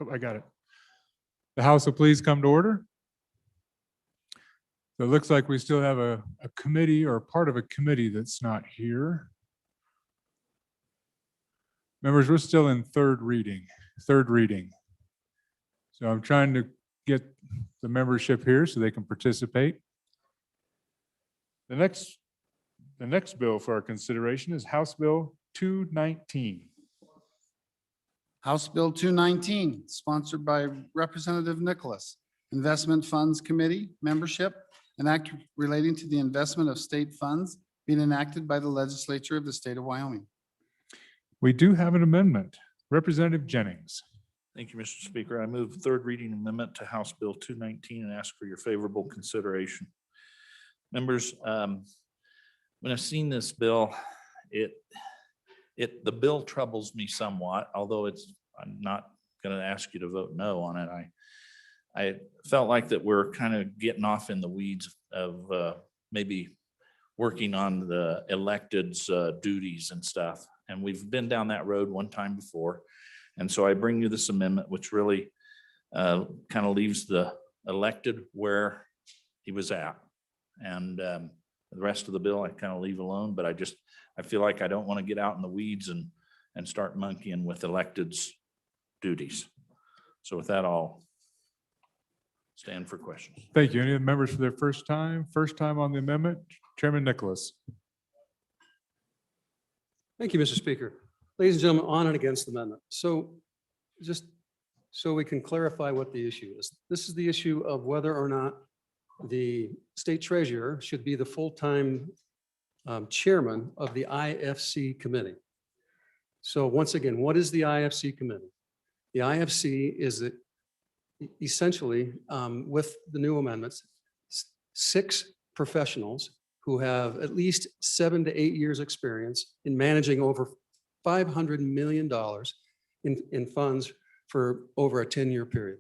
Oh, I got it. The House will please come to order. So it looks like we still have a committee or part of a committee that's not here. Members, we're still in third reading. So I'm trying to get the membership here so they can participate. The next bill for our consideration is House Bill 219. House Bill 219, sponsored by Representative Nicholas. Investment Funds Committee membership, an act relating to the investment of state funds being enacted by the legislature of the state of Wyoming. We do have an amendment. Representative Jennings. Thank you, Mr. Speaker. I move third reading amendment to House Bill 219 and ask for your favorable consideration. Members, when I've seen this bill, the bill troubles me somewhat, although I'm not going to ask you to vote no on it. I felt like that we're kind of getting off in the weeds of maybe working on the elected's duties and stuff. And we've been down that road one time before. And so I bring you this amendment, which really kind of leaves the elected where he was at. And the rest of the bill I kind of leave alone, but I feel like I don't want to get out in the weeds and start monkeying with elected's duties. So with that, I'll stand for questions. Thank you. Any of the members for their first time on the amendment? Chairman Nicholas. Thank you, Mr. Speaker. Ladies and gentlemen, on and against the amendment. So just so we can clarify what the issue is. This is the issue of whether or not the state treasurer should be the full-time chairman of the IFC committee. So once again, what is the IFC committee? The IFC is essentially, with the new amendments, 6 professionals who have at least 7 to 8 years experience in managing over $500 million in funds for over a 10-year period.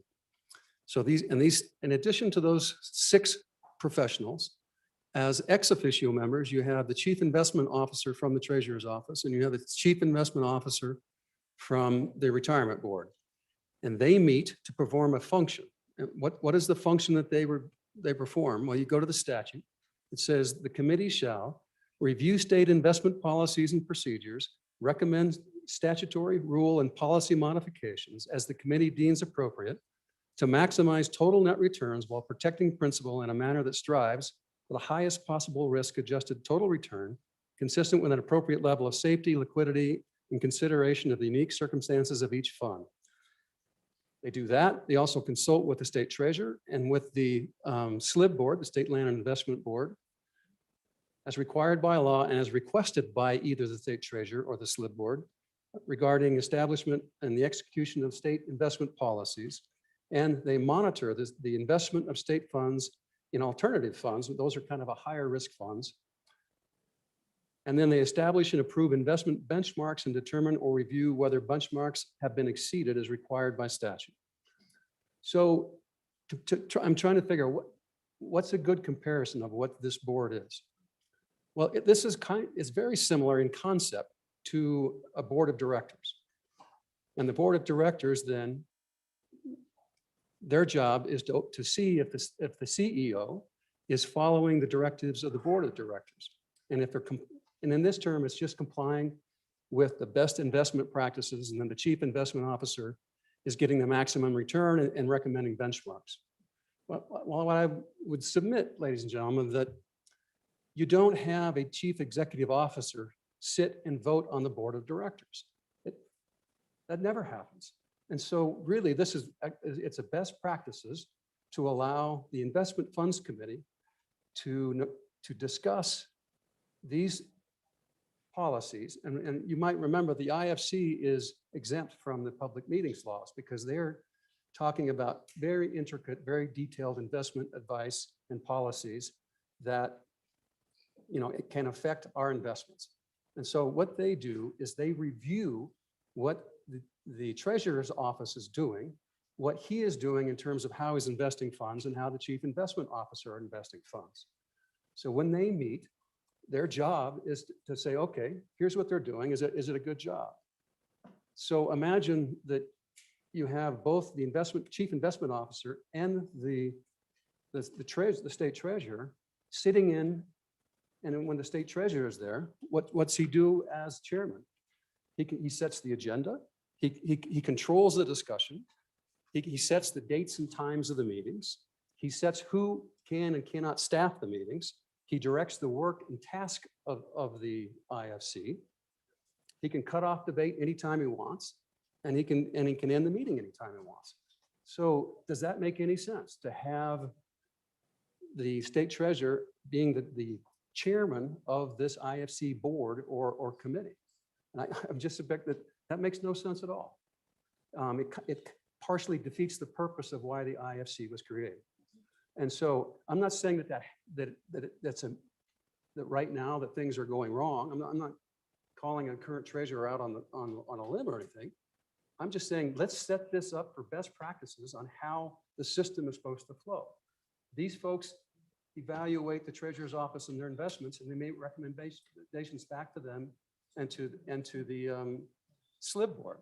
So these, in addition to those 6 professionals, as ex officio members, you have the chief investment officer from the treasurer's office, and you have the chief investment officer from the retirement board. And they meet to perform a function. And what is the function that they perform? Well, you go to the statute. It says the committee shall review state investment policies and procedures, recommend statutory rule and policy modifications as the committee deems appropriate to maximize total net returns while protecting principal in a manner that strives for the highest possible risk-adjusted total return consistent with an appropriate level of safety, liquidity, and consideration of the unique circumstances of each fund. They do that. They also consult with the state treasurer and with the SLIB board, the State Land and Investment Board, as required by law and as requested by either the state treasurer or the SLIB board regarding establishment and the execution of state investment policies. And they monitor the investment of state funds in alternative funds. Those are kind of a higher risk funds. And then they establish and approve investment benchmarks and determine or review whether benchmarks have been exceeded as required by statute. So I'm trying to figure what's a good comparison of what this board is. Well, this is very similar in concept to a board of directors. And the board of directors then, their job is to see if the CEO is following the directives of the board of directors. And if they're, and in this term, it's just complying with the best investment practices, and then the chief investment officer is getting the maximum return and recommending benchmarks. Well, what I would submit, ladies and gentlemen, that you don't have a chief executive officer sit and vote on the board of directors. That never happens. And so really it's a best practices to allow the investment funds committee to discuss these policies. And you might remember the IFC is exempt from the public meetings laws because they're talking about very intricate, very detailed investment advice and policies that it can affect our investments. And so what they do is they review what the treasurer's office is doing, what he is doing in terms of how he's investing funds and how the chief investment officer are investing funds. So when they meet, their job is to say, okay, here's what they're doing. Is it a good job? So imagine that you have both the chief investment officer and the state treasurer sitting in, and when the state treasurer is there, what's he do as chairman? He sets the agenda, he controls the discussion, he sets the dates and times of the meetings, he sets who can and cannot staff the meetings, he directs the work and task of the IFC. He can cut off debate anytime he wants, and he can end the meeting anytime he wants. So does that make any sense to have the state treasurer being the chairman of this IFC board or committee? And I'm just suspect that makes no sense at all. It partially defeats the purpose of why the IFC was created. And so I'm not saying that right now that things are going wrong. I'm not calling a current treasurer out on a limb or anything. I'm just saying, let's set this up for best practices on how the system is supposed to flow. These folks evaluate the treasurer's office and their investments, and they make recommendations back to them and to the SLIB board.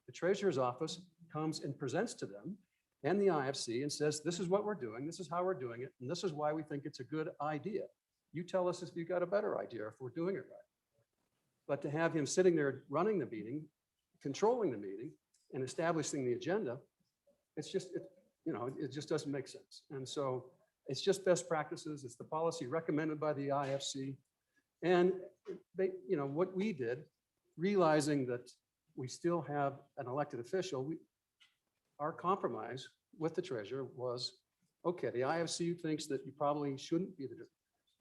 The treasurer's office comes and presents to them and the IFC and says, this is what we're doing, this is how we're doing it, and this is why we think it's a good idea. You tell us if you've got a better idea, if we're doing it right. But to have him sitting there running the meeting, controlling the meeting, and establishing the agenda, it just doesn't make sense. And so it's just best practices. It's the policy recommended by the IFC. And what we did, realizing that we still have an elected official, our compromise with the treasurer was, okay, the IFC thinks that you probably shouldn't be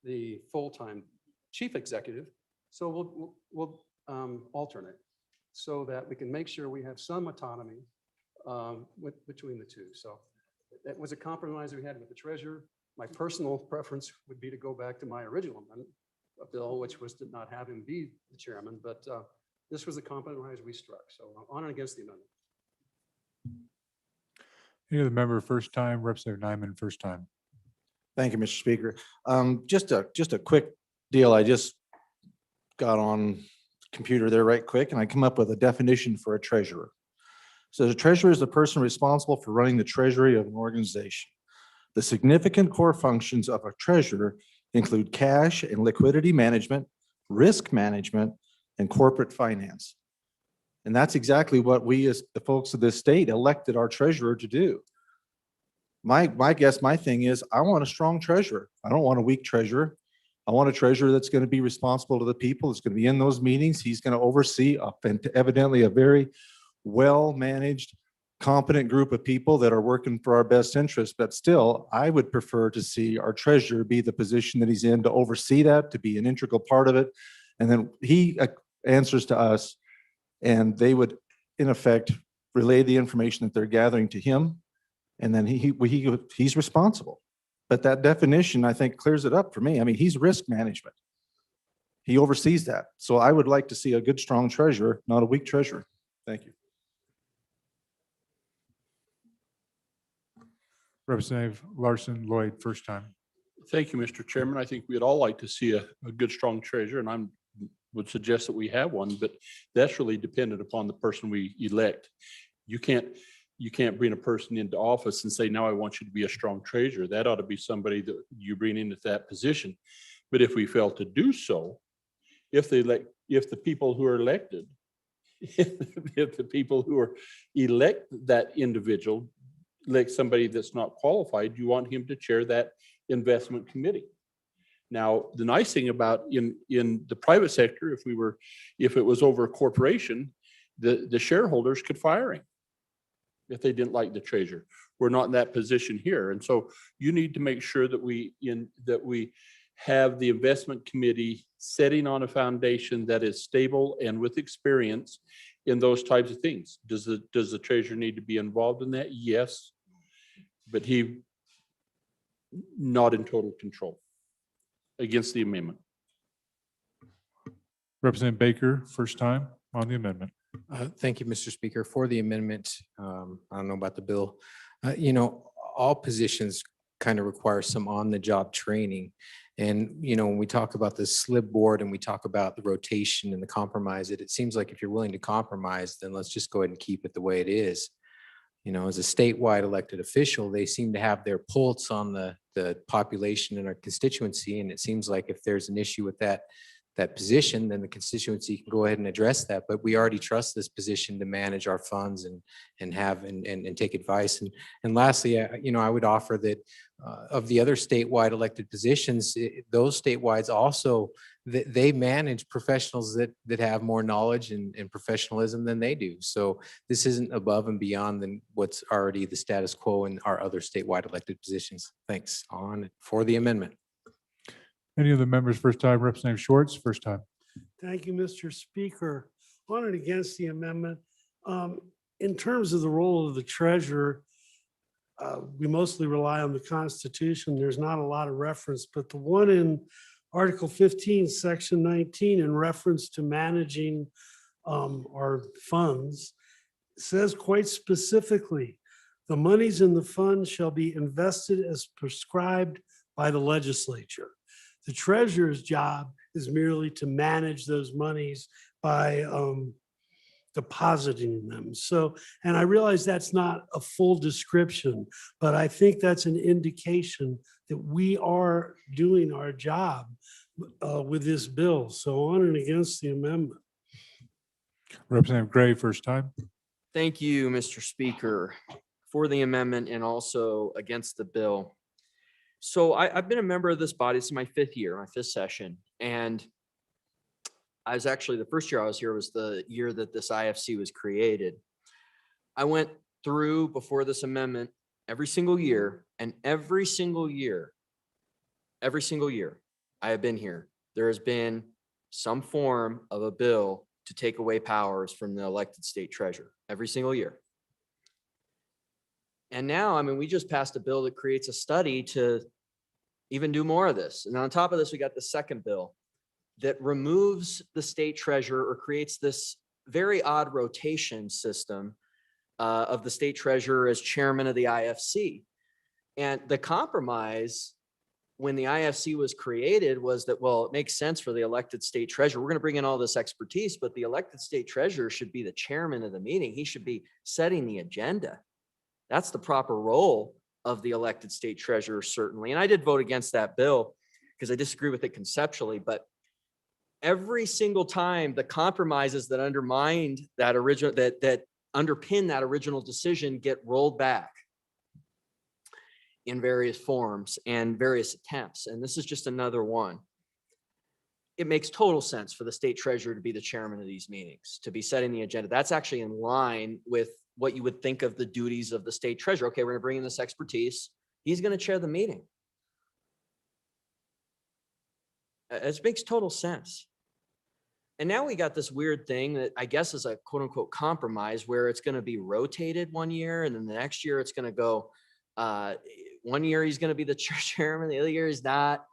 the full-time chief executive, so we'll alternate so that we can make sure we have some autonomy between the two. So that was a compromise we had with the treasurer. My personal preference would be to go back to my original amendment, bill, which was to not have him be the chairman, but this was a compromise we struck. So on and against the amendment. Any other member first time, Representative Nyman first time. Thank you, Mr. Speaker. Just a quick deal. I just got on the computer there right quick, and I come up with a definition for a treasurer. So the treasurer is the person responsible for running the treasury of an organization. The significant core functions of a treasurer include cash and liquidity management, risk management, and corporate finance. And that's exactly what we as the folks of this state elected our treasurer to do. My thing is, I want a strong treasurer. I don't want a weak treasurer. I want a treasurer that's going to be responsible to the people. That's going to be in those meetings. He's going to oversee evidently a very well-managed, competent group of people that are working for our best interest. But still, I would prefer to see our treasurer be the position that he's in, to oversee that, to be an integral part of it. And then he answers to us, and they would, in effect, relay the information that they're gathering to him. And then he's responsible. But that definition, I think, clears it up for me. I mean, he's risk management. He oversees that. So I would like to see a good, strong treasurer, not a weak treasurer. Thank you. Representative Larson Lloyd first time. Thank you, Mr. Chairman. I think we'd all like to see a good, strong treasurer, and I would suggest that we have one, but that's really dependent upon the person we elect. You can't bring a person into office and say, now I want you to be a strong treasurer. That ought to be somebody that you bring into that position. But if we fail to do so, if the people who are elected, if the people who are elect that individual, like somebody that's not qualified, you want him to chair that investment committee. Now, the nice thing about in the private sector, if it was over a corporation, the shareholders could fire him if they didn't like the treasurer. We're not in that position here. And so you need to make sure that we have the investment committee setting on a foundation that is stable and with experience in those types of things. Does the treasurer need to be involved in that? Yes, but he not in total control. Against the amendment. Representative Baker first time on the amendment. Thank you, Mr. Speaker. For the amendment, I don't know about the bill. All positions kind of require some on-the-job training. And, when we talk about the SLIB board and we talk about the rotation and the compromise, it seems like if you're willing to compromise, then let's just go ahead and keep it the way it is. as a statewide elected official, they seem to have their pulse on the population in our constituency. And it seems like if there's an issue with that position, then the constituency can go ahead and address that. But we already trust this position to manage our funds and take advice. And lastly, I would offer that of the other statewide elected positions, those statewides also, they manage professionals that have more knowledge and professionalism than they do. So this isn't above and beyond than what's already the status quo in our other statewide elected positions. Thanks. On for the amendment. Any of the members first time? Representative Schwartz, first time. Thank you, Mr. Speaker. On and against the amendment. In terms of the role of the treasurer, we mostly rely on the Constitution. There's not a lot of reference, but the one in Article 15, Section 19, in reference to managing our funds, says quite specifically, the monies in the fund shall be invested as prescribed by the legislature. The treasurer's job is merely to manage those monies by depositing them. So, and I realize that's not a full description, but I think that's an indication that we are doing our job with this bill. So on and against the amendment. Representative Gray, first time. Thank you, Mr. Speaker, for the amendment and also against the bill. So I've been a member of this body. This is my fifth year, my fifth session. And I was actually, the first year I was here was the year that this IFC was created. I went through before this amendment every single year, and every single year I have been here, there has been some form of a bill to take away powers from the elected state treasurer every single year. And now, I mean, we just passed a bill that creates a study to even do more of this. And on top of this, we got the second bill that removes the state treasurer or creates this very odd rotation system of the state treasurer as chairman of the IFC. And the compromise when the IFC was created was that, well, it makes sense for the elected state treasurer. We're going to bring in all this expertise, but the elected state treasurer should be the chairman of the meeting. He should be setting the agenda. That's the proper role of the elected state treasurer, certainly. And I did vote against that bill because I disagree with it conceptually, but every single time the compromises that undermined that original, that underpin that original decision get rolled back in various forms and various attempts. And this is just another one. It makes total sense for the state treasurer to be the chairman of these meetings, to be setting the agenda. That's actually in line with what you would think of the duties of the state treasurer. Okay, we're going to bring in this expertise. He's going to chair the meeting. It makes total sense. And now we got this weird thing that I guess is a quote unquote compromise where it's going to be rotated one year and then the next year it's going to go, one year he's going to be the chairman, the other year he's not.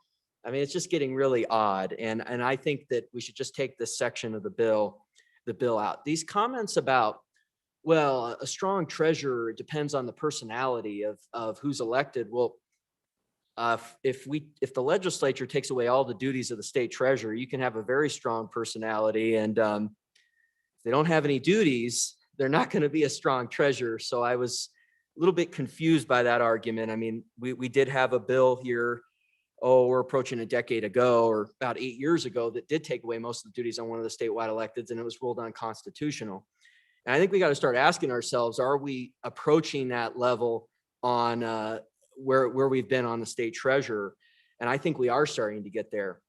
I mean, it's just getting really odd. And I think that we should just take this section of the bill out. These comments about, well, a strong treasurer depends on the personality of who's elected. Well, if the legislature takes away all the duties of the state treasurer, you can have a very strong personality. And if they don't have any duties, they're not going to be a strong treasurer. So I was a little bit confused by that argument. I mean, we did have a bill here, we're approaching a decade ago or about 8 years ago that did take away most of the duties on one of the statewide electeds, and it was ruled unconstitutional. And I think we got to start asking ourselves, are we approaching that level on where we've been on the state treasurer? And I think we are starting to get there.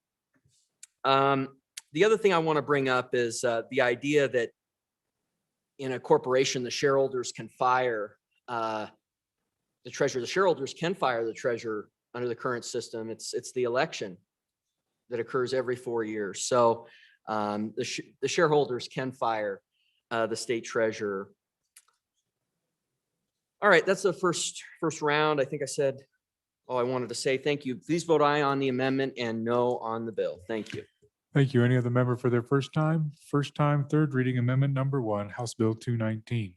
The other thing I want to bring up is the idea that in a corporation, the shareholders can fire the treasurer. The shareholders can fire the treasurer under the current system. It's the election that occurs every 4 years. So the shareholders can fire the state treasurer. All right, that's the first round. I think I said all I wanted to say. Thank you. Please vote aye on the amendment and no on the bill. Thank you. Thank you. Any other member for their first time? First time, third reading amendment number 1, House Bill 219.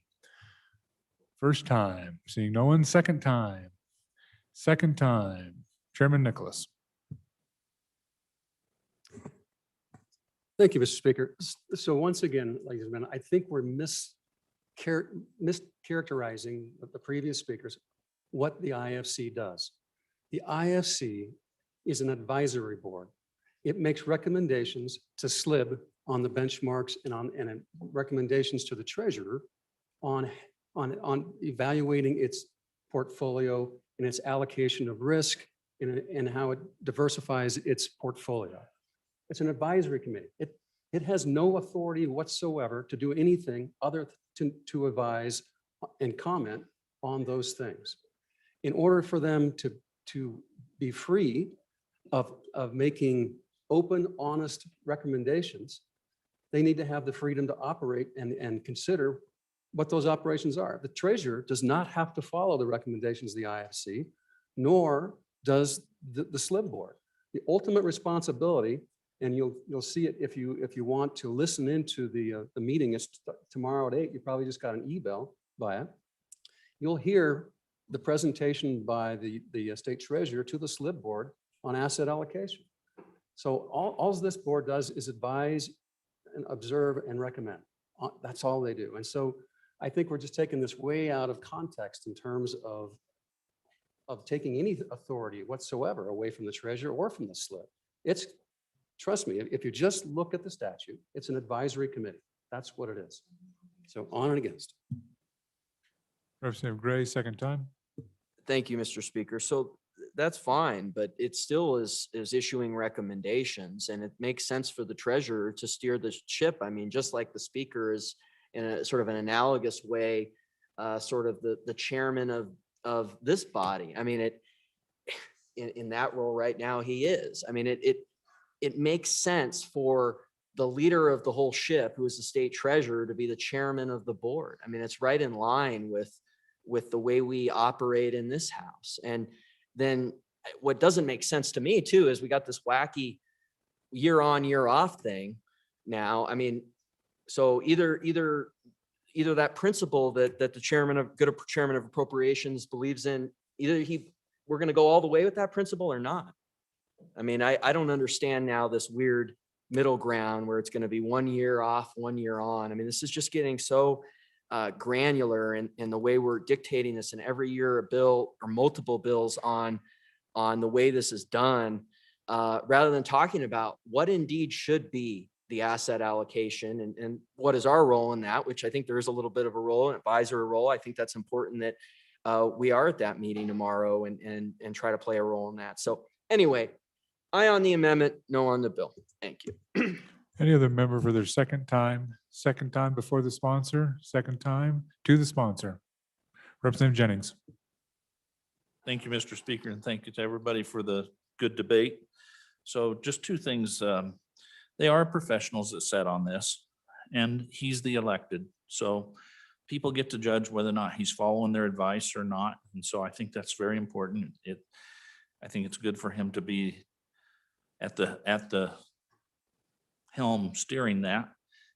First time, seeing no one. Second time. Second time, Chairman Nicholas. Thank you, Mr. Speaker. So once again, ladies and gentlemen, I think we're mischaracterizing the previous speakers, what the IFC does. The IFC is an advisory board. It makes recommendations to SLIB on the benchmarks and recommendations to the treasurer on evaluating its portfolio and its allocation of risk and how it diversifies its portfolio. It's an advisory committee. It has no authority whatsoever to do anything other to advise and comment on those things. In order for them to be free of making open, honest recommendations, they need to have the freedom to operate and consider what those operations are. The treasurer does not have to follow the recommendations of the IFC, nor does the SLIB board. The ultimate responsibility, and you'll see it if you want to listen into the meeting. It's tomorrow at 8. You probably just got an email by it. You'll hear the presentation by the state treasurer to the SLIB board on asset allocation. So all this board does is advise and observe and recommend. That's all they do. And so I think we're just taking this way out of context in terms of taking any authority whatsoever away from the treasurer or from the SLIB. Trust me, if you just look at the statute, it's an advisory committee. That's what it is. So on and against. Representative Gray, second time. Thank you, Mr. Speaker. So that's fine, but it still is issuing recommendations, and it makes sense for the treasurer to steer the ship. I mean, just like the speaker is in a sort of an analogous way, sort of the chairman of this body. I mean, in that role right now, he is. I mean, it makes sense for the leader of the whole ship, who is the state treasurer, to be the chairman of the board. I mean, it's right in line with the way we operate in this house. And then what doesn't make sense to me too, is we got this wacky year on, year off thing now. I mean, so either that principle that the chairman of appropriations believes in, we're going to go all the way with that principle or not. I mean, I don't understand now this weird middle ground where it's going to be 1 year off, 1 year on. I mean, this is just getting so granular in the way we're dictating this, and every year a bill or multiple bills on the way this is done, rather than talking about what indeed should be the asset allocation and what is our role in that, which I think there is a little bit of a role, an advisory role. I think that's important that we are at that meeting tomorrow and try to play a role in that. So anyway, aye on the amendment, no on the bill. Thank you. Any other member for their second time before the sponsor, second time to the sponsor? Representative Jennings. Thank you, Mr. Speaker, and thank you to everybody for the good debate. So just two things. They are professionals that sat on this, and he's the elected. So people get to judge whether or not he's following their advice or not. And so I think that's very important. I think it's good for him to be at the helm steering that.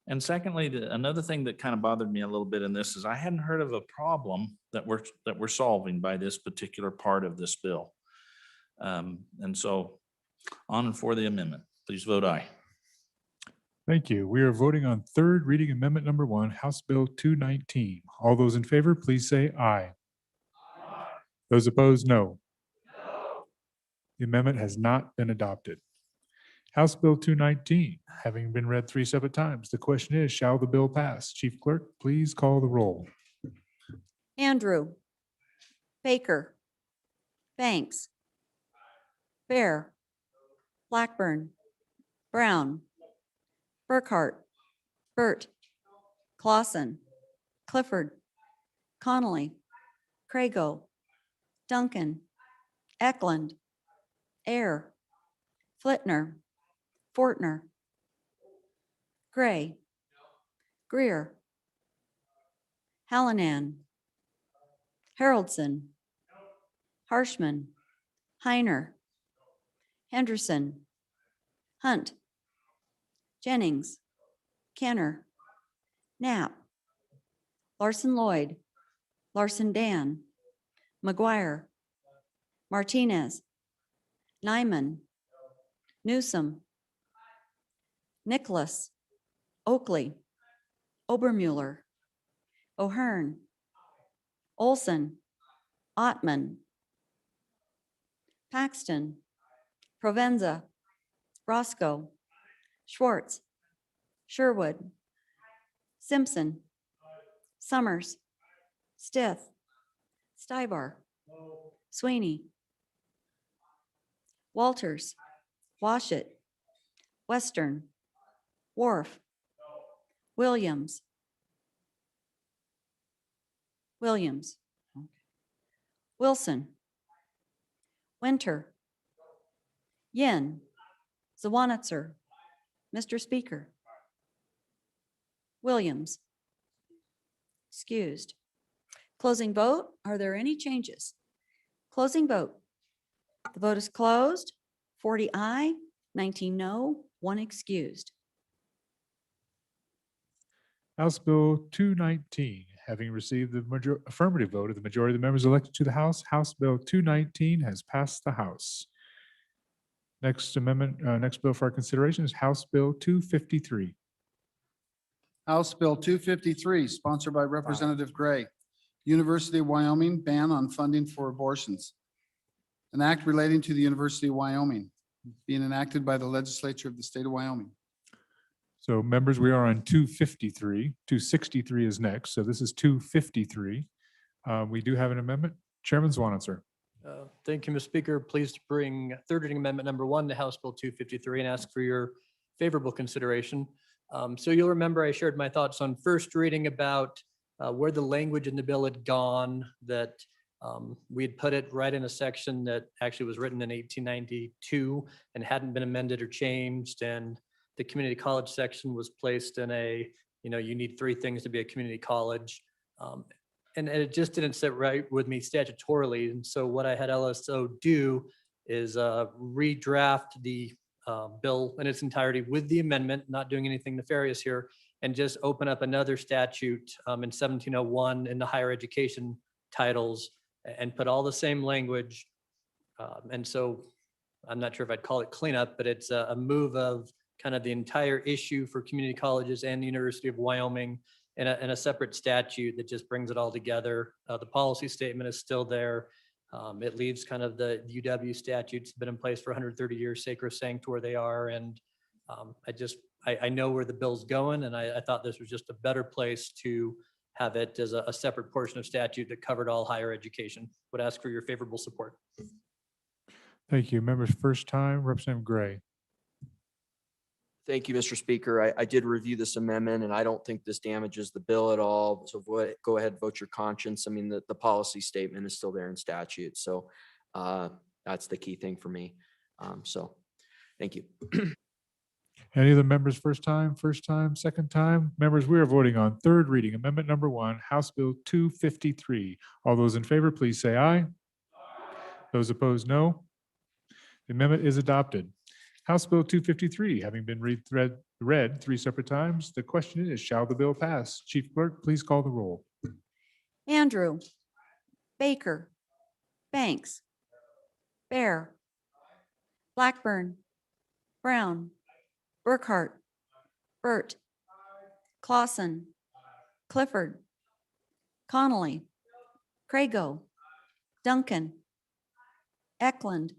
And secondly, another thing that kind of bothered me a little bit in this is I hadn't heard of a problem that we're solving by this particular part of this bill. And so on and for the amendment, please vote aye. Thank you. We are voting on third reading amendment number 1, House Bill 219. All those in favor, please say aye. Those opposed, no. The amendment has not been adopted. House Bill 219, having been read 3 separate times, the question is, shall the bill pass? Chief Clerk, please call the roll. Andrew, Baker, Banks, Bear, Blackburn, Brown, Burkhart, Burt, Clausen, Clifford, Connolly, Crago, Duncan, Eklund, Air, Flitner, Fortner, Gray, Greer, Hallinan, Haroldson, Harshman, Heiner, Henderson, Hunt, Jennings, Kenner, Knapp, Larson Lloyd, Larson Dan, McGuire, Martinez, Nyman, Newsom, Nicholas, Oakley, Obermuller, O'Hearn, Olson, Ottman, Paxton, Provenza, Roscoe, Schwartz, Sherwood, Simpson, Summers, Stith, Stibar, Sweeney, Walters, Washit, Western, Wharf, Williams, Williams, Wilson, Winter, Yin, Zawanitzer, Mr. Speaker, Williams. Excused. Closing vote. Are there any changes? Closing vote. The vote is closed. 40 aye, 19 no, 1 excused. House Bill 219, having received the affirmative vote of the majority of the members elected to the House, House Bill 219 has passed the House. Next amendment, next bill for our consideration is House Bill 253. House Bill 253, sponsored by Representative Gray. University of Wyoming ban on funding for abortions. An act relating to the University of Wyoming being enacted by the legislature of the state of Wyoming. So members, we are on 253. 263 is next. So this is 253. We do have an amendment. Chairman Zwanitzer. Thank you, Mr. Speaker. Pleased to bring third reading amendment number 1 to House Bill 253 and ask for your favorable consideration. So you'll remember I shared my thoughts on first reading about where the language in the bill had gone, that we had put it right in a section that actually was written in 1892 and hadn't been amended or changed. And the community college section was placed in a, you need 3 things to be a community college. And it just didn't sit right with me statutorily. And so what I had LSO do is redraft the bill in its entirety with the amendment, not doing anything nefarious here, and just open up another statute in 1701 in the higher education titles and put all the same language. And so I'm not sure if I'd call it cleanup, but it's a move of kind of the entire issue for community colleges and the University of Wyoming in a separate statute that just brings it all together. The policy statement is still there. It leaves kind of the UW statutes been in place for 130 years, sacrosanct where they are. And I know where the bill's going, and I thought this was just a better place to have it as a separate portion of statute that covered all higher education. Would ask for your favorable support. Thank you. Members, first time, Representative Gray. Thank you, Mr. Speaker. I did review this amendment and I don't think this damages the bill at all. So go ahead, vote your conscience. I mean, the policy statement is still there in statute. So that's the key thing for me. So thank you. Any of the members, first time, second time? Members, we are voting on third reading, amendment number 1, House Bill 253. All those in favor, please say aye. Those opposed, no. The amendment is adopted. House Bill 253, having been read 3 separate times, the question is, shall the bill pass? Chief Clerk, please call the roll. Andrew, Baker, Banks, Bear, Blackburn, Brown, Burkhart, Burt, Clausen, Clifford, Connolly, Crago, Duncan, Eklund,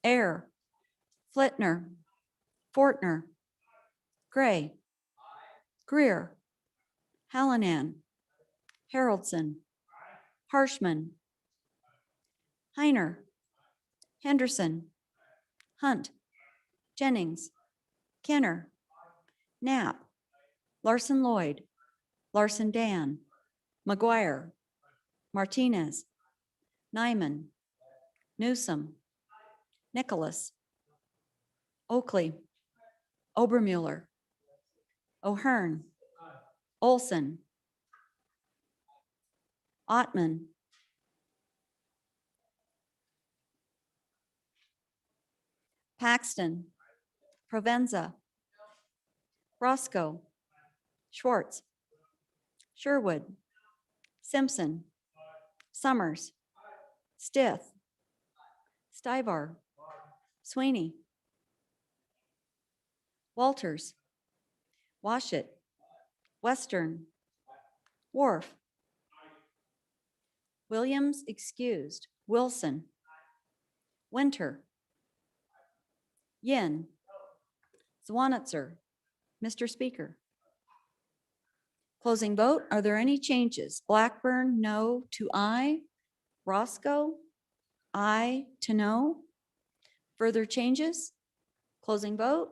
Air, Flitner, Fortner, Gray, Greer, Hallinan, Haroldson, Harshman, Heiner, Henderson, Hunt, Jennings, Kenner, Knapp, Larson Lloyd, Larson Dan, McGuire, Martinez, Nyman, Newsom, Nicholas, Oakley, Obermuller, O'Hearn, Olson, Ottman, Paxton, Provenza, Roscoe, Schwartz, Sherwood, Simpson, Summers, Stith, Stivar, Sweeney, Walters, Washit, Western, Worf. Williams excused. Wilson. Winter. Yin. Zwanitzer. Mr. Speaker. Closing vote. Are there any changes? Blackburn, no to aye. Roscoe, aye to no. Further changes? Closing vote.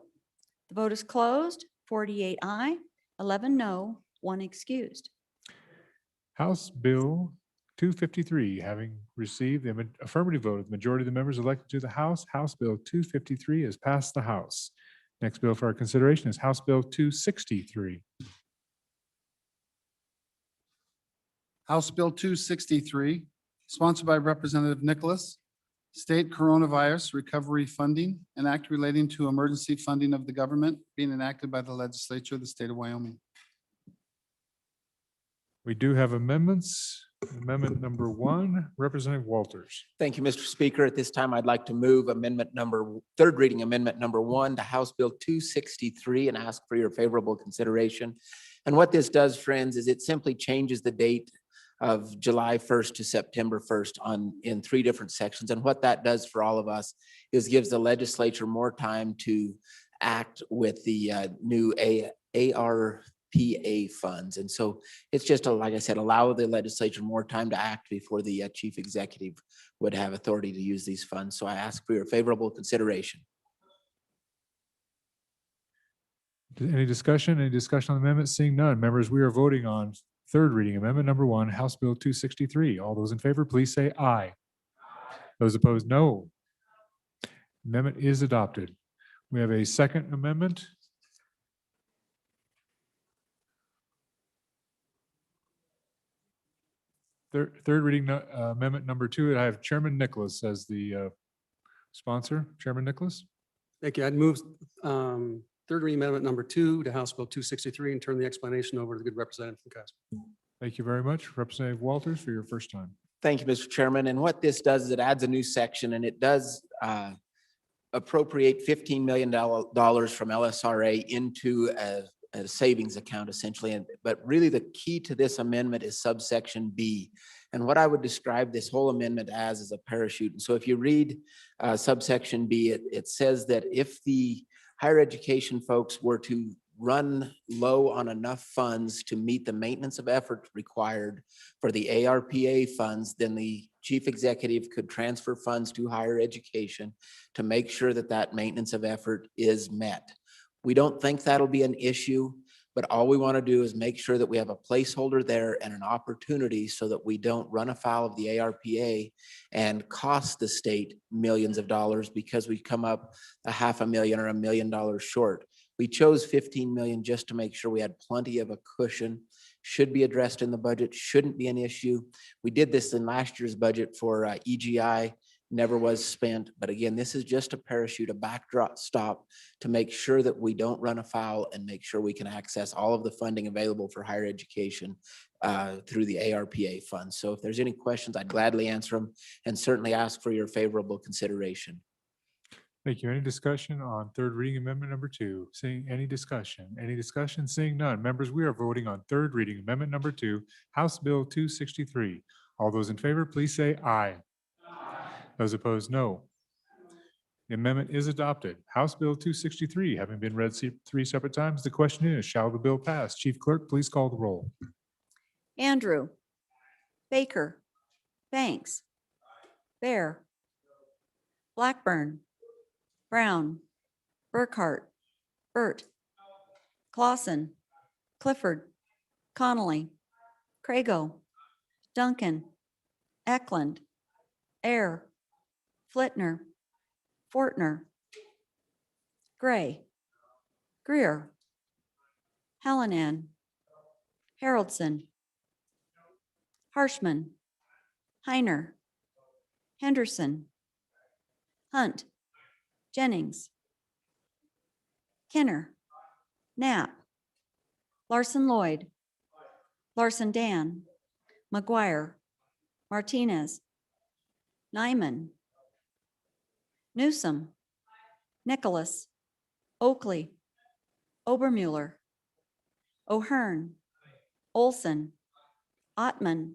The vote is closed. 48 aye, 11 no, 1 excused. House Bill 253, having received the affirmative vote of the majority of the members elected to the House, House Bill 253 has passed the House. Next bill for our consideration is House Bill 263. House Bill 263, sponsored by Representative Nicholas, State Coronavirus Recovery Funding, an act relating to emergency funding of the government being enacted by the legislature of the state of Wyoming. We do have amendments. Amendment number 1, Representative Walters. Thank you, Mr. Speaker. At this time, I'd like to move third reading amendment number 1 to House Bill 263 and ask for your favorable consideration. And what this does, friends, is it simply changes the date of July 1st to September 1st in 3 different sections. And what that does for all of us is gives the legislature more time to act with the new ARPA funds. And so it's just, like I said, allow the legislature more time to act before the chief executive would have authority to use these funds. So I ask for your favorable consideration. Any discussion? Any discussion on the amendment? Seeing none. Members, we are voting on third reading amendment number 1, House Bill 263. All those in favor, please say aye. Those opposed, no. Amendment is adopted. We have a second amendment. Third reading amendment number 2. I have Chairman Nicholas as the sponsor. Chairman Nicholas. Thank you. I'd move third reading amendment number 2 to House Bill 263 and turn the explanation over to the good representative from Casper. Thank you very much, Representative Walters, for your first time. Thank you, Mr. Chairman. And what this does is it adds a new section, and it does appropriate $15 million from LSRA into a savings account essentially. But really the key to this amendment is subsection B. And what I would describe this whole amendment as is a parachute. And so if you read subsection B, it says that if the higher education folks were to run low on enough funds to meet the maintenance of effort required for the ARPA funds, then the chief executive could transfer funds to higher education to make sure that that maintenance of effort is met. We don't think that'll be an issue, but all we want to do is make sure that we have a placeholder there and an opportunity so that we don't run afoul of the ARPA and cost the state millions of dollars because we come up $500,000 or $1 million short. We chose 15 million just to make sure we had plenty of a cushion. Should be addressed in the budget, shouldn't be an issue. We did this in last year's budget for EGI, never was spent. But again, this is just a parachute, a backdrop stop to make sure that we don't run afoul and make sure we can access all of the funding available for higher education through the ARPA funds. So if there's any questions, I'd gladly answer them and certainly ask for your favorable consideration. Thank you. Any discussion on third reading amendment number 2? Seeing any discussion? Seeing none. Members, we are voting on third reading amendment number 2, House Bill 263. All those in favor, please say aye. Those opposed, no. The amendment is adopted. House Bill 263, having been read 3 separate times, the question is, shall the bill pass? Chief Clerk, please call the roll. Andrew. Baker. Banks. Bear. Blackburn. Brown. Burkhart. Burt. Clausen. Clifford. Connolly. Crago. Duncan. Eklund. Air. Flitner. Fortner. Gray. Greer. Hallinan. Haroldson. Harshman. Heiner. Henderson. Hunt. Jennings. Kenner. Knapp. Larson Lloyd. Larson Dan. McGuire. Martinez. Nyman. Newsom. Nicholas. Oakley. Obermuller. O'Hearn. Olson. Ottman,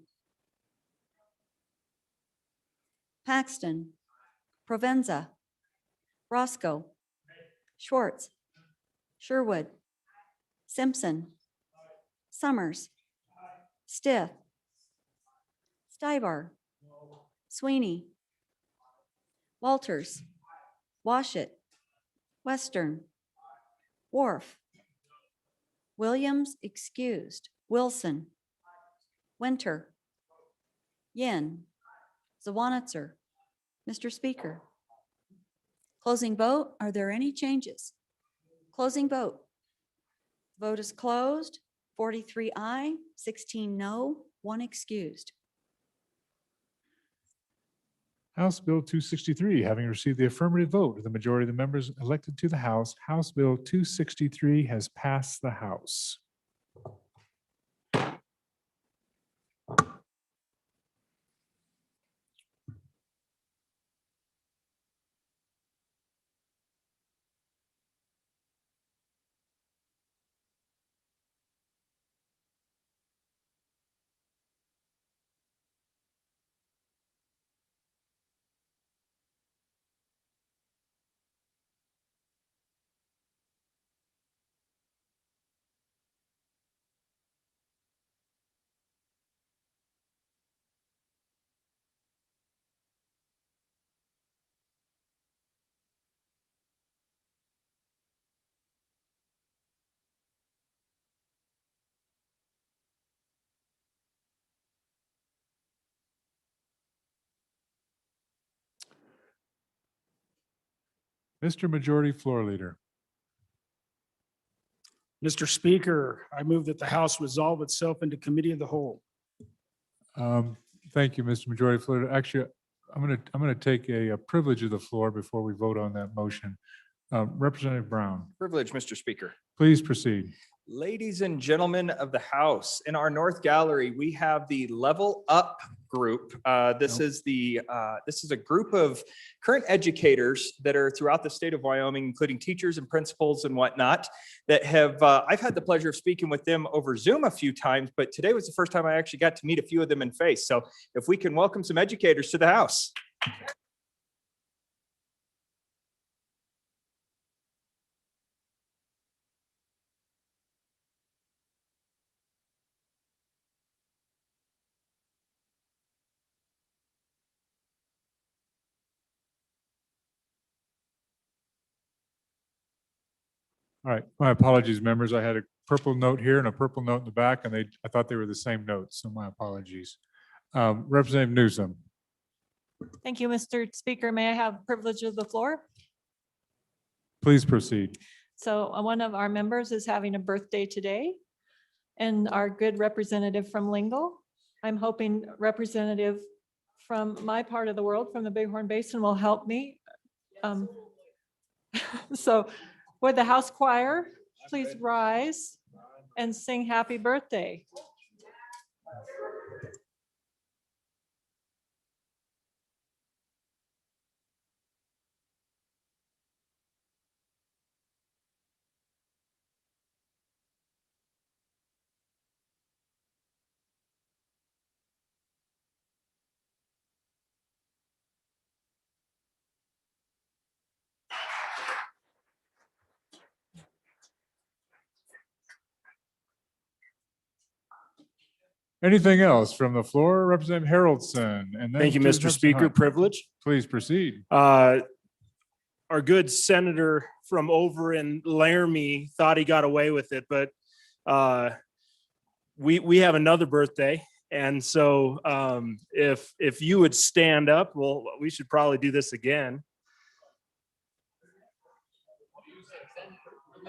Paxton, Provenza, Roscoe, Schwartz, Sherwood, Simpson, Summers, Stiff, Stibar, Sweeney, Walters, Washit, Western, Wharf, Williams excused, Wilson, Winter, Yin, Zawanitzer. Mr. Speaker. Closing vote. Are there any changes? Closing vote. Vote is closed. 43 aye, 16 no, 1 excused. House Bill 263, having received the affirmative vote of the majority of the members elected to the House, House Bill 263 has passed the House. Mr. Majority Floor Leader. Mr. Speaker, I move that the House resolve itself into committee of the whole. Thank you, Mr. Majority Floor Leader. Actually, I'm gonna take a privilege of the floor before we vote on that motion. Representative Brown, Privilege, Mr. Speaker. please proceed. Ladies and gentlemen of the House, in our North Gallery, we have the Level Up group. This is a group of current educators that are throughout the state of Wyoming, including teachers and principals and whatnot, that have, I've had the pleasure of speaking with them over Zoom a few times, but today was the first time I actually got to meet a few of them in face. So if we can welcome some educators to the House. All right, my apologies, members. I had a purple note here and a purple note in the back, and I thought they were the same notes, so my apologies. Representative Newsom, Thank you, Mr. Speaker. May I have privilege of the floor? please proceed. So one of our members is having a birthday today, and our good representative from Lingle. I'm hoping representative from my part of the world, from the Bighorn Basin, will help me. So would the House Choir please rise and sing happy birthday? Anything else from the floor? Representative Haroldson, and then Thank you, to Mr. Representative Speaker. Hunt. Privilege. Please proceed. Our good senator from over in Laramie thought he got away with it, but we have another birthday. And so if you would stand up, well, we should probably do this again.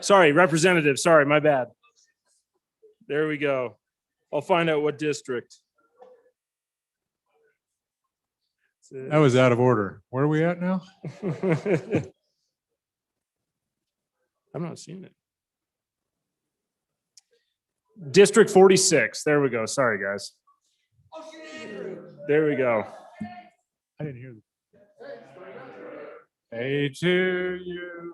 Sorry, representative. Sorry, my bad. There we go. I'll find out what district. That was out of order. Where are we at now? I'm not seeing it. District 46. There we go. Sorry, guys. There we go. I didn't hear. Hey to you.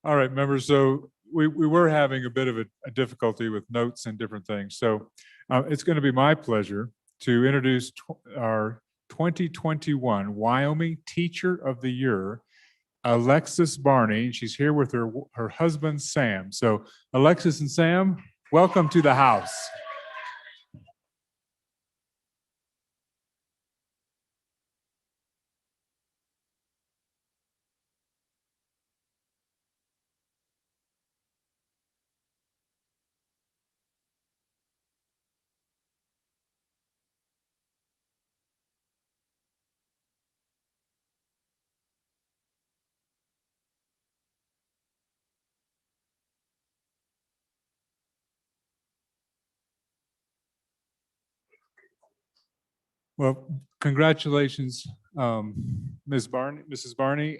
All right, members, so we were having a bit of a difficulty with notes and different things. So it's going to be my pleasure to introduce our 2021 Wyoming Teacher of the Year, Alexis Barney. She's here with her husband, Sam. So Alexis and Sam, welcome to the house. Well, congratulations, Mrs. Barney.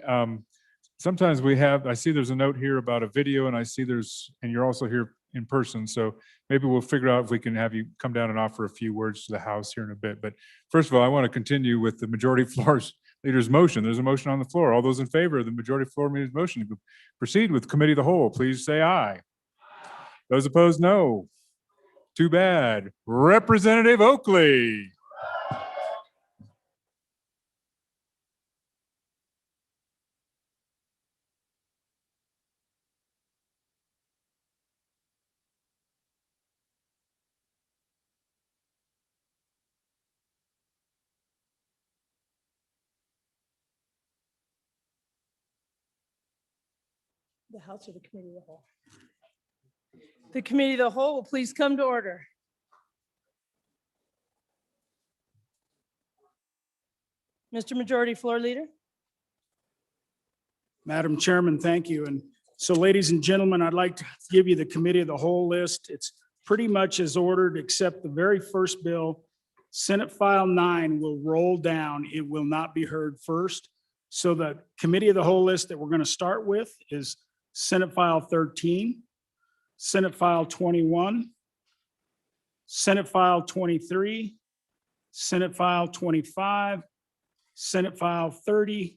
Sometimes I see there's a note here about a video, and and you're also here in person. So maybe we'll figure out if we can have you come down and offer a few words to the House here in a bit. But first of all, I want to continue with the majority floor leader's motion. There's a motion on the floor. All those in favor of the majority floor leader's motion to proceed with committee of the whole, please say aye. Those opposed, no. Too bad. Representative Oakley. The House or the Committee of the Whole? The Committee of the Whole will please come to order. Mr. Majority Floor Leader. Madam Chairman, thank you. And so, ladies and gentlemen, I'd like to give you the Committee of the Whole list. It's pretty much as ordered, except the very first bill, Senate File 9, will roll down. It will not be heard first. So the Committee of the Whole list that we're going to start with is Senate File 13, Senate File 21, Senate File 23, Senate File 25, Senate File 30,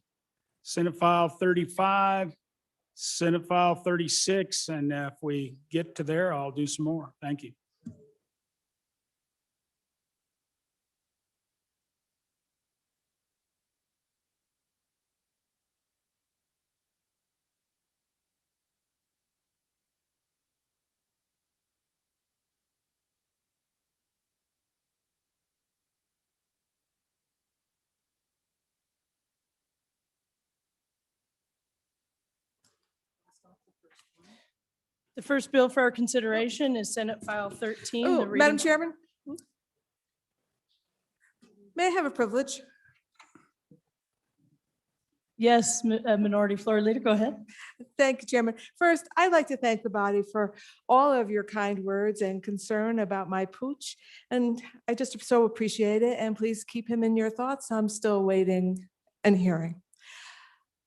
Senate File 35, Senate File 36, and if we get to there, I'll do some more. Thank you. The first bill for our consideration is Senate File 13. Oh, the Madam reading- Chairman? May I have a privilege? Yes, Minority Floor Leader, go ahead. Thank you, Chairman. First, I'd like to thank the body for all of your kind words and concern about my pooch. And I just so appreciate it. And please keep him in your thoughts. I'm still waiting and hearing.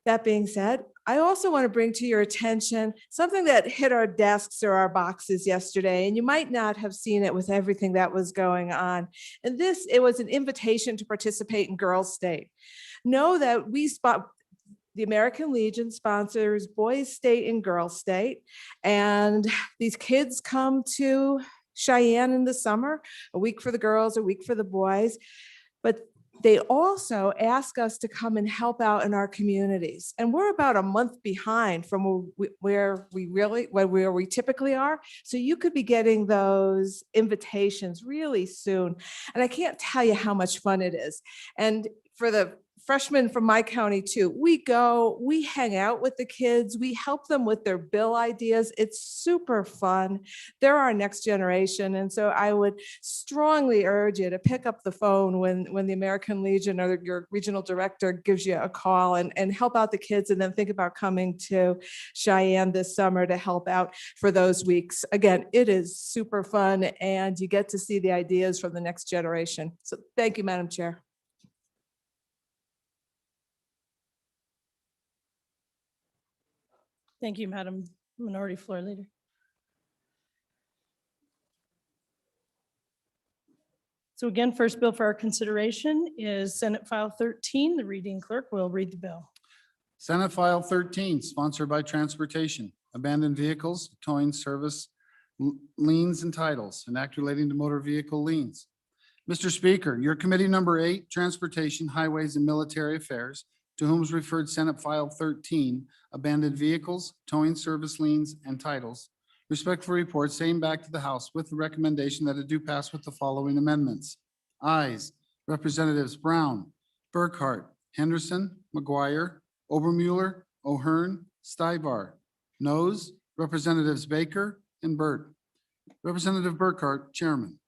That being said, I also want to bring to your attention something that hit our desks or our boxes yesterday, and you might not have seen it with everything that was going on. And it was an invitation to participate in Girls State. Know that the American Legion sponsors Boys State and Girls State, and these kids come to Cheyenne in the summer, a week for the girls, a week for the boys. But they also ask us to come and help out in our communities. And we're about a month behind from where we typically are. So you could be getting those invitations really soon. And I can't tell you how much fun it is. And for the freshmen from my county too, we hang out with the kids, we help them with their bill ideas. It's super fun. They're our next generation. And so I would strongly urge you to pick up the phone when the American Legion or your regional director gives you a call and help out the kids, and then think about coming to Cheyenne this summer to help out for those weeks. Again, it is super fun and you get to see the ideas from the next generation. So thank you, Madam Chair. Thank you, Madam Minority Floor Leader. So again, first bill for our consideration is Senate File 13. The reading clerk will read the bill. Senate File 13, sponsored by Transportation, Abandoned Vehicles, Towing Service Liens and Titles, an act relating to motor vehicle liens. Mr. Speaker, your committee number 8, Transportation, Highways, and Military Affairs, to whom is referred Senate File 13, Abandoned Vehicles, Towing Service Liens and Titles, respectfully report same back to the House with the recommendation that it do pass with the following amendments. Ayes, Representatives Brown, Burkhart, Henderson, McGuire, Obermueller, O'Hearn, Stybar. Noes, Representatives Baker and Burt. Representative Burkhart, Chairman.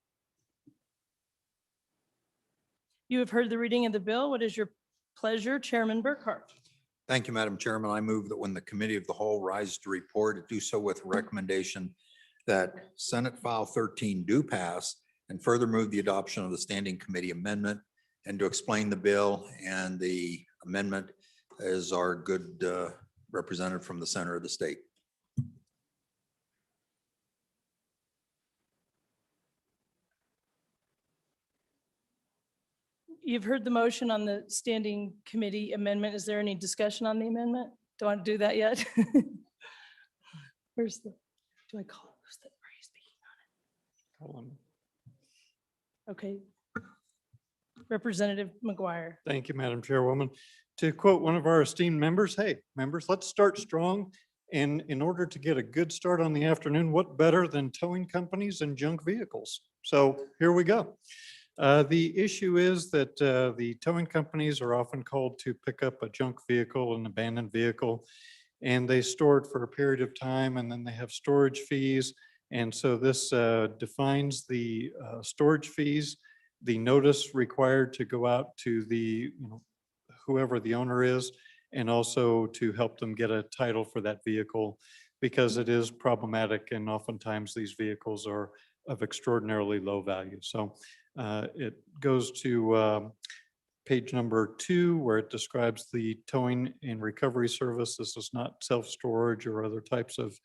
You have heard the reading of the bill. What is your pleasure, Chairman Burkhart? Thank you, Madam Chairman. I move that when the committee of the whole rises to report, it do so with recommendation that Senate File 13 do pass, and further move the adoption of the standing committee amendment. And to explain the bill and the amendment is our good representative from the center of the state. You've heard the motion on the standing committee amendment. Is there any discussion on the amendment? Do I want to do that yet? Where's the, do I call? Who's the, are you speaking on it? Okay. Representative McGuire. Thank you, Madam Chairwoman. To quote one of our esteemed members, hey, members, let's start strong. And in order to get a good start on the afternoon, what better than towing companies and junk vehicles? So here we go. The issue is that the towing companies are often called to pick up a junk vehicle, an abandoned vehicle, and they store it for a period of time, and then they have storage fees. And so this defines the storage fees, the notice required to go out to the, whoever the owner is, and also to help them get a title for that vehicle, because it is problematic and oftentimes these vehicles are of extraordinarily low value. So it goes to page number 2, where it describes the towing and recovery service. This is not self-storage or other types of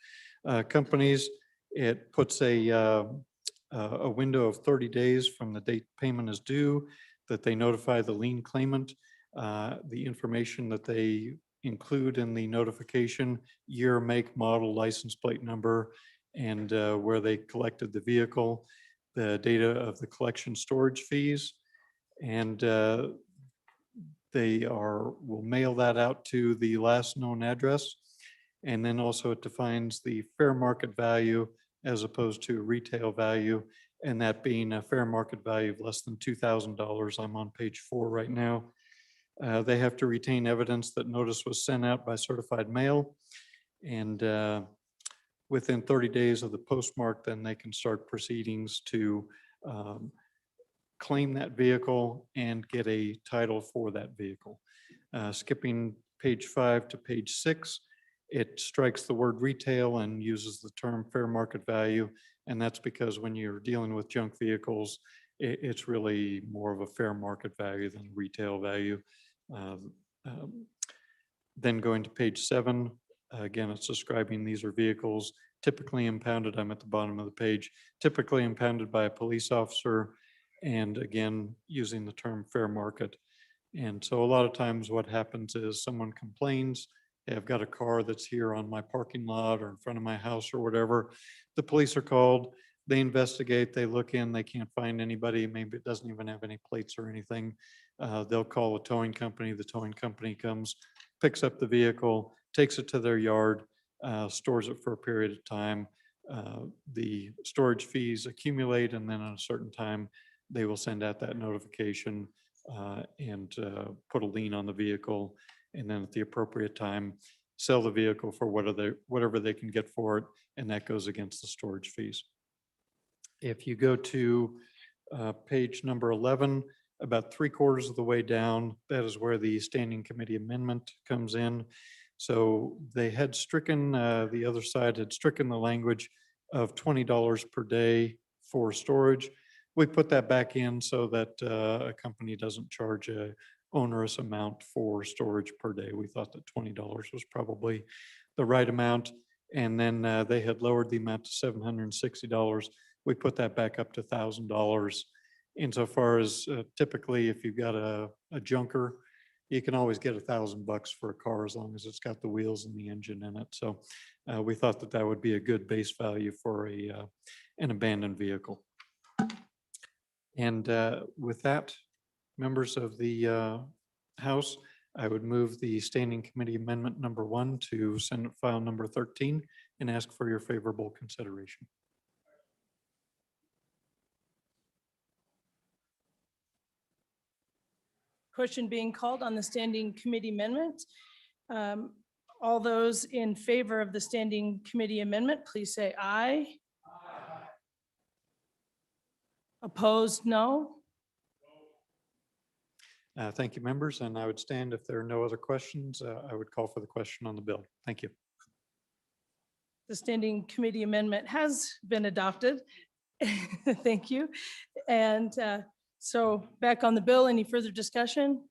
companies. It puts a window of 30 days from the date payment is due that they notify the lien claimant. The information that they include in the notification: year, make, model, license plate number, and where they collected the vehicle, the data of the collection storage fees, and will mail that out to the last known address. And then also it defines the fair market value as opposed to retail value, and that being a fair market value of less than $2,000. I'm on page 4 right now. They have to retain evidence that notice was sent out by certified mail, and within 30 days of the postmark, then they can start proceedings to claim that vehicle and get a title for that vehicle. Skipping page 5 to page 6, it strikes the word retail and uses the term fair market value. And that's because when you're dealing with junk vehicles, it's really more of a fair market value than retail value. Then going to page 7, again, it's describing these are vehicles typically impounded. I'm at the bottom of the page, typically impounded by a police officer, and again, using the term fair market. And so a lot of times what happens is someone complains, hey, I've got a car that's here on my parking lot or in front of my house or whatever. The police are called, they investigate, they look in, they can't find anybody, maybe it doesn't even have any plates or anything. They'll call a towing company, the towing company comes, picks up the vehicle, takes it to their yard, stores it for a period of time. The storage fees accumulate, and then at a certain time, they will send out that notification and put a lien on the vehicle, and then at the appropriate time, sell the vehicle for whatever they can get for it, and that goes against the storage fees. If you go to page number 11, about 3/4 of the way down, that is where the standing committee amendment comes in. So they had stricken, the other side had stricken the language of $20 per day for storage. We put that back in so that a company doesn't charge a onerous amount for storage per day. We thought that $20 was probably the right amount. And then they had lowered the amount to $760. We put that back up to $1,000. Insofar as typically if you've got a junker you can always get $1,000 for a car as long as it's got the wheels and the engine in it. So we thought that that would be a good base value for an abandoned vehicle. And with that, members of the House, I would move the Standing Committee Amendment number 1 to Senate File number 13 and ask for your favorable consideration. Question being called on the Standing Committee Amendment. All those in favor of the Standing Committee Amendment, please say aye. Opposed, no. Thank you, members, and I would stand if there are no other questions. I would call for the question on the bill. Thank you. The Standing Committee Amendment has been adopted. Thank you. And so back on the bill, any further discussion?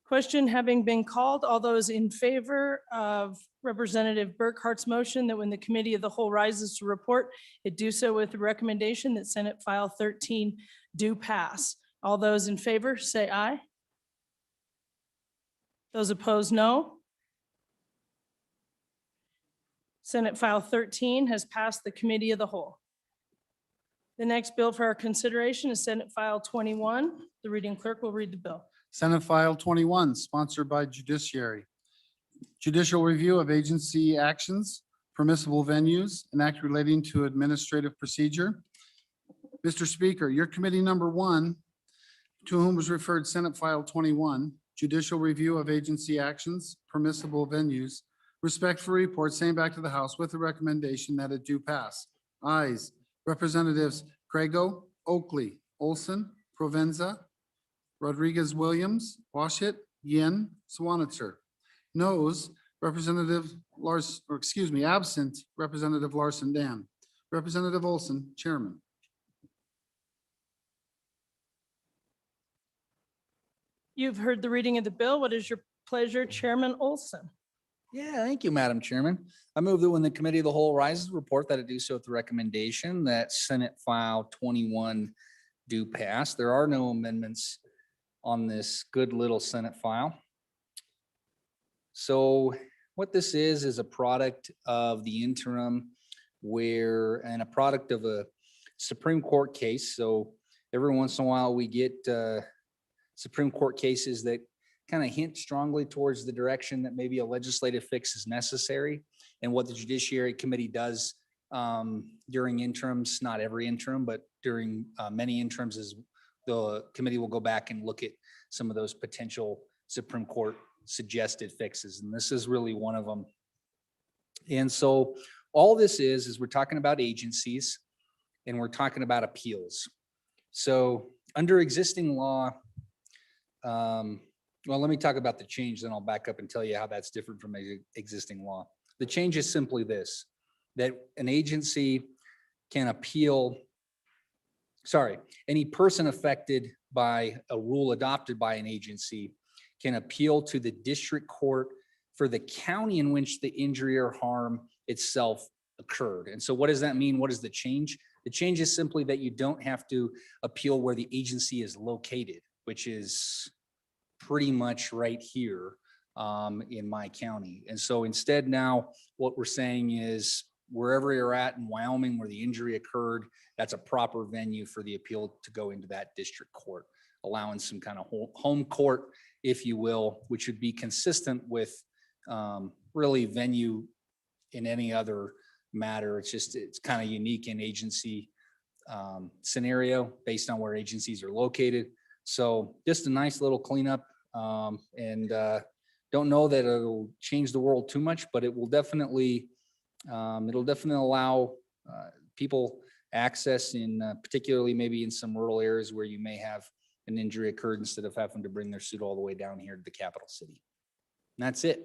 Question having been called, all those in favor of Representative Burkhart's motion that when the Committee of the Whole rises to report, it do so with the recommendation that Senate File 13 do pass. All those in favor, say aye. Those opposed, no. Senate File 13 has passed the Committee of the Whole. The next bill for our consideration is Senate File 21. The reading clerk will read the bill. Senate File 21, sponsored by Judiciary. Judicial review of agency actions, permissible venues, and act relating to administrative procedure. Mr. Speaker, your committee number 1, to whom was referred Senate File 21, judicial review of agency actions, permissible venues, respectful report, same back to the House with the recommendation that it do pass. Ayes, Representatives Crego, Oakley, Olson, Provenza, Rodriguez Williams, Washit, Yin, Swanitzer. Noes, Representative absent Representative Larson Dan. Representative Olson, Chairman. You've heard the reading of the bill. What is your pleasure, Chairman Olson? Yeah, thank you, Madam Chairman. I move that when the Committee of the Whole rises to report that it do so with the recommendation that Senate File 21 do pass. There are no amendments on this good little Senate file. So what this is a product of the interim and a product of a Supreme Court case. So every once in a while we get Supreme Court cases that kind of hint strongly towards the direction that maybe a legislative fix is necessary. And what the Judiciary Committee does during interims, not every interim, but during many interims, is the committee will go back and look at some of those potential Supreme Court suggested fixes. And this is really one of them. And so all this is we're talking about agencies and we're talking about appeals. So under existing law, well, let me talk about the change, then I'll back up and tell you how that's different from existing law. The change is simply this, that an agency can appeal, any person affected by a rule adopted by an agency can appeal to the district court for the county in which the injury or harm itself occurred. And so what does that mean? What is the change? The change is simply that you don't have to appeal where the agency is located, which is pretty much right here in my county. And so instead now what we're saying is wherever you're at in Wyoming where the injury occurred, that's a proper venue for the appeal to go into that district court, allowing some kind of home court, if you will, which would be consistent with really venue in any other matter. It's kind of unique in agency scenario based on where agencies are located. So just a nice little cleanup, and don't know that it'll change the world too much, but it will definitely allow people access in particularly maybe in some rural areas where you may have an injury occurred instead of having to bring their suit all the way down here to the capital city. And that's it.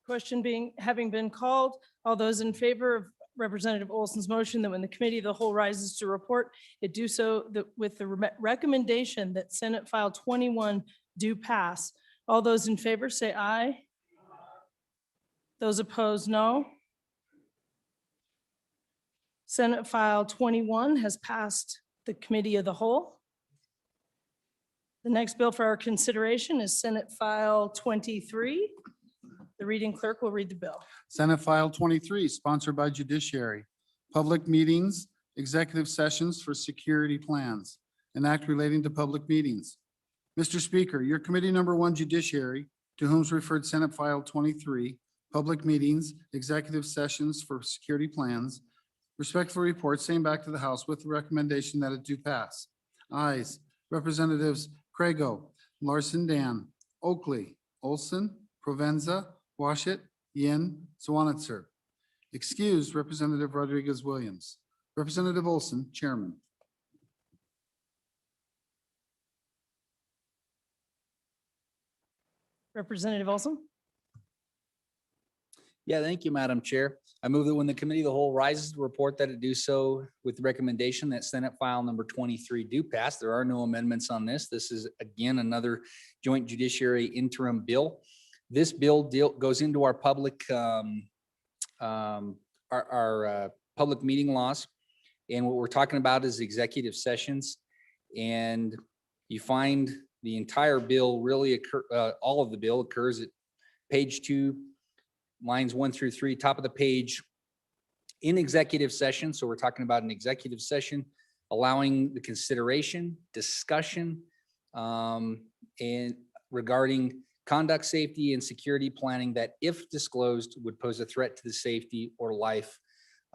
Question having been called, all those in favor of Representative Olson's motion that when the Committee of the Whole rises to report, it do so with the recommendation that Senate File 21 do pass. All those in favor say aye. Those opposed, no. Senate File 21 has passed the Committee of the Whole. The next bill for our consideration is Senate File 23. The reading clerk will read the bill. Senate File 23, sponsored by Judiciary. Public meetings, executive sessions for security plans, an act relating to public meetings. Mr. Speaker, your committee number 1 Judiciary, to whom is referred Senate File 23, public meetings, executive sessions for security plans, respectful report, same back to the House with the recommendation that it do pass. Ayes, Representatives Craigo, Larson Dan, Oakley, Olson, Provenza, Washit, Yin, Swanitzer. Excused, Representative Rodriguez Williams. Representative Olson, Chairman. Representative Olson. Yeah, thank you, Madam Chair. I move that when the Committee of the Whole rises to report that it do so with the recommendation that Senate File number 23 do pass. There are no amendments on this. This is again another joint judiciary interim bill. This bill goes into our public public meeting laws. And what we're talking about is executive sessions. And you find the entire bill really all of the bill occurs at page 2, lines 1 through 3, top of the page, in executive session. So we're talking about an executive session, allowing the consideration, discussion, and regarding conduct, safety, and security planning that, if disclosed, would pose a threat to the safety or life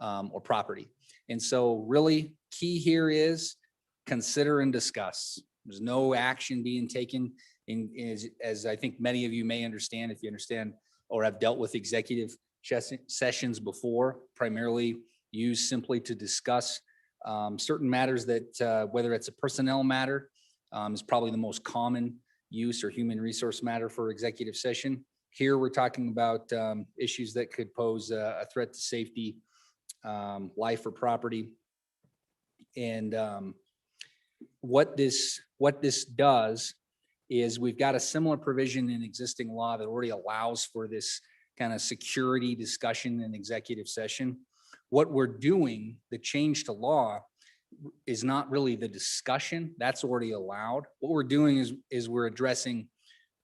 or property. And so really key here is consider and discuss. There's no action being taken as I think many of you may understand, if you understand or have dealt with executive sessions before, primarily used simply to discuss certain matters that, whether it's a personnel matter, is probably the most common use, or human resource matter for executive session. Here, we're talking about issues that could pose a threat to safety, life or property. And what this does is we've got a similar provision in existing law that already allows for this kind of security discussion in executive session. What we're doing, the change to law, is not really the discussion. That's already allowed. What we're doing is we're addressing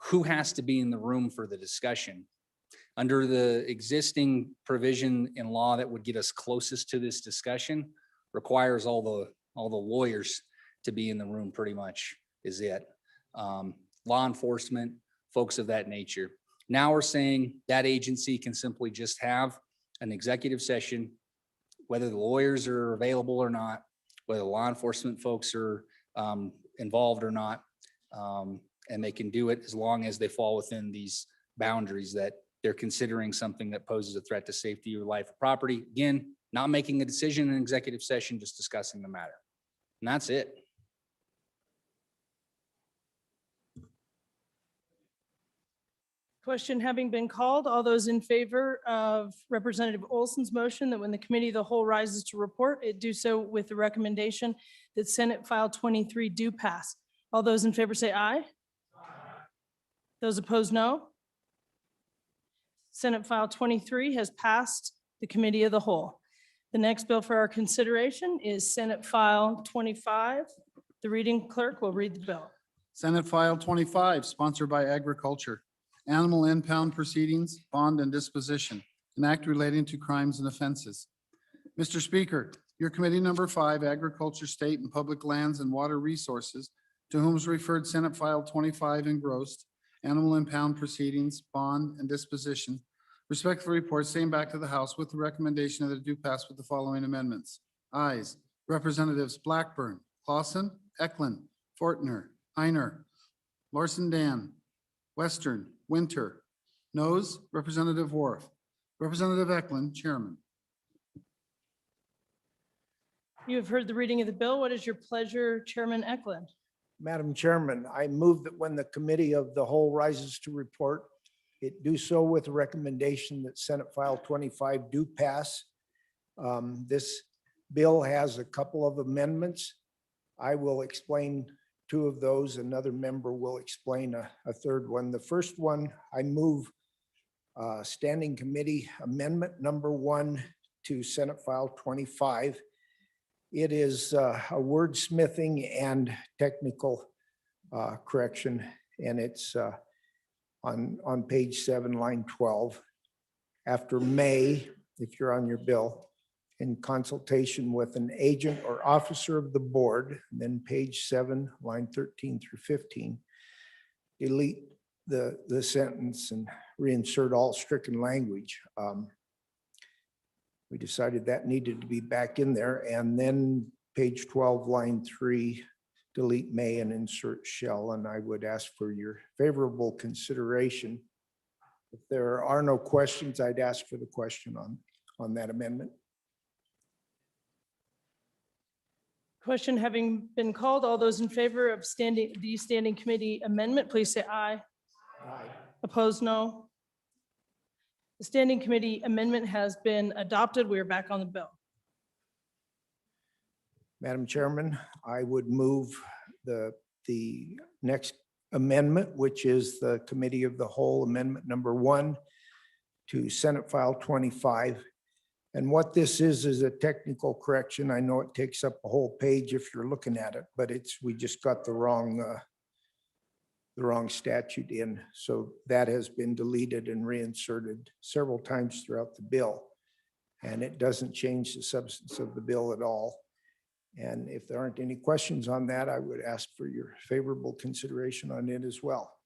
who has to be in the room for the discussion. Under the existing provision in law that would get us closest to this discussion requires all the lawyers to be in the room, pretty much is it. Law enforcement, folks of that nature. Now we're saying that agency can simply just have an executive session, whether the lawyers are available or not, whether the law enforcement folks are involved or not, and they can do it as long as they fall within these boundaries that they're considering something that poses a threat to safety or life or property. Again, not making a decision in executive session, just discussing the matter. And that's it. Question having been called, all those in favor of Representative Olson's motion that when the Committee of the Whole rises to report, it do so with the recommendation that Senate File 23 do pass. All those in favor say aye. Aye. Those opposed, no. Senate File 23 has passed the Committee of the Whole. The next bill for our consideration is Senate File 25. The reading clerk will read the bill. Senate File 25, sponsored by Agriculture. Animal impound proceedings, bond and disposition, an act relating to crimes and offenses. Mr. Speaker, your committee number 5, Agriculture, State and Public Lands and Water Resources, to whom is referred Senate File 25 engrossed, animal impound proceedings, bond and disposition. Respectful report, same back to the House with the recommendation that it do pass with the following amendments. Ayes, Representatives Blackburn, Clausen, Eklund, Fortner, Heiner, Larson Dan, Western, Winter. Noes, Representative Wharf. Representative Eklund, Chairman. You have heard the reading of the bill. What is your pleasure, Chairman Eklund? Madam Chairman, I move that when the Committee of the Whole rises to report, it do so with a recommendation that Senate File 25 do pass. This bill has a couple of amendments. I will explain 2 of those. Another member will explain a third one. The first one, I move Standing Committee Amendment number 1 to Senate File 25. It is a wordsmithing and technical correction, and it's on page 7, line 12. After may, if you're on your bill, in consultation with an agent or officer of the board, and then page 7, line 13 through 15, delete the sentence and reinsert all stricken language. We decided that needed to be back in there, and then page 12, line 3, delete may and insert shall, and I would ask for your favorable consideration. If there are no questions, I'd ask for the question on that amendment. Question having been called, all those in favor of the standing committee amendment, please say aye. Aye. Opposed, no. The standing committee amendment has been adopted. We are back on the bill. Madam Chairman, I would move the next amendment, which is the Committee of the Whole Amendment number 1 to Senate File 25. And what this is a technical correction. I know it takes up a whole page if you're looking at it, but we just got the wrong statute in. So that has been deleted and reinserted several times throughout the bill. And it doesn't change the substance of the bill at all. And if there aren't any questions on that, I would ask for your favorable consideration on it as well.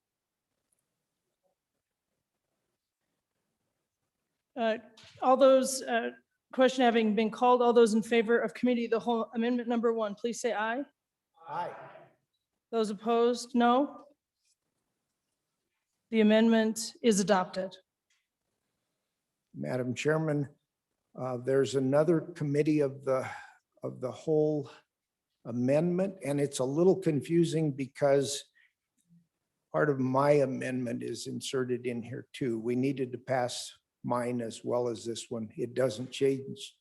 All those, question having been called, all those in favor of Committee of the Whole Amendment number 1, please say aye. Aye. Those opposed, no. The amendment is adopted. Madam Chairman, there's another Committee of the Whole Amendment, and it's a little confusing because part of my amendment is inserted in here too. We needed to pass mine as well as this one. It doesn't change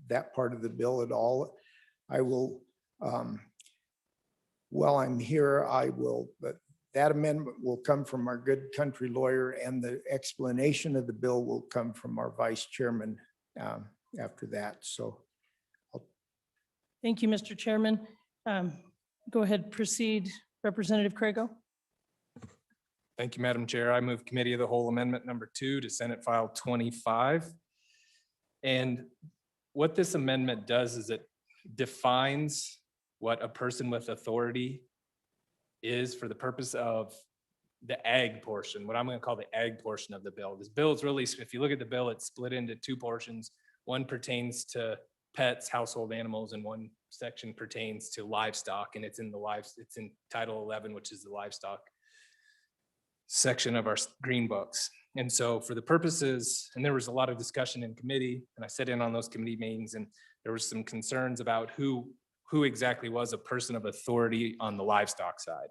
that part of the bill at all. I will, while I'm here, but that amendment will come from our good country lawyer, and the explanation of the bill will come from our vice chairman after that. So. Thank you, Mr. Chairman. Go ahead, proceed, Representative Craigo. Thank you, Madam Chair. I move Committee of the Whole Amendment number 2 to Senate File 25. And what this amendment does is it defines what a person with authority is for the purpose of the ag portion, what I'm going to call the ag portion of the bill. This bill is really, if you look at the bill, it's split into 2 portions. One pertains to pets, household animals, and one section pertains to livestock, and it's in Title 11, which is the livestock section of our green books. And so for the purposes, and there was a lot of discussion in committee, and I sat in on those committee meetings, and there was some concerns about who exactly was a person of authority on the livestock side.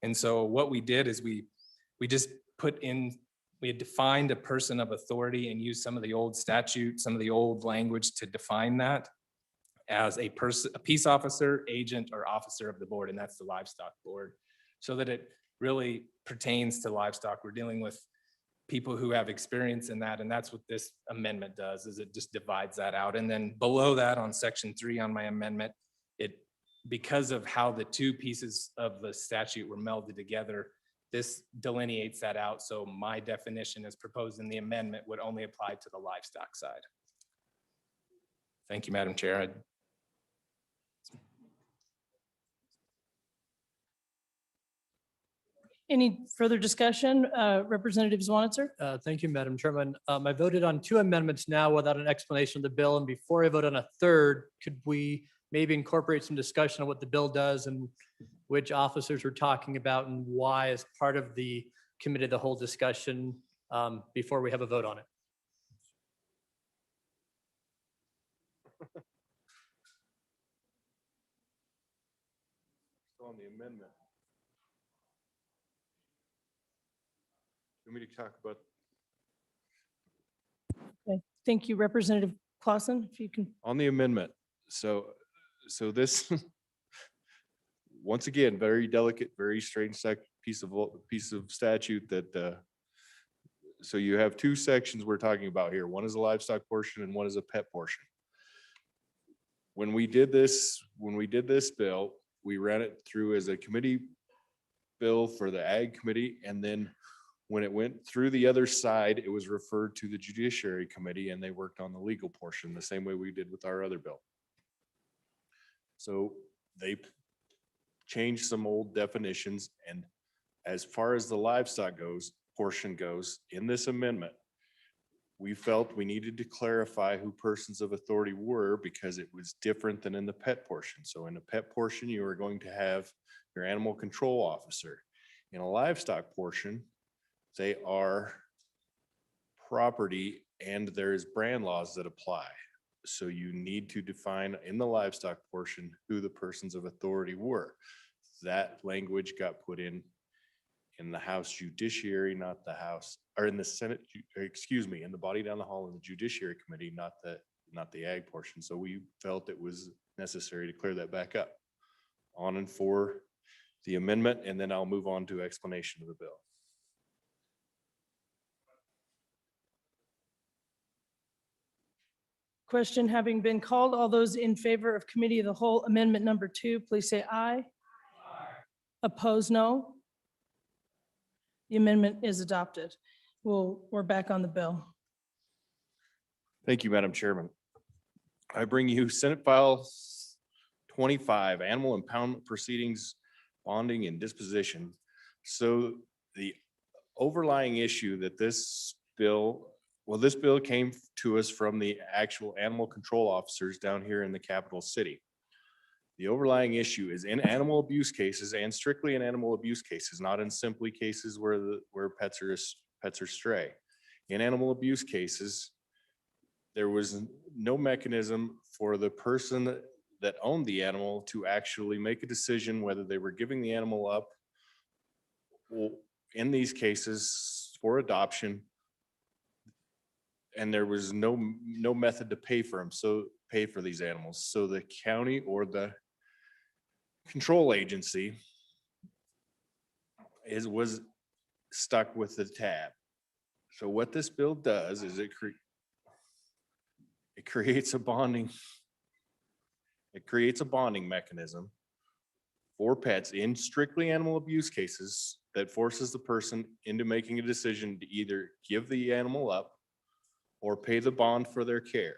And so what we did is we just we had defined a person of authority and used some of the old statutes, some of the old language to define that as a peace officer, agent, or officer of the board, and that's the livestock board, so that it really pertains to livestock. We're dealing with people who have experience in that, and that's what this amendment does, is it just divides that out. And then below that on section 3 on my amendment, because of how the 2 pieces of the statute were melded together, this delineates that out. So my definition as proposed in the amendment would only apply to the livestock side. Thank you, Madam Chair. Any further discussion? Representative Zwanitzer? Thank you, Madam Chairman. I voted on 2 amendments now without an explanation of the bill. And before I vote on a third, could we maybe incorporate some discussion on what the bill does and which officers we're talking about and why as part of the committee of the whole discussion before we have a vote on it? On the amendment. Want me to talk about? Okay. Thank you, Representative Clausen, if you can. On the amendment. So this, once again, very delicate, very strange piece of statute that so you have two sections we're talking about here. One is a livestock portion and one is a pet portion. When we did this bill, we ran it through as a committee bill for the Ag Committee, and then when it went through the other side, it was referred to the Judiciary Committee, and they worked on the legal portion the same way we did with our other bill. So they changed some old definitions, and as far as the livestock portion goes, in this amendment, we felt we needed to clarify who persons of authority were because it was different than in the pet portion. So in the pet portion, you are going to have your animal control officer. In a livestock portion, they are property and there's brand laws that apply. So you need to define in the livestock portion who the persons of authority were. That language got put in the House Judiciary, not the House, or in the Senate, in the body down the hall in the Judiciary Committee, not the Ag portion. So we felt it was necessary to clear that back up. On and for the amendment, and then I'll move on to explanation of the bill. Question having been called, all those in favor of Committee of the Whole Amendment number 2, please say aye. Oppose, no. The amendment is adopted. We're back on the bill. Thank you, Madam Chairman. I bring you Senate File 25, Animal Impoundment Proceedings, Bonding and Disposition. So the overlying issue that this bill came to us from the actual animal control officers down here in the capital city. The overlying issue is in animal abuse cases, and strictly in animal abuse cases, not in simply cases where pets are stray. In animal abuse cases, there was no mechanism for the person that owned the animal to actually make a decision whether they were giving the animal up in these cases for adoption. And there was no method to pay for these animals. So the county or the control agency was stuck with the tab. So what this bill does is it creates a bonding. It creates a bonding mechanism for pets in strictly animal abuse cases that forces the person into making a decision to either give the animal up or pay the bond for their care.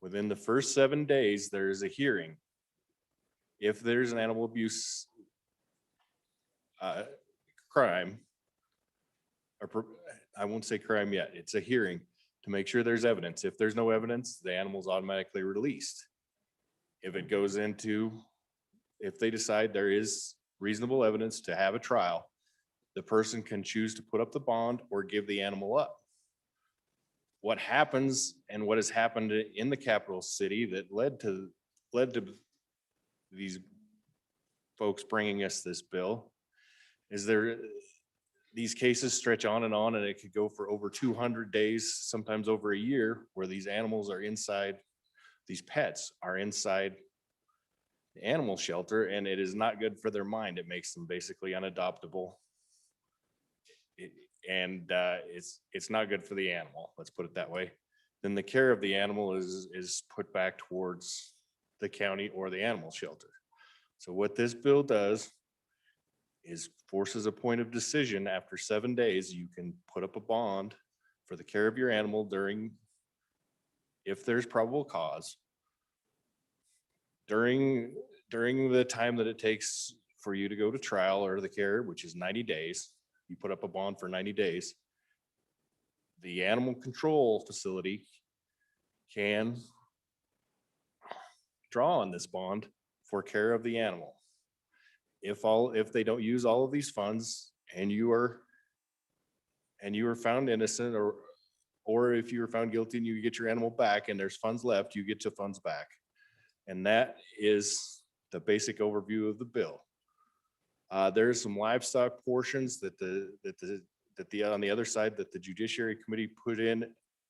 Within the first 7 days, there is a hearing. If there's an animal abuse crime, or I won't say crime yet, it's a hearing to make sure there's evidence. If there's no evidence, the animal's automatically released. If it goes into, if they decide there is reasonable evidence to have a trial, the person can choose to put up the bond or give the animal up. What happens and what has happened in the capital city that led to these folks bringing us this bill is these cases stretch on and it could go for over 200 days, sometimes over a year, where these animals are inside, these pets are inside the animal shelter, and it is not good for their mind. It makes them basically unadoptable. It's not good for the animal, let's put it that way. Then the care of the animal is put back towards the county or the animal shelter. So what this bill does is forces a point of decision. After 7 days, you can put up a bond for the care of your animal if there's probable cause. During the time that it takes for you to go to trial or the care, which is 90 days, you put up a bond for 90 days. The animal control facility can draw on this bond for care of the animal. If they don't use all of these funds and you are found innocent, or if you are found guilty and you get your animal back and there's funds left, you get your funds back. And that is the basic overview of the bill. There's some livestock portions that on the other side that the Judiciary Committee put in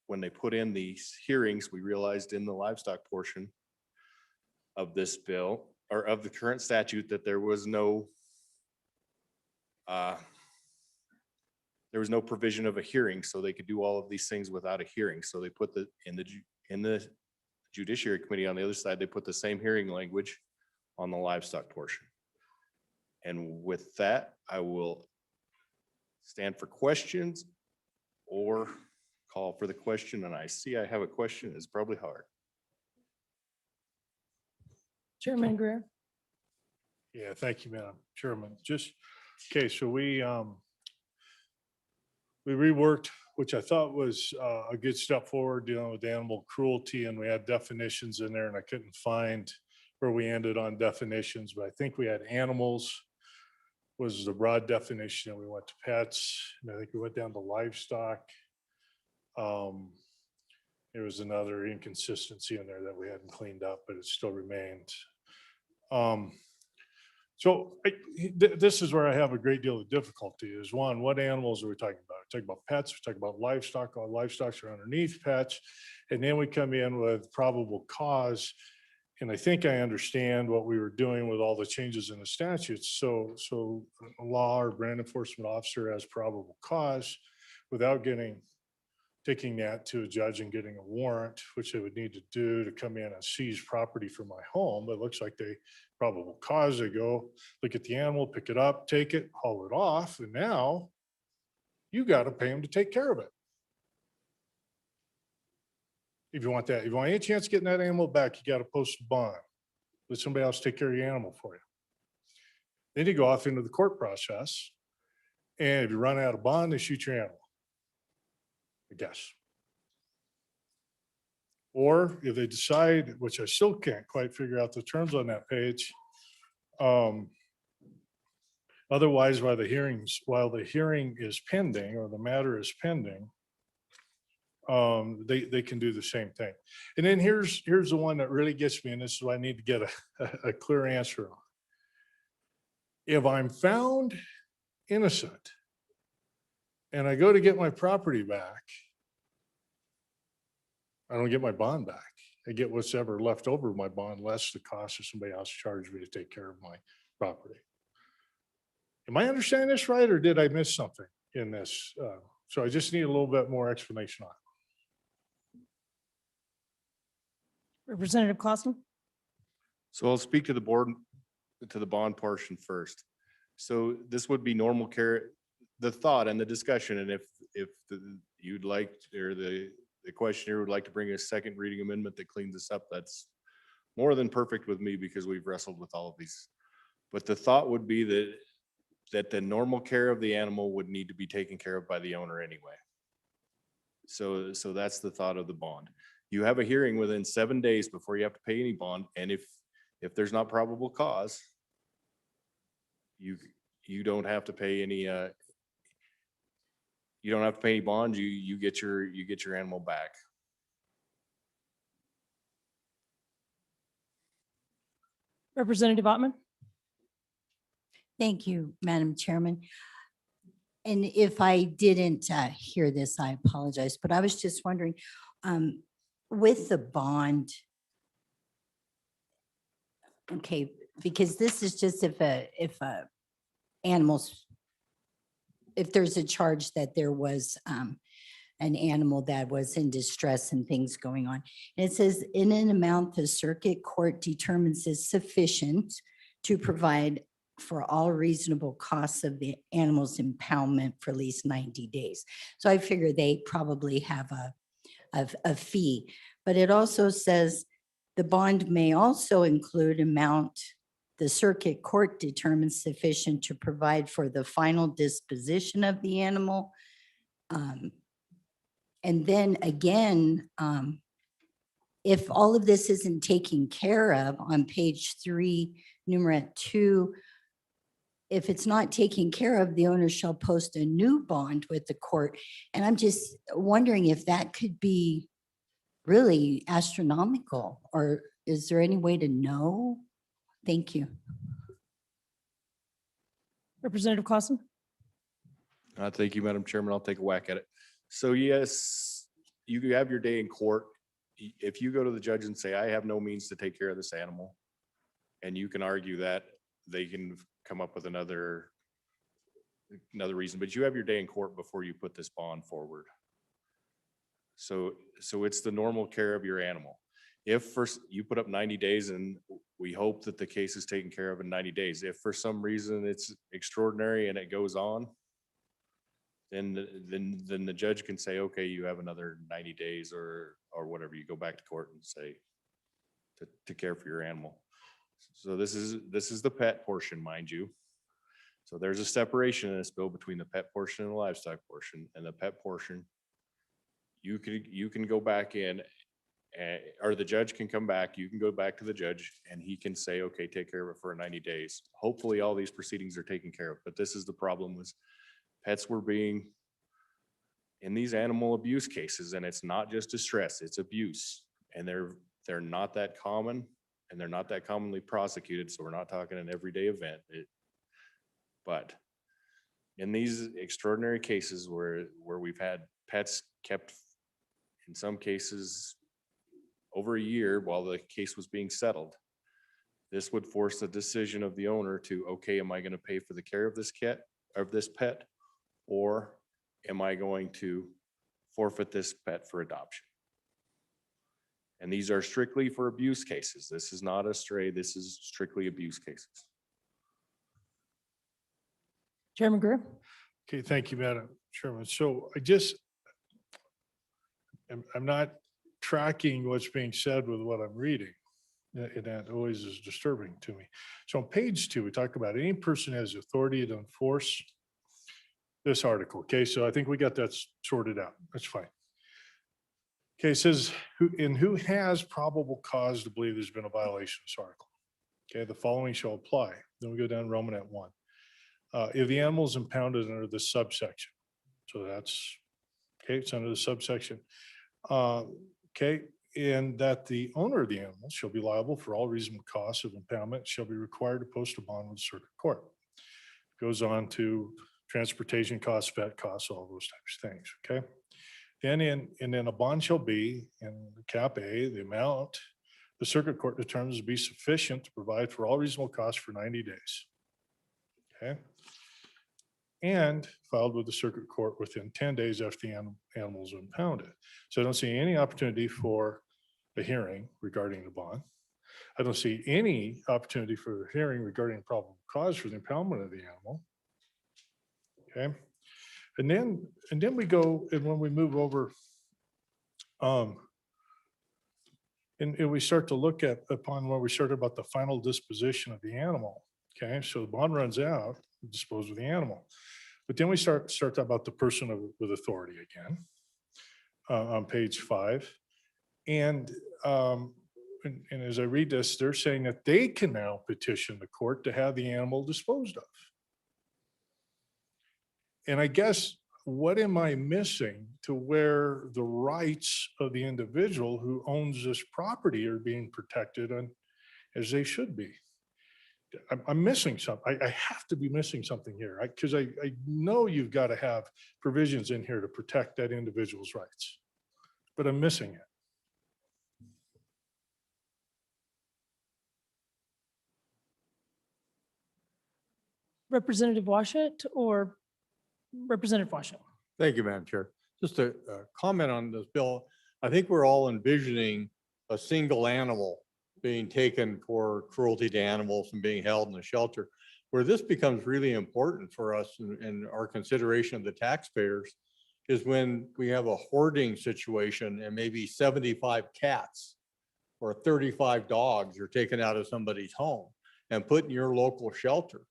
when they put in these hearings. We realized in the livestock portion of this bill, or of the current statute, that there was no there was no provision of a hearing, so they could do all of these things without a hearing. So they put in the Judiciary Committee on the other side, they put the same hearing language on the livestock portion. And with that, I will stand for questions or call for the question. And I see I have a question. It's probably hard. Chairman Greer. Yeah, thank you, Madam Chairman. Just, okay, so we reworked, which I thought was a good step forward dealing with animal cruelty, and we had definitions in there, and I couldn't find where we ended on definitions, but I think we had animals was the broad definition, and we went to pets, and I think we went down to livestock. There was another inconsistency in there that we hadn't cleaned up, but it still remained. So this is where I have a great deal of difficulty is one, what animals are we talking about? We're talking about pets, we're talking about livestock, all livestock are underneath pets. And then we come in with probable cause. And I think I understand what we were doing with all the changes in the statutes. So a law or brand enforcement officer has probable cause without taking that to a judge and getting a warrant, which they would need to do to come in and seize property from my home. But it looks like they probable cause, they go look at the animal, pick it up, take it, haul it off. And now you got to pay them to take care of it. If you want that, if you want any chance of getting that animal back, you got to post a bond. Let somebody else take care of your animal for you. Then you go off into the court process. And if you run out of bond, they shoot your animal, I guess. Or if they decide, which I still can't quite figure out the terms on that page. Otherwise, while the hearing is pending or the matter is pending, they can do the same thing. And then here's the one that really gets me, and this is what I need to get a clear answer on. If I'm found innocent and I go to get my property back, I don't get my bond back. I get what's ever left over of my bond, less the cost of somebody else charged me to take care of my property. Am I understanding this right, or did I miss something in this? So I just need a little bit more explanation on it. Representative Clausen. So I'll speak to the board, to the bond portion first. So this would be normal care, the thought and the discussion, and if you'd like, or the questioner would like to bring a second reading amendment that cleans this up, that's more than perfect with me because we've wrestled with all of these. But the thought would be that the normal care of the animal would need to be taken care of by the owner anyway. So that's the thought of the bond. You have a hearing within 7 days before you have to pay any bond. And if there's not probable cause, you don't have to pay any, you don't have to pay any bond. You get your animal back. Representative Ottman. Thank you, Madam Chairman. And if I didn't hear this, I apologize, but I was just wondering, with the bond, okay, because this is just if there's a charge that there was an animal that was in distress and things going on. And it says in an amount the circuit court determines is sufficient to provide for all reasonable costs of the animal's impoundment for at least 90 days. So I figure they probably have a fee, but it also says the bond may also include amount the circuit court determines sufficient to provide for the final disposition of the animal. And then again, if all of this isn't taken care of on page 3, numerat 2, if it's not taken care of, the owner shall post a new bond with the court. And I'm just wondering if that could be really astronomical, or is there any way to know? Thank you. Representative Clausen. Thank you, Madam Chairman. I'll take a whack at it. So yes, you have your day in court. If you go to the judge and say, I have no means to take care of this animal, and you can argue that, they can come up with another another reason, but you have your day in court before you put this bond forward. So it's the normal care of your animal. If first you put up 90 days and we hope that the case is taken care of in 90 days, if for some reason it's extraordinary and it goes on, then the judge can say, okay, you have another 90 days or whatever. You go back to court and say to care for your animal. So this is the pet portion, mind you. So there's a separation in this bill between the pet portion and the livestock portion. And the pet portion, you can go back in, or the judge can come back, you can go back to the judge and he can say, okay, take care of it for 90 days. Hopefully all these proceedings are taken care of, but this is the problem with pets were being in these animal abuse cases, and it's not just distress, it's abuse. And they're not that common and they're not that commonly prosecuted. So we're not talking an everyday event. But in these extraordinary cases where we've had pets kept, in some cases, over a year while the case was being settled, this would force the decision of the owner to, okay, am I going to pay for the care of this pet, or am I going to forfeit this pet for adoption? And these are strictly for abuse cases. This is not a stray. This is strictly abuse cases. Chairman Greer. Okay, thank you, Madam Chairman. So I'm not tracking what's being said with what I'm reading. And that always is disturbing to me. So on page 2, we talk about any person has authority to enforce this article. Okay, so I think we got that sorted out. That's fine. Okay, it says who has probable cause to believe there's been a violation of this article. Okay, the following shall apply. Then we go down Romanet 1. If the animal is impounded under the subsection, so that's okay, it's under the subsection. Okay, and that the owner of the animal shall be liable for all reasonable costs of impoundment, shall be required to post a bond with the circuit court. Goes on to transportation costs, vet costs, all those types of things. Okay, and then a bond shall be in cap A, the amount the circuit court determines to be sufficient to provide for all reasonable costs for 90 days. Okay. And filed with the circuit court within 10 days after the animal is impounded. So I don't see any opportunity for a hearing regarding the bond. I don't see any opportunity for a hearing regarding probable cause for the impoundment of the animal. Okay. And then we go, and when we move over, and we start to look at upon where we started about the final disposition of the animal. Okay, so the bond runs out, dispose of the animal. But then we start talking about the person with authority again on page 5. And as I read this, they're saying that they can now petition the court to have the animal disposed of. And I guess, what am I missing to where the rights of the individual who owns this property are being protected as they should be? I'm missing something. I have to be missing something here, because I know you've got to have provisions in here to protect that individual's rights, but I'm missing it. Representative Washut or Representative Washut? Thank you, Madam Chair. Just a comment on this bill. I think we're all envisioning a single animal being taken for cruelty to animals and being held in a shelter. Where this becomes really important for us in our consideration of the taxpayers is when we have a hoarding situation and maybe 75 cats or 35 dogs are taken out of somebody's home and put in your local shelter.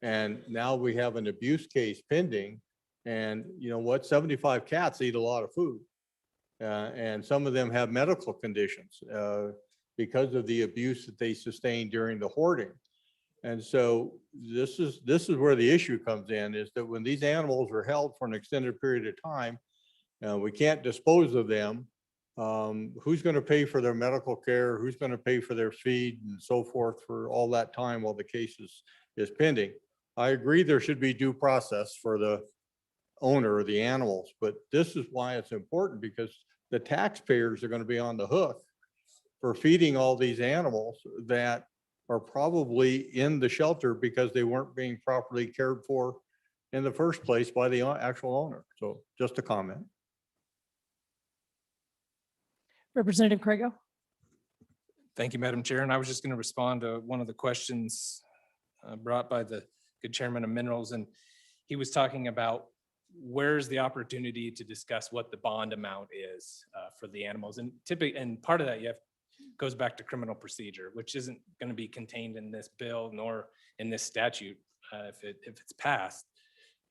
And now we have an abuse case pending, and you know what, 75 cats eat a lot of food. And some of them have medical conditions because of the abuse that they sustained during the hoarding. And so this is where the issue comes in, is that when these animals are held for an extended period of time, we can't dispose of them. Who's going to pay for their medical care? Who's going to pay for their feed and so forth for all that time while the case is pending? I agree there should be due process for the owner of the animals, but this is why it's important, because the taxpayers are going to be on the hook for feeding all these animals that are probably in the shelter because they weren't being properly cared for in the first place by the actual owner. So just a comment. Representative Craigo. Thank you, Madam Chair. And I was just going to respond to one of the questions brought by the good chairman of minerals. And he was talking about where's the opportunity to discuss what the bond amount is for the animals. And typically, and part of that goes back to criminal procedure, which isn't going to be contained in this bill nor in this statute if it's passed.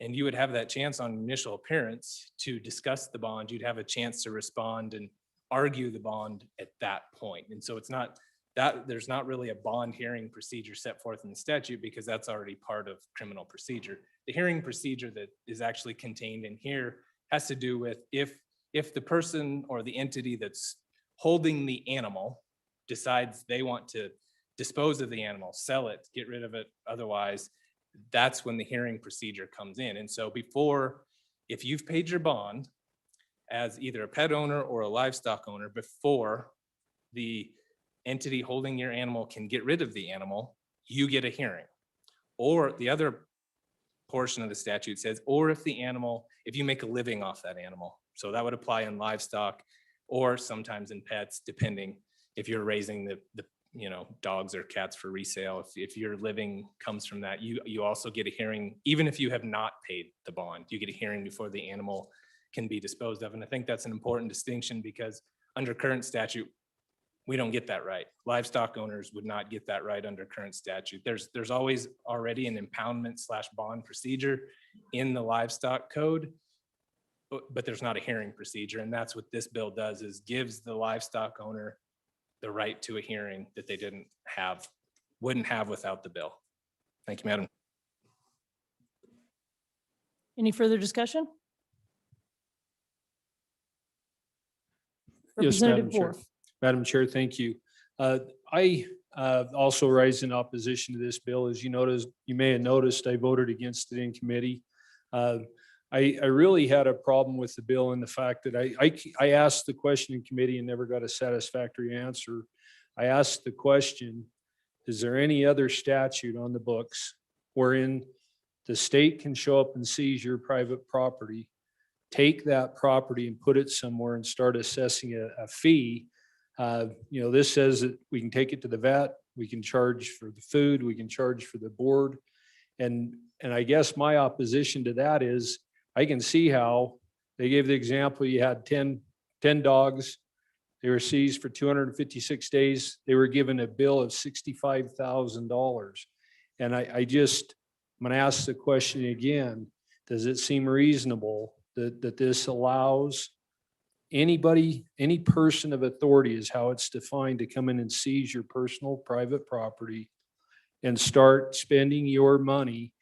And you would have that chance on initial appearance to discuss the bond. You'd have a chance to respond and argue the bond at that point. And so it's not that there's not really a bond hearing procedure set forth in the statute because that's already part of criminal procedure. The hearing procedure that is actually contained in here has to do with if the person or the entity that's holding the animal decides they want to dispose of the animal, sell it, get rid of it, otherwise, that's when the hearing procedure comes in. And so before, if you've paid your bond as either a pet owner or a livestock owner, before the entity holding your animal can get rid of the animal, you get a hearing. Or the other portion of the statute says, or if you make a living off that animal. So that would apply in livestock or sometimes in pets, depending if you're raising the dogs or cats for resale. If your living comes from that, you also get a hearing, even if you have not paid the bond, you get a hearing before the animal can be disposed of. And I think that's an important distinction because under current statute, we don't get that right. Livestock owners would not get that right under current statute. There's always already an impoundment/bond procedure in the livestock code, but there's not a hearing procedure. And that's what this bill does, is gives the livestock owner the right to a hearing that they wouldn't have without the bill. Thank you, Madam. Any further discussion? Yes, Madam Representative Chair. Wharf. Madam Chair, thank you. I also rise in opposition to this bill. As you may have noticed, I voted against it in committee. I really had a problem with the bill in the fact that I asked the question in committee and never got a satisfactory answer. I asked the question, is there any other statute on the books wherein the state can show up and seize your private property, take that property and put it somewhere and start assessing a fee? This says that we can take it to the vet, we can charge for the food, we can charge for the board. And I guess my opposition to that is I can see how they gave the example, you had 10 dogs, they were seized for 256 days. They were given a bill of $65,000. And I'm going to ask the question again, does it seem reasonable that this allows anybody, any person of authority is how it's defined, to come in and seize your personal private property and start spending your money?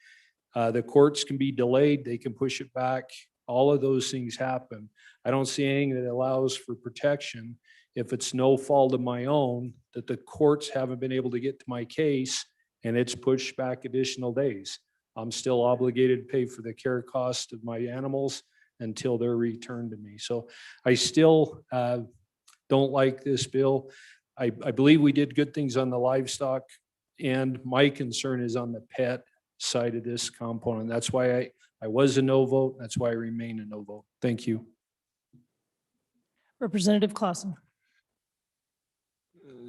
The courts can be delayed, they can push it back. All of those things happen. I don't see anything that allows for protection if it's no fault of my own that the courts haven't been able to get to my case and it's pushed back additional days. I'm still obligated to pay for the care cost of my animals until they're returned to me. So I still don't like this bill. I believe we did good things on the livestock, and my concern is on the pet side of this component. That's why I was a no vote. That's why I remain a no vote. Thank you. Representative Clausen.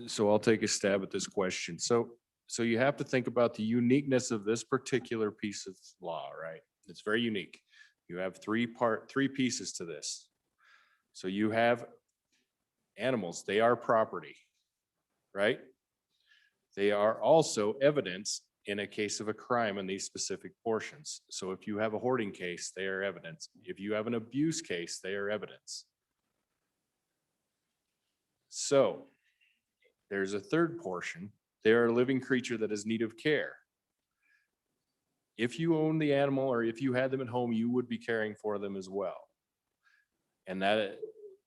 So I'll take a stab at this question. So you have to think about the uniqueness of this particular piece of law, right? It's very unique. You have three pieces to this. So you have animals, they are property, right? They are also evidence in a case of a crime in these specific portions. So if you have a hoarding case, they are evidence. If you have an abuse case, they are evidence. So there's a third portion. They are a living creature that is in need of care. If you own the animal or if you had them at home, you would be caring for them as well. And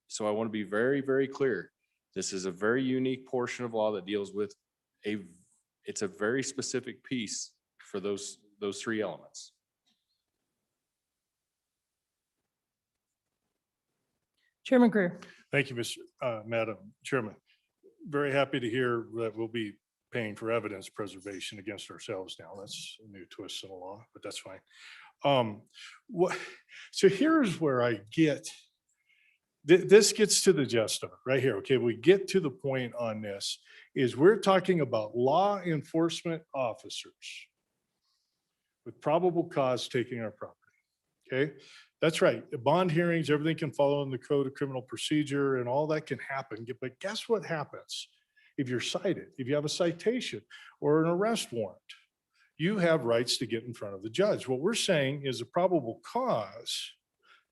so I want to be very, very clear. This is a very unique portion of law that deals with it's a very specific piece for those three elements. Chairman Greer. Thank you, Madam Chairman. Very happy to hear that we'll be paying for evidence preservation against ourselves now. That's a new twist in the law, but that's fine. What, so here's where I get, this gets to the gist of it right here. Okay, we get to the point on this is we're talking about law enforcement officers with probable cause taking our property. Okay, that's right. The bond hearings, everything can follow in the code of criminal procedure and all that can happen. But guess what happens? If you're cited, if you have a citation or an arrest warrant, you have rights to get in front of the judge. What we're saying is a probable cause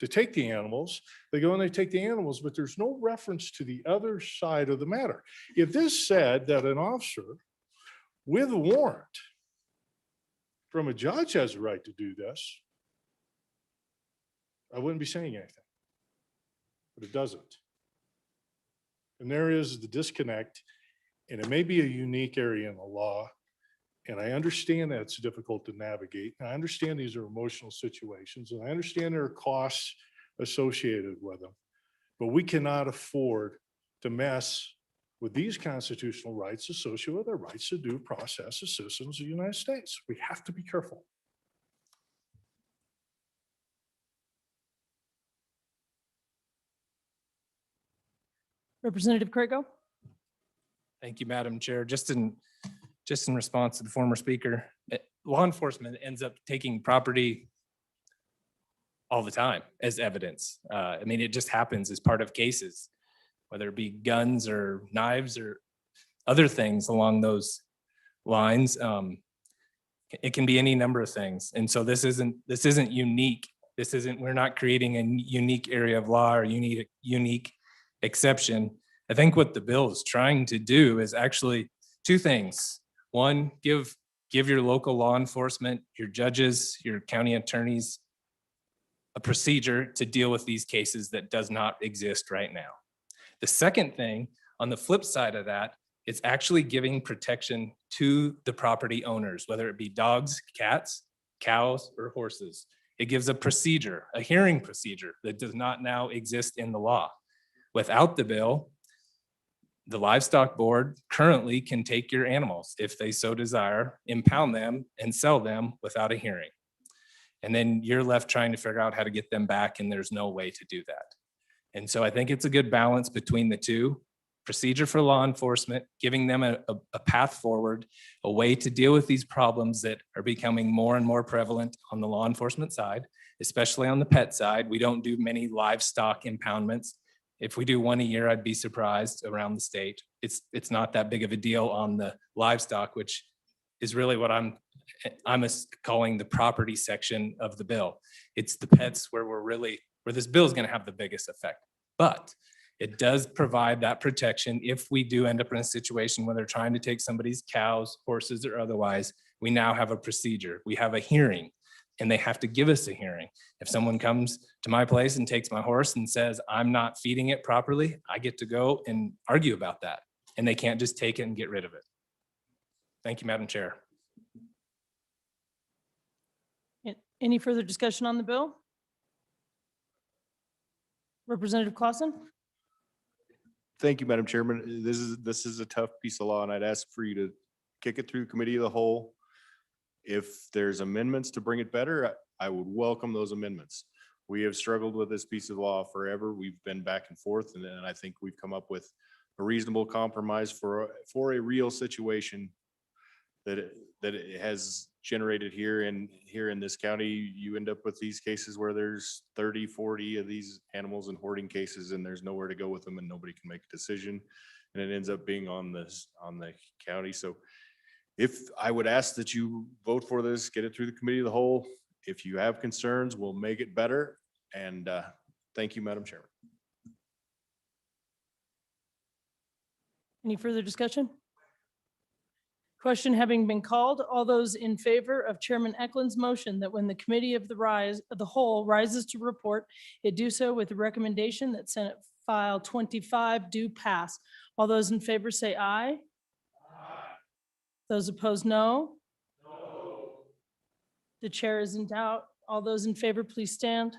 to take the animals. They go and they take the animals, but there's no reference to the other side of the matter. If this said that an officer with a warrant from a judge has a right to do this, I wouldn't be saying anything, but it doesn't. And there is the disconnect, and it may be a unique area in the law. And I understand that it's difficult to navigate. And I understand these are emotional situations, and I understand there are costs associated with them. But we cannot afford to mess with these constitutional rights associated with our rights to due process as citizens of the United States. We have to be careful. Representative Crego? Thank you, Madam Chair. Just in response to the former speaker, law enforcement ends up taking property all the time as evidence. I mean, it just happens as part of cases, whether it be guns or knives or other things along those lines. It can be any number of things. And so this isn't unique. We're not creating a unique area of law or unique exception. I think what the bill is trying to do is actually two things. One, give your local law enforcement, your judges, your county attorneys, a procedure to deal with these cases that does not exist right now. The second thing, on the flip side of that, it's actually giving protection to the property owners, whether it be dogs, cats, cows, or horses. It gives a procedure, a hearing procedure that does not now exist in the law. Without the bill, the livestock board currently can take your animals if they so desire, impound them and sell them without a hearing. And then you're left trying to figure out how to get them back, and there's no way to do that. And so I think it's a good balance between the two. Procedure for law enforcement, giving them a path forward, a way to deal with these problems that are becoming more and more prevalent on the law enforcement side, especially on the pet side. We don't do many livestock impoundments. If we do one a year, I'd be surprised around the state. It's not that big of a deal on the livestock, which is really what I'm calling the property section of the bill. It's the pets where this bill is going to have the biggest effect. But it does provide that protection if we do end up in a situation where they're trying to take somebody's cows, horses, or otherwise. We now have a procedure. We have a hearing, and they have to give us a hearing. If someone comes to my place and takes my horse and says, I'm not feeding it properly, I get to go and argue about that. And they can't just take it and get rid of it. Thank you, Madam Chair. Any further discussion on the bill? Representative Clausen? Thank you, Madam Chairman. This is a tough piece of law, and I'd ask for you to kick it through committee of the whole. If there's amendments to bring it better, I would welcome those amendments. We have struggled with this piece of law forever. We've been back and forth, and I think we've come up with a reasonable compromise for a real situation that it has generated here in this county. You end up with these cases where there's 30, 40 of these animals in hoarding cases, and there's nowhere to go with them, and nobody can make a decision, and it ends up being on the county. So if I would ask that you vote for this, get it through the committee of the whole. If you have concerns, we'll make it better. And thank you, Madam Chairman. Any further discussion? Question having been called, all those in favor of Chairman Eklund's motion that when the committee of the whole rises to report, it do so with the recommendation that Senate File 25 do pass. All those in favor say aye. Aye. Those opposed, no. No. The chair is in doubt. All those in favor, please stand.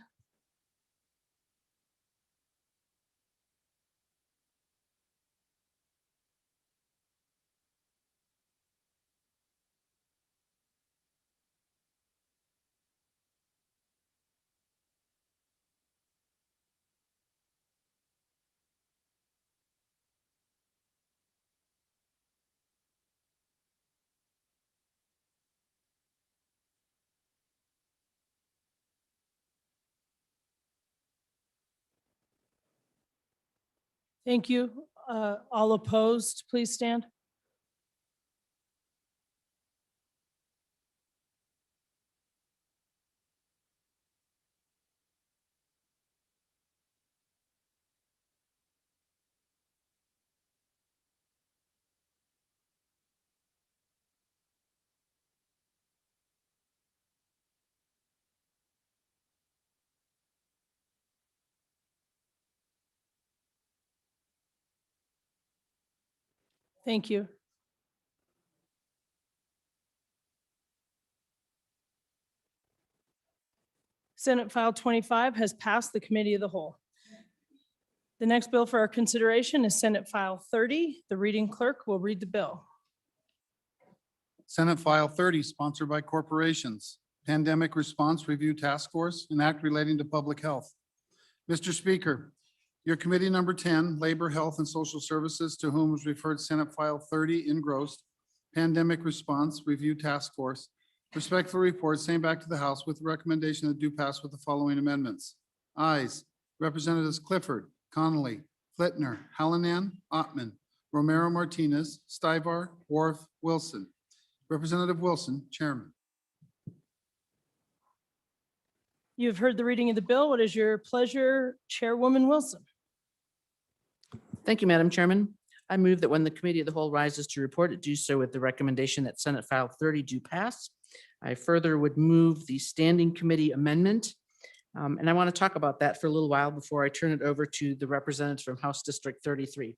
Thank you. All opposed, please stand. Thank you. Senate File 25 has passed the Committee of the Whole. The next bill for our consideration is Senate File 30. The reading clerk will read the bill. Senate File 30, sponsored by corporations, Pandemic Response Review Task Force, an act relating to public health. Mr. Speaker, your committee number 10, Labor, Health, and Social Services, to whom was referred Senate File 30 engrossed, Pandemic Response Review Task Force, respectfully report, same back to the House with the recommendation that do pass with the following amendments. Ayes, Representatives Clifford, Connolly, Flitner, Hallinan, Ottman, Romero Martinez, Stivar, Wharf, Wilson. Representative Wilson, Chairman. You have heard the reading of the bill. What is your pleasure, Chairwoman Wilson? Thank you, Madam Chairman. I move that when the Committee of the Whole rises to report, it do so with the recommendation that Senate File 30 do pass. I further would move the Standing Committee amendment. And I want to talk about that for a little while before I turn it over to the representatives from House District 33.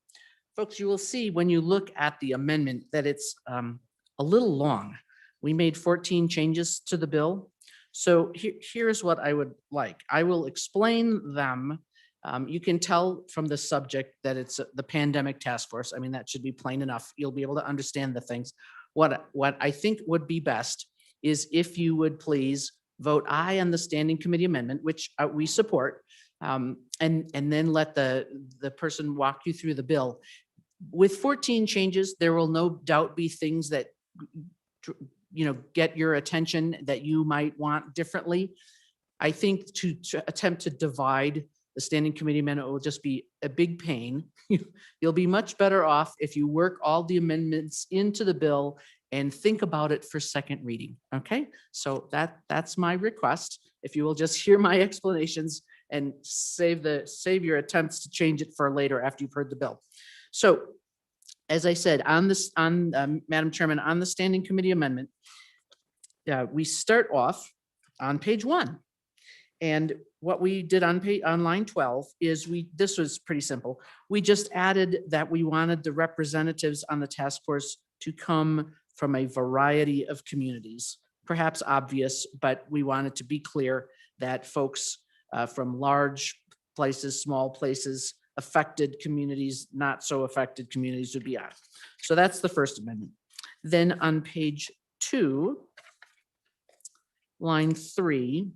Folks, you will see when you look at the amendment that it's a little long. We made 14 changes to the bill. So here's what I would like. I will explain them. You can tell from the subject that it's the Pandemic Task Force. I mean, that should be plain enough. You'll be able to understand the things. What I think would be best is if you would please vote aye on the Standing Committee amendment, which we support, and then let the person walk you through the bill. With 14 changes, there will no doubt be things that get your attention that you might want differently. I think to attempt to divide the Standing Committee amendment will just be a big pain. You'll be much better off if you work all the amendments into the bill and think about it for second reading. Okay, so that's my request. If you will just hear my explanations and save your attempts to change it for later after you've heard the bill. So, as I said, Madam Chairman, on the Standing Committee amendment, we start off on page 1. And what we did on line 12 is this was pretty simple. We just added that we wanted the representatives on the task force to come from a variety of communities. Perhaps obvious, but we wanted to be clear that folks from large places, small places, affected communities, not so affected communities would be on. So that's the first amendment. Then on page 2, line 3,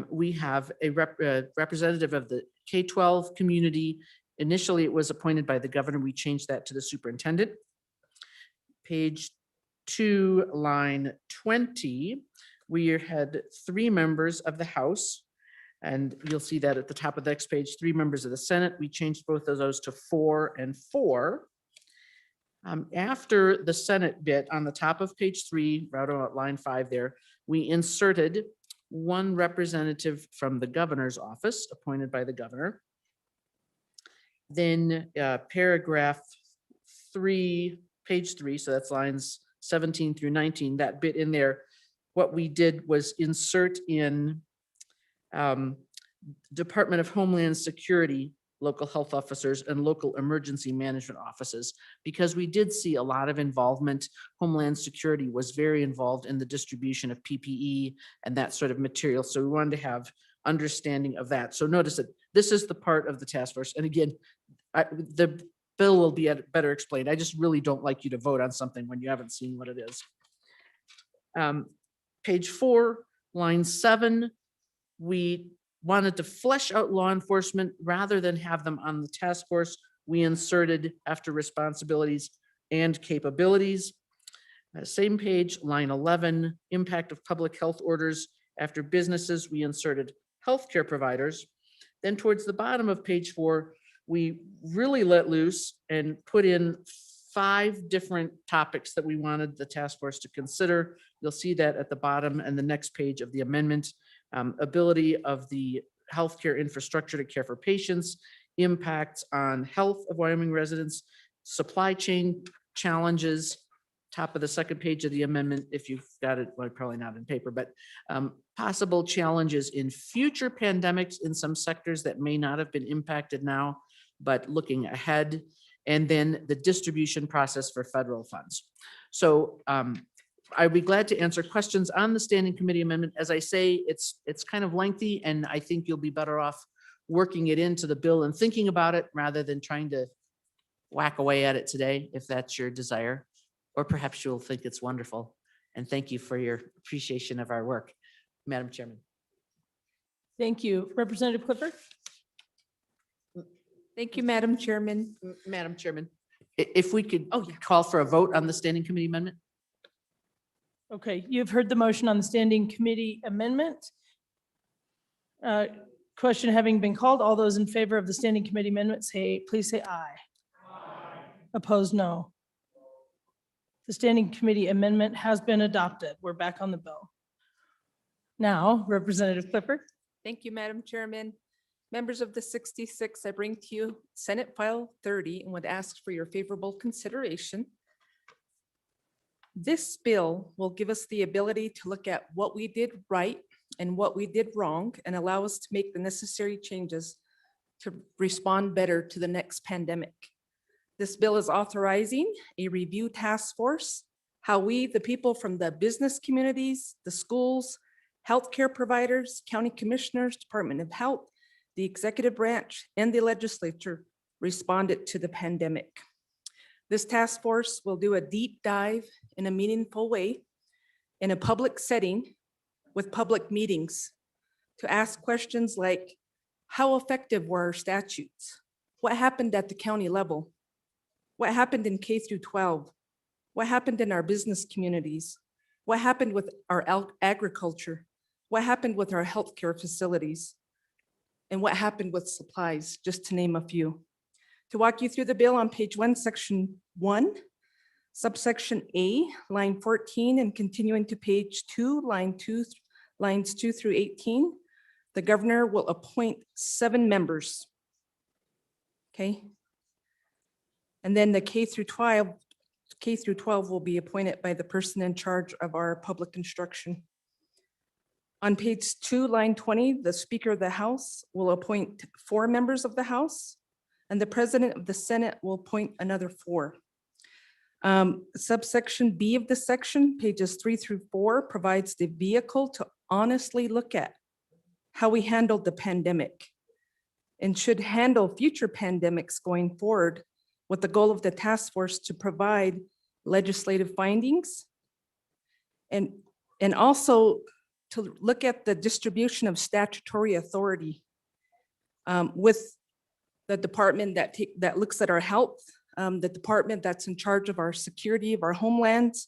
we have a representative of the K-12 community. Initially, it was appointed by the governor. We changed that to the superintendent. Page 2, line 20, we had 3 members of the House. And you'll see that at the top of the next page, 3 members of the Senate. We changed both of those to 4 and 4. After the Senate bit on the top of page 3, right on line 5 there, we inserted 1 representative from the governor's office appointed by the governor. Then paragraph 3, page 3, so that's lines 17 through 19, that bit in there. What we did was insert in Department of Homeland Security, local health officers, and local emergency management offices, because we did see a lot of involvement. Homeland Security was very involved in the distribution of PPE and that sort of material. So we wanted to have understanding of that. So notice that this is the part of the task force. And again, the bill will be better explained. I just really don't like you to vote on something when you haven't seen what it is. Page 4, line 7, we wanted to flesh out law enforcement rather than have them on the task force. We inserted after responsibilities and capabilities. Same page, line 11, impact of public health orders. After businesses, we inserted healthcare providers. Then towards the bottom of page 4, we really let loose and put in 5 different topics that we wanted the task force to consider. You'll see that at the bottom and the next page of the amendment. Ability of the healthcare infrastructure to care for patients, impacts on health of Wyoming residents, supply chain challenges, top of the second page of the amendment, if you've got it, well, probably not in paper, but possible challenges in future pandemics in some sectors that may not have been impacted now, but looking ahead, and then the distribution process for federal funds. So I'd be glad to answer questions on the standing committee amendment. As I say, it's kind of lengthy, and I think you'll be better off working it into the bill and thinking about it rather than trying to whack away at it today, if that's your desire. Or perhaps you'll think it's wonderful. And thank you for your appreciation of our work, Madam Chairman. Thank you. Representative Clifford? Thank you, Madam Chairman. Madam Chairman, if we could call for a vote on the standing committee amendment? Okay, you've heard the motion on the standing committee amendment. Question having been called, all those in favor of the standing committee amendment please say aye. Opposed, no. The standing committee amendment has been adopted. We're back on the bill. Now, Representative Clifford. Thank you, Madam Chairman. Members of the 66, I bring to you Senate File 30 and would ask for your favorable consideration. This bill will give us the ability to look at what we did right and what we did wrong and allow us to make the necessary changes to respond better to the next pandemic. This bill is authorizing a review task force, how we, the people from the business communities, the schools, healthcare providers, county commissioners, Department of Health, the executive branch, and the legislature responded to the pandemic. This task force will do a deep dive in a meaningful way in a public setting with public meetings to ask questions like, how effective were our statutes? What happened at the county level? What happened in K through 12? What happened in our business communities? What happened with our agriculture? What happened with our healthcare facilities? And what happened with supplies, just to name a few. To walk you through the bill on page 1, section 1, subsection A, line 14, and continuing to page 2, lines 2 through 18, the governor will appoint 7 members. Okay. And then the K through 12 will be appointed by the person in charge of our public instruction. On page 2, line 20, the Speaker of the House will appoint 4 members of the House, and the President of the Senate will appoint another 4. Subsection B of the section, pages 3 through 4, provides the vehicle to honestly look at how we handled the pandemic and should handle future pandemics going forward, with the goal of the task force to provide legislative findings and also to look at the distribution of statutory authority with the department that looks at our health, the department that's in charge of our security of our homelands,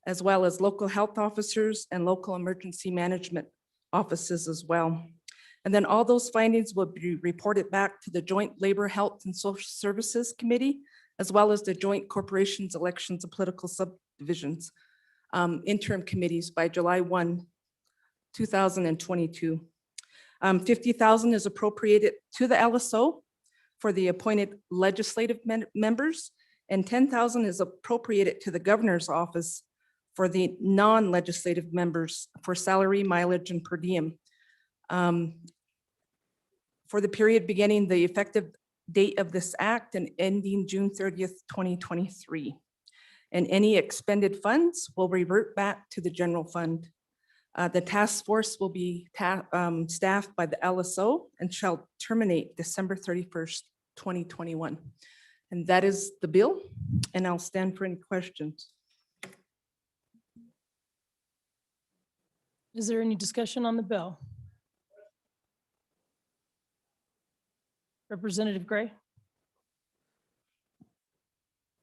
as well as local health officers and local emergency management offices as well. And then all those findings will be reported back to the Joint Labor, Health, and Social Services Committee, as well as the Joint Corporations, Elections, and Political Subdivisions interim committees by July 1, 2022. $50,000 is appropriated to the LSO for the appointed legislative members, and $10,000 is appropriated to the governor's office for the non-legislative members for salary, mileage, and per diem. For the period beginning the effective date of this act and ending June 30th, 2023. And any expended funds will revert back to the general fund. The task force will be staffed by the LSO and shall terminate December 31st, 2021. And that is the bill, and I'll stand for any questions. Is there any discussion on the bill? Representative Gray?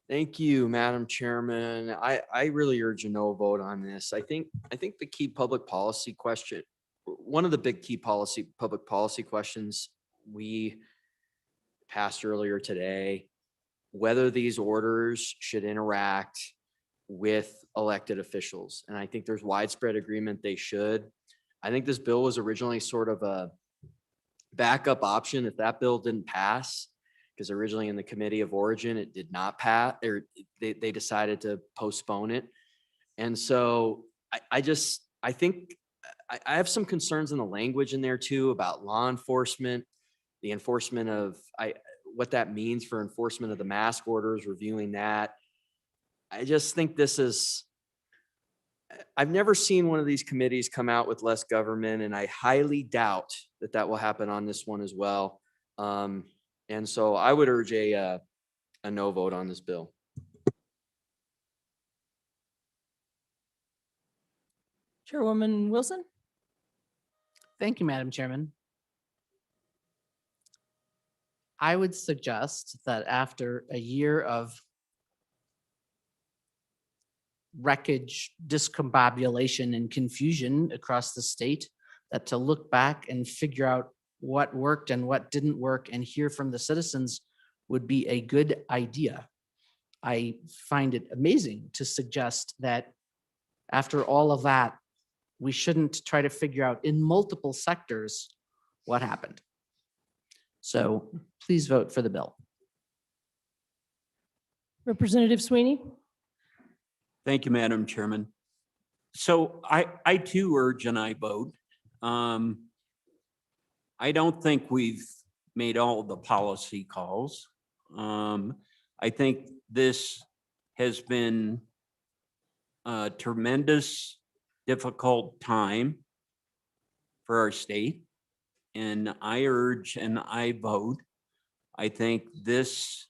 Thank you, Madam Chairman. I really urge a no vote on this. I think the key public policy question, one of the big key public policy questions we passed earlier today, whether these orders should interact with elected officials. And I think there's widespread agreement they should. I think this bill was originally sort of a backup option if that bill didn't pass, because originally in the committee of origin, it did not pass, or they decided to postpone it. And so I think I have some concerns in the language in there too about law enforcement, the enforcement of what that means for enforcement of the mask orders, reviewing that. I just think I've never seen one of these committees come out with less government, and I highly doubt that will happen on this one as well. And so I would urge a no vote on this bill. Chairwoman Wilson? Thank you, Madam Chairman. I would suggest that after a year of wreckage, discombobulation, and confusion across the state, that to look back and figure out what worked and what didn't work and hear from the citizens would be a good idea. I find it amazing to suggest that after all of that, we shouldn't try to figure out in multiple sectors what happened. So please vote for the bill. Representative Sweeney? Thank you, Madam Chairman. So I too urge an aye vote. I don't think we've made all the policy calls. I think this has been a tremendous, difficult time for our state, and I urge an aye vote. I think this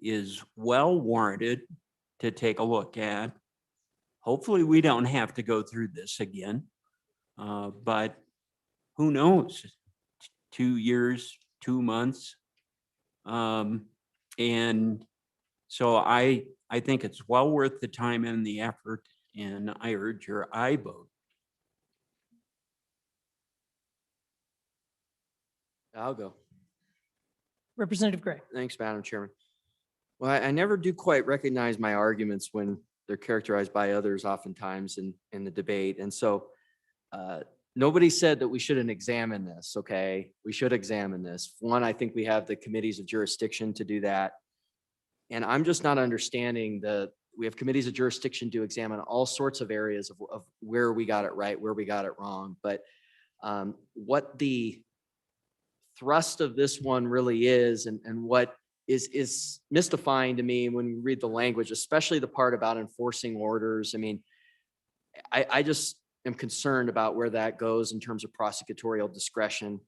is well warranted to take a look at. Hopefully, we don't have to go through this again, but who knows? 2 years, 2 months. And so I think it's well worth the time and the effort, and I urge your aye vote. I'll go. Representative Gray? Thanks, Madam Chairman. Well, I never do quite recognize my arguments when they're characterized by others oftentimes in the debate. And so nobody said that we shouldn't examine this, okay? We should examine this. One, I think we have the committees of jurisdiction to do that. And I'm just not understanding we have committees of jurisdiction to examine all sorts of areas of where we got it right, where we got it wrong. But what the thrust of this one really is, and what is mystifying to me when we read the language, especially the part about enforcing orders. I mean, I just am concerned about where that goes in terms of prosecutorial discretion.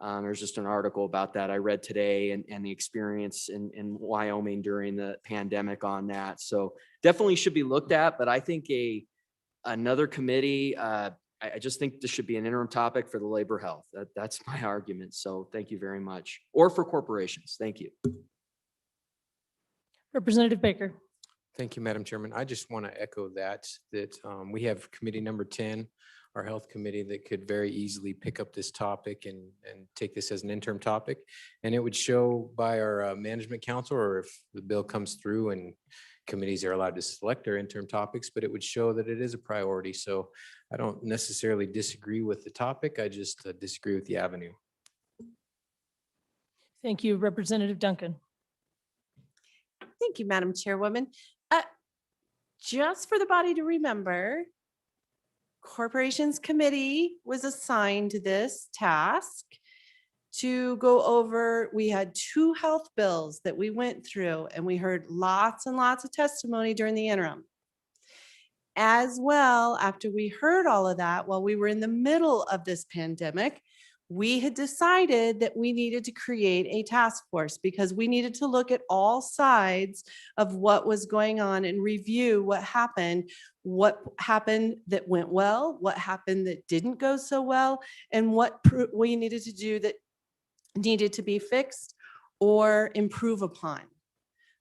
There's just an article about that I read today, and the experience in Wyoming during the pandemic on that. So definitely should be looked at, but I think another committee, I just think this should be an interim topic for the labor health. That's my argument. So thank you very much. Or for corporations. Thank you. Representative Baker? Thank you, Madam Chairman. I just want to echo that we have committee number 10, our health committee, that could very easily pick up this topic and take this as an interim topic. And it would show by our management council, or if the bill comes through and committees are allowed to select their interim topics, but it would show that it is a priority. So I don't necessarily disagree with the topic. I just disagree with the avenue. Thank you. Representative Duncan? Thank you, Madam Chairwoman. Just for the body to remember, Corporations Committee was assigned this task to go over. We had 2 health bills that we went through, and we heard lots and lots of testimony during the interim. As well, after we heard all of that, while we were in the middle of this pandemic, we had decided that we needed to create a task force because we needed to look at all sides of what was going on and review what happened that went well, what happened that didn't go so well, and what we needed to do that needed to be fixed or improve upon.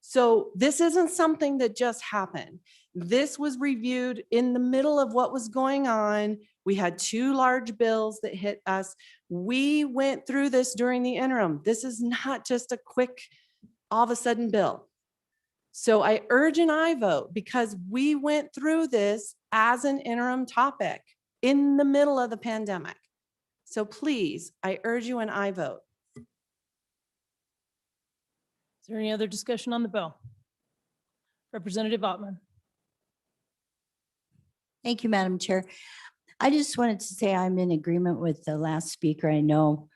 So this isn't something that just happened. This was reviewed in the middle of what was going on. We had two large bills that hit us. We went through this during the interim. This is not just a quick, all of a sudden bill. So I urge an aye vote because we went through this as an interim topic in the middle of the pandemic. So please, I urge you an aye vote. Is there any other discussion on the bill? Representative Ottman. Thank you, Madam Chair. I just wanted to say I'm in agreement with the last speaker. I know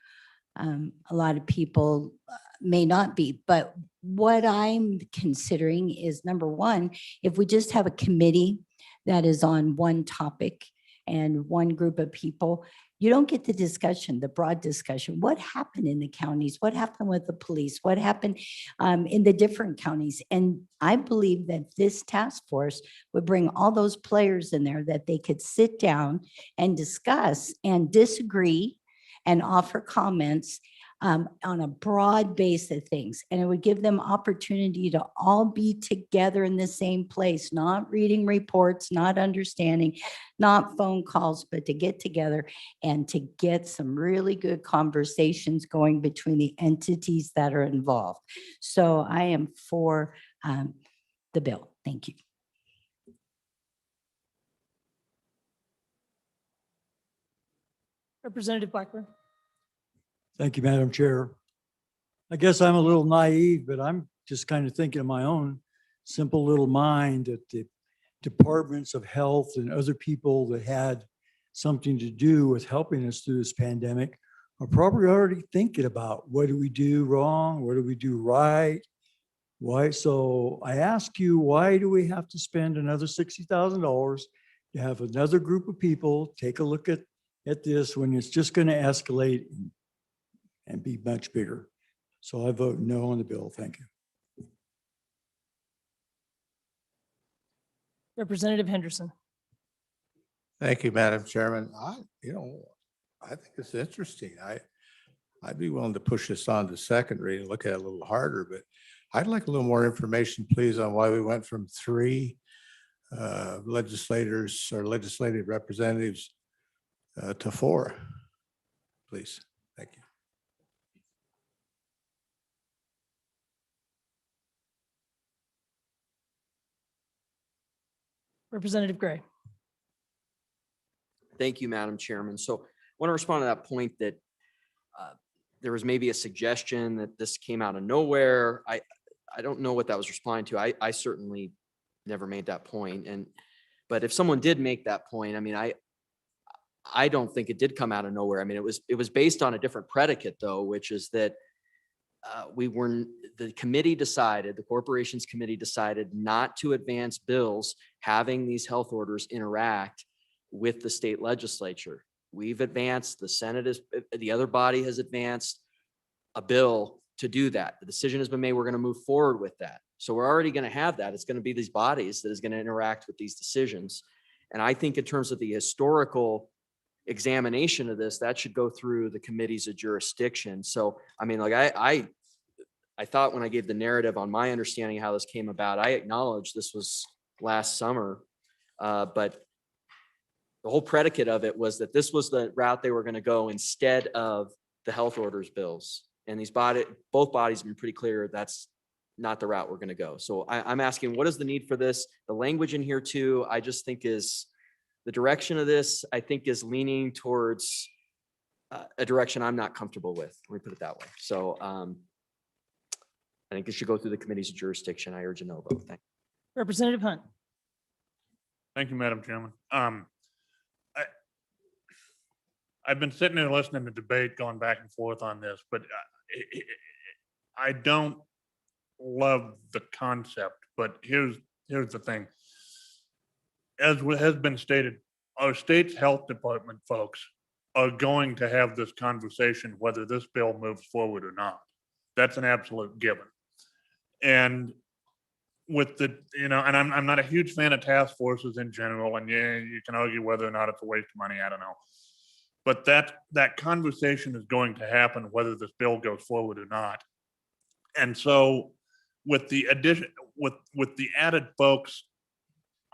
a lot of people may not be, but what I'm considering is, number one, if we just have a committee that is on one topic and one group of people, you don't get the discussion, the broad discussion. What happened in the counties? What happened with the police? What happened in the different counties? And I believe that this task force would bring all those players in there that they could sit down and discuss and disagree and offer comments on a broad base of things. And it would give them opportunity to all be together in the same place, not reading reports, not understanding, not phone calls, but to get together and to get some really good conversations going between the entities that are involved. So I am for the bill. Thank you. Representative Blackburn. Thank you, Madam Chair. I guess I'm a little naive, but I'm just kind of thinking in my own simple little mind that the departments of health and other people that had something to do with helping us through this pandemic are probably already thinking about what do we do wrong? What do we do right? Why? So I ask you, why do we have to spend another $60,000 to have another group of people take a look at this when it's just going to escalate and be much bigger? So I vote no on the bill. Thank you. Representative Henderson. Thank you, Madam Chairman. I think it's interesting. I'd be willing to push this on to second reading, look at it a little harder, but I'd like a little more information, please, on why we went from 3 legislators or legislative representatives to 4, please. Thank you. Representative Gray. Thank you, Madam Chairman. So I want to respond to that point that there was maybe a suggestion that this came out of nowhere. I don't know what that was responding to. I certainly never made that point. But if someone did make that point, I mean, I don't think it did come out of nowhere. I mean, it was based on a different predicate though, which is that the committee decided, the corporations committee decided not to advance bills having these health orders interact with the state legislature. We've advanced, the Senate is, the other body has advanced a bill to do that. The decision has been made. We're going to move forward with that. So we're already going to have that. It's going to be these bodies that is going to interact with these decisions. And I think in terms of the historical examination of this, that should go through the committees of jurisdiction. So, I mean, like I thought when I gave the narrative on my understanding of how this came about, I acknowledged this was last summer, but the whole predicate of it was that this was the route they were going to go instead of the health orders bills. And both bodies have been pretty clear that's not the route we're going to go. So I'm asking, what is the need for this? The language in here too, I just think is the direction of this, I think is leaning towards a direction I'm not comfortable with. Let me put it that way. So I think it should go through the committee's jurisdiction. I urge a no vote. Thank you. Representative Hunt. Thank you, Madam Chairman. I've been sitting there listening to debate going back and forth on this, but I don't love the concept, but here's the thing. As has been stated, our state's health department folks are going to have this conversation whether this bill moves forward or not. That's an absolute given. And with the, and I'm not a huge fan of task forces in general, and yeah, you can argue whether or not it's a waste of money, I don't know. But that conversation is going to happen whether this bill goes forward or not. And so with the addition, with the added folks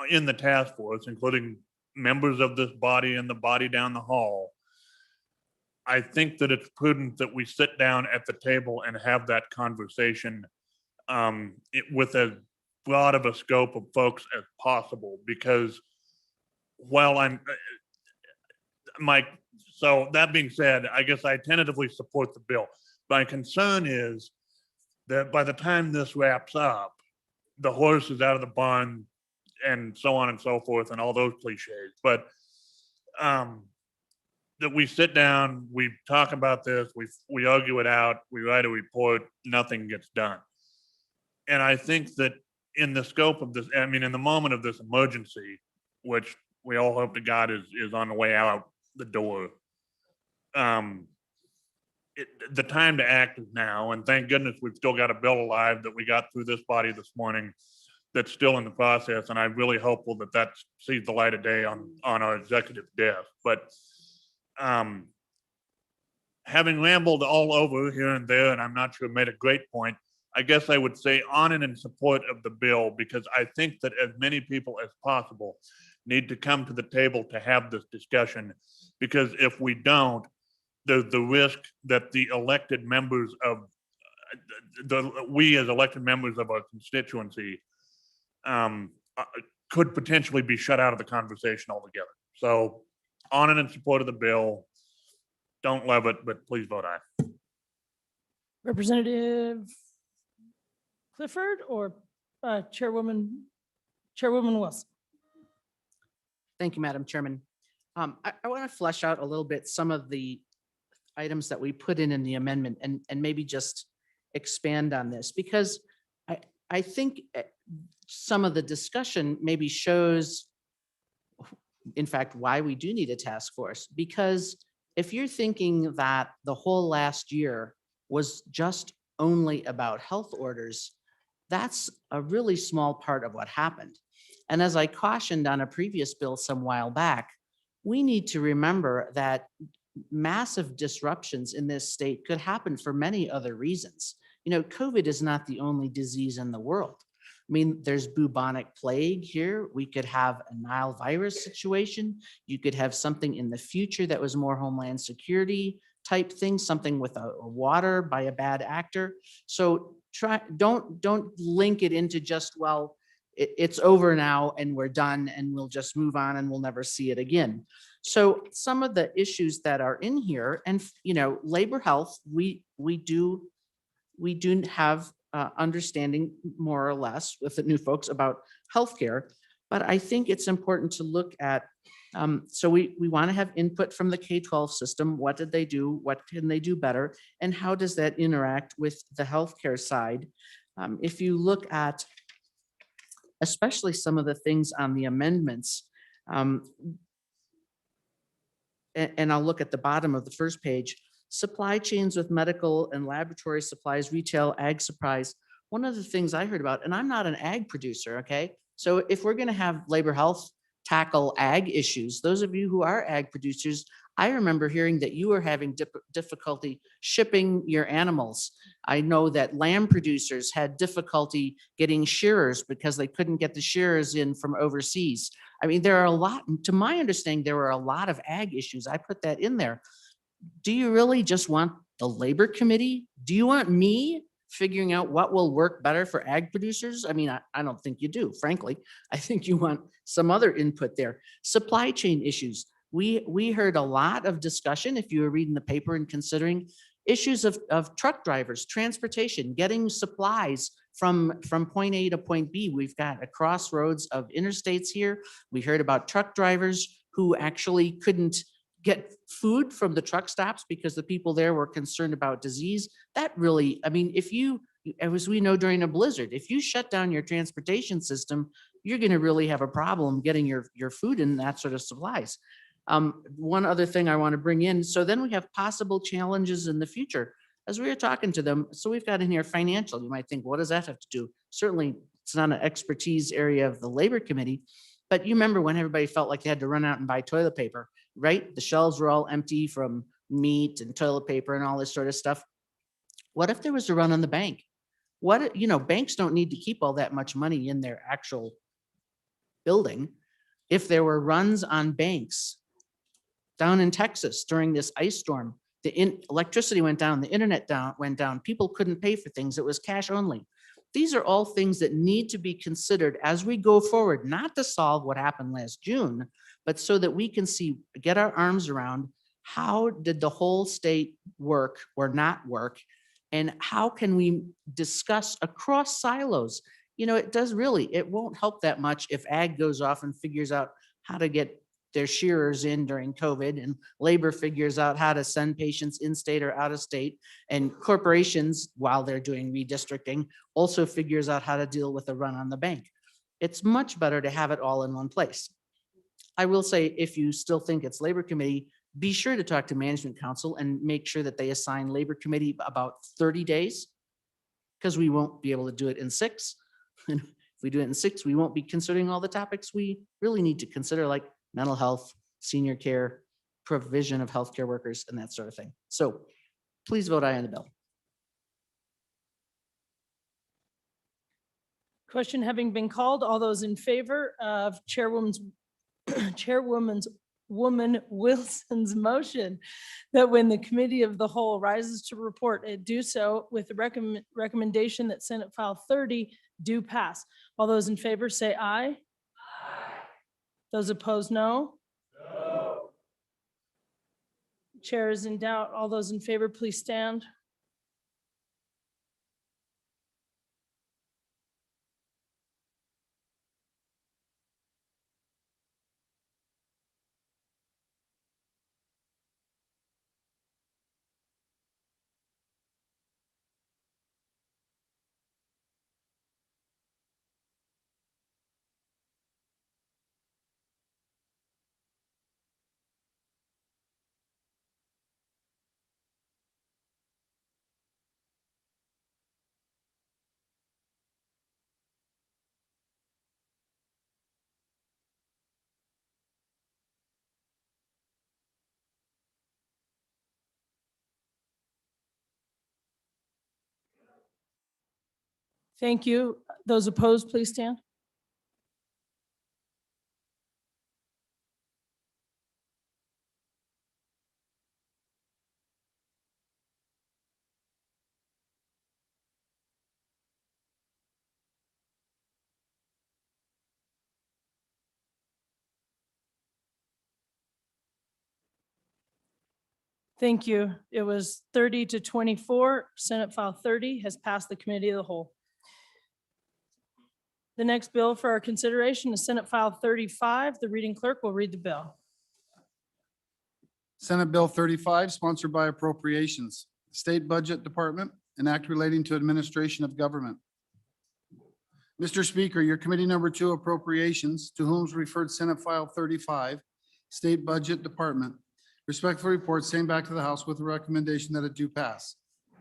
in the task force, including members of this body and the body down the hall, I think that it's prudent that we sit down at the table and have that conversation with as broad of a scope of folks as possible, because while Mike, so that being said, I guess I tentatively support the bill. My concern is that by the time this wraps up, the horse is out of the barn and so on and so forth and all those cliches. But that we sit down, we talk about this, we argue it out, we write a report, nothing gets done. And I think that in the scope of this, I mean, in the moment of this emergency, which we all hope to God is on the way out the door, the time to act is now. And thank goodness we've still got a bill alive that we got through this body this morning that's still in the process. And I'm really hopeful that that sees the light of day on our executive desk. But having rambled all over here and there, and I'm not sure made a great point, I guess I would say on and in support of the bill, because I think that as many people as possible need to come to the table to have this discussion. Because if we don't, there's the risk that the elected members of we as elected members of our constituency could potentially be shut out of the conversation altogether. So on and in support of the bill. Don't love it, but please vote aye. Representative Clifford or Chairwoman Wilson? Thank you, Madam Chairman. I want to flesh out a little bit some of the items that we put in the amendment and maybe just expand on this, because I think some of the discussion maybe shows, in fact, why we do need a task force. Because if you're thinking that the whole last year was just only about health orders, that's a really small part of what happened. And as I cautioned on a previous bill some while back, we need to remember that massive disruptions in this state could happen for many other reasons. You know, COVID is not the only disease in the world. I mean, there's bubonic plague here. We could have a Nile virus situation. You could have something in the future that was more Homeland Security type thing, something with a water by a bad actor. So don't link it into just, well, it's over now and we're done and we'll just move on and we'll never see it again. So some of the issues that are in here, and you know, labor health, we do have understanding more or less with the new folks about healthcare, but I think it's important to look at. So we want to have input from the K-12 system. What did they do? What can they do better? And how does that interact with the healthcare side? If you look at especially some of the things on the amendments, and I'll look at the bottom of the first page, supply chains with medical and laboratory supplies, retail, ag supplies. One of the things I heard about, and I'm not an ag producer, okay? So if we're gonna have labor health tackle ag issues, those of you who are ag producers, I remember hearing that you were having difficulty shipping your animals. I know that lamb producers had difficulty getting shearers because they couldn't get the shearers in from overseas. I mean, there are a lot, to my understanding, there were a lot of ag issues. I put that in there. Do you really just want the labor committee? Do you want me figuring out what will work better for ag producers? I mean, I don't think you do, frankly. I think you want some other input there. Supply chain issues. We heard a lot of discussion, if you were reading the paper and considering issues of truck drivers, transportation, getting supplies from point A to point B. We've got a crossroads of interstates here. We heard about truck drivers who actually couldn't get food from the truck stops because the people there were concerned about disease. That really, I mean, if you, as we know during a blizzard, if you shut down your transportation system, you're going to really have a problem getting your food and that sort of supplies. One other thing I want to bring in, so then we have possible challenges in the future. As we were talking to them, so we've got in here financial. You might think, what does that have to do? Certainly, it's not an expertise area of the labor committee, but you remember when everybody felt like they had to run out and buy toilet paper, right? The shelves were all empty from meat and toilet paper and all this sort of stuff. What if there was a run on the bank? What, you know, banks don't need to keep all that much money in their actual building. if there were runs on banks down in Texas during this ice storm, electricity went down, the internet went down, people couldn't pay for things, it was cash only. These are all things that need to be considered as we go forward, not to solve what happened last June, but so that we can get our arms around how did the whole state work or not work, and how can we discuss across silos? You know, it won't help that much if ag goes off and figures out how to get their shearers in during COVID, and labor figures out how to send patients in-state or out of state, and corporations, while they're doing redistricting, also figures out how to deal with the run on the bank. It's much better to have it all in one place. I will say, if you still think it's Labor Committee, be sure to talk to Management Council and make sure that they assign Labor Committee about 30 days, because we won't be able to do it in 6. And if we do it in 6, we won't be considering all the topics we really need to consider, like mental health, senior care, provision of healthcare workers, and that sort of thing. So please vote aye on the bill. Question having been called, all those in favor of Chairwoman Wilson's motion that when the committee of the whole rises to report, it do so with the recommendation that Senate File 30 do pass. All those in favor say aye. Those opposed, no. Chair is in doubt. All those in favor, please stand. Thank you. Those opposed, please stand. Thank you. It was 30 to 24. Senate File 30 has passed the committee of the whole. The next bill for our consideration is Senate File 35. The reading clerk will read the bill. Senate Bill 35, sponsored by Appropriations, State Budget Department, an act relating to administration of government. Mr. Speaker, your committee number 2 Appropriations, to whom is referred Senate File 35, State Budget Department, respectfully report same back to the House with a recommendation that it do pass.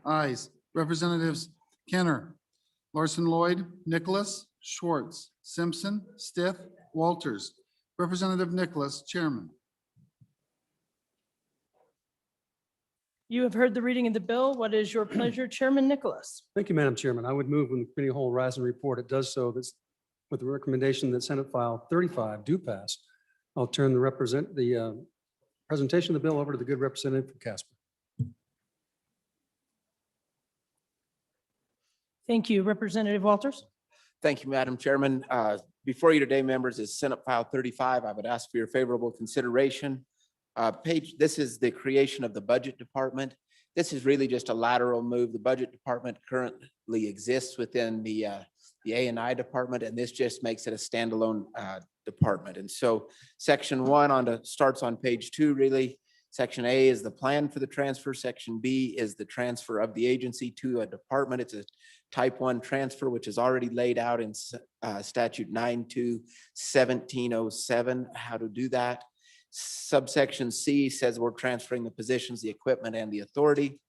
Ayes, Representatives Kenner, Larson Lloyd, Nicholas, Schwartz, Simpson, Stith, Walters. Representative Nicholas, Chairman. You have heard the reading of the bill. What is your pleasure, Chairman Nicholas? Thank you, Madam Chairman. I would move when the committee of the whole rise and report, it does so that's with the recommendation that Senate File 35 do pass. I'll turn the presentation of the bill over to the good representative from Casper. Thank you, Representative Walters. Thank you, Madam Chairman. Before you today, members, is Senate File 35. I would ask for your favorable consideration. This is the creation of the Budget Department. This is really just a lateral move. The Budget Department currently exists within the A&I department, and this just makes it a standalone department. And so Section 1 starts on page 2, really. Section A is the plan for the transfer. Section B is the transfer of the agency to a department. It's a type 1 transfer, which is already laid out in statute 92-1707, how to do that. Subsection C says we're transferring the positions, the equipment, and the authority.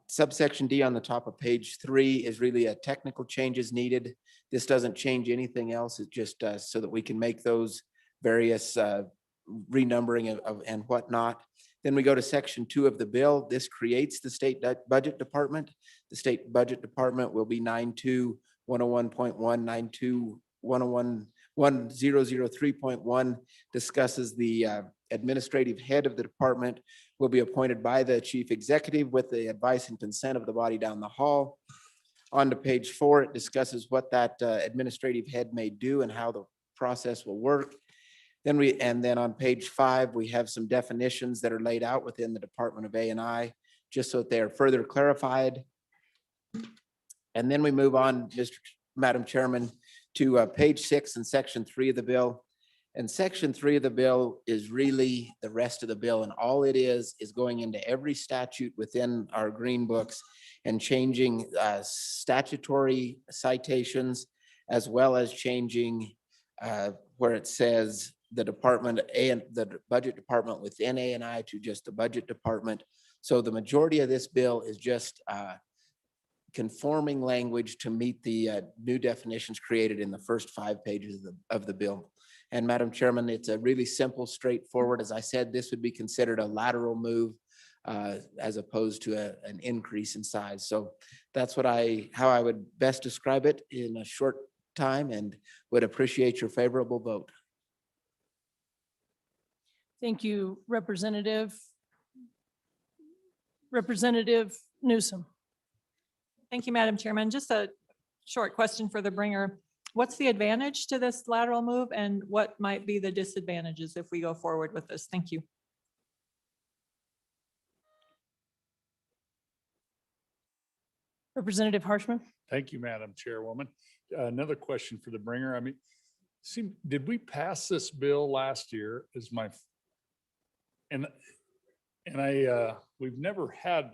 Subsection D on the top of page 3 is really a technical changes needed. This doesn't change anything else. It's just so that we can make those various renumbering and whatnot. Then we go to Section 2 of the bill. This creates the State Budget Department. The State Budget Department will be 92-101.1, 92-101 1003.1 discusses the administrative head of the department will be appointed by the chief executive with the advice and consent of the body down the hall. On to page 4, it discusses what that administrative head may do and how the process will work. Then on page 5, we have some definitions that are laid out within the Department of A&I, just so that they are further clarified. And then we move on, Madam Chairman, to page 6 and section 3 of the bill. And section 3 of the bill is really the rest of the bill. And all it is going into every statute within our green books and changing statutory citations, as well as changing where it says the department and the budget department within A&I to just the budget department. So the majority of this bill is just conforming language to meet the new definitions created in the first 5 pages of the bill. And Madam Chairman, it's a really simple, straightforward. As I said, this would be considered a lateral move as opposed to an increase in size. So that's how I would best describe it in a short time, and would appreciate your favorable vote. Thank you, Representative Newsom. Thank you, Madam Chairman. Just a short question for the bringer. What's the advantage to this lateral move, and what might be the disadvantages if we go forward with this? Thank you. Representative Harshman. Thank you, Madam Chairwoman. Another question for the bringer. I mean, did we pass this bill last year? We've never had,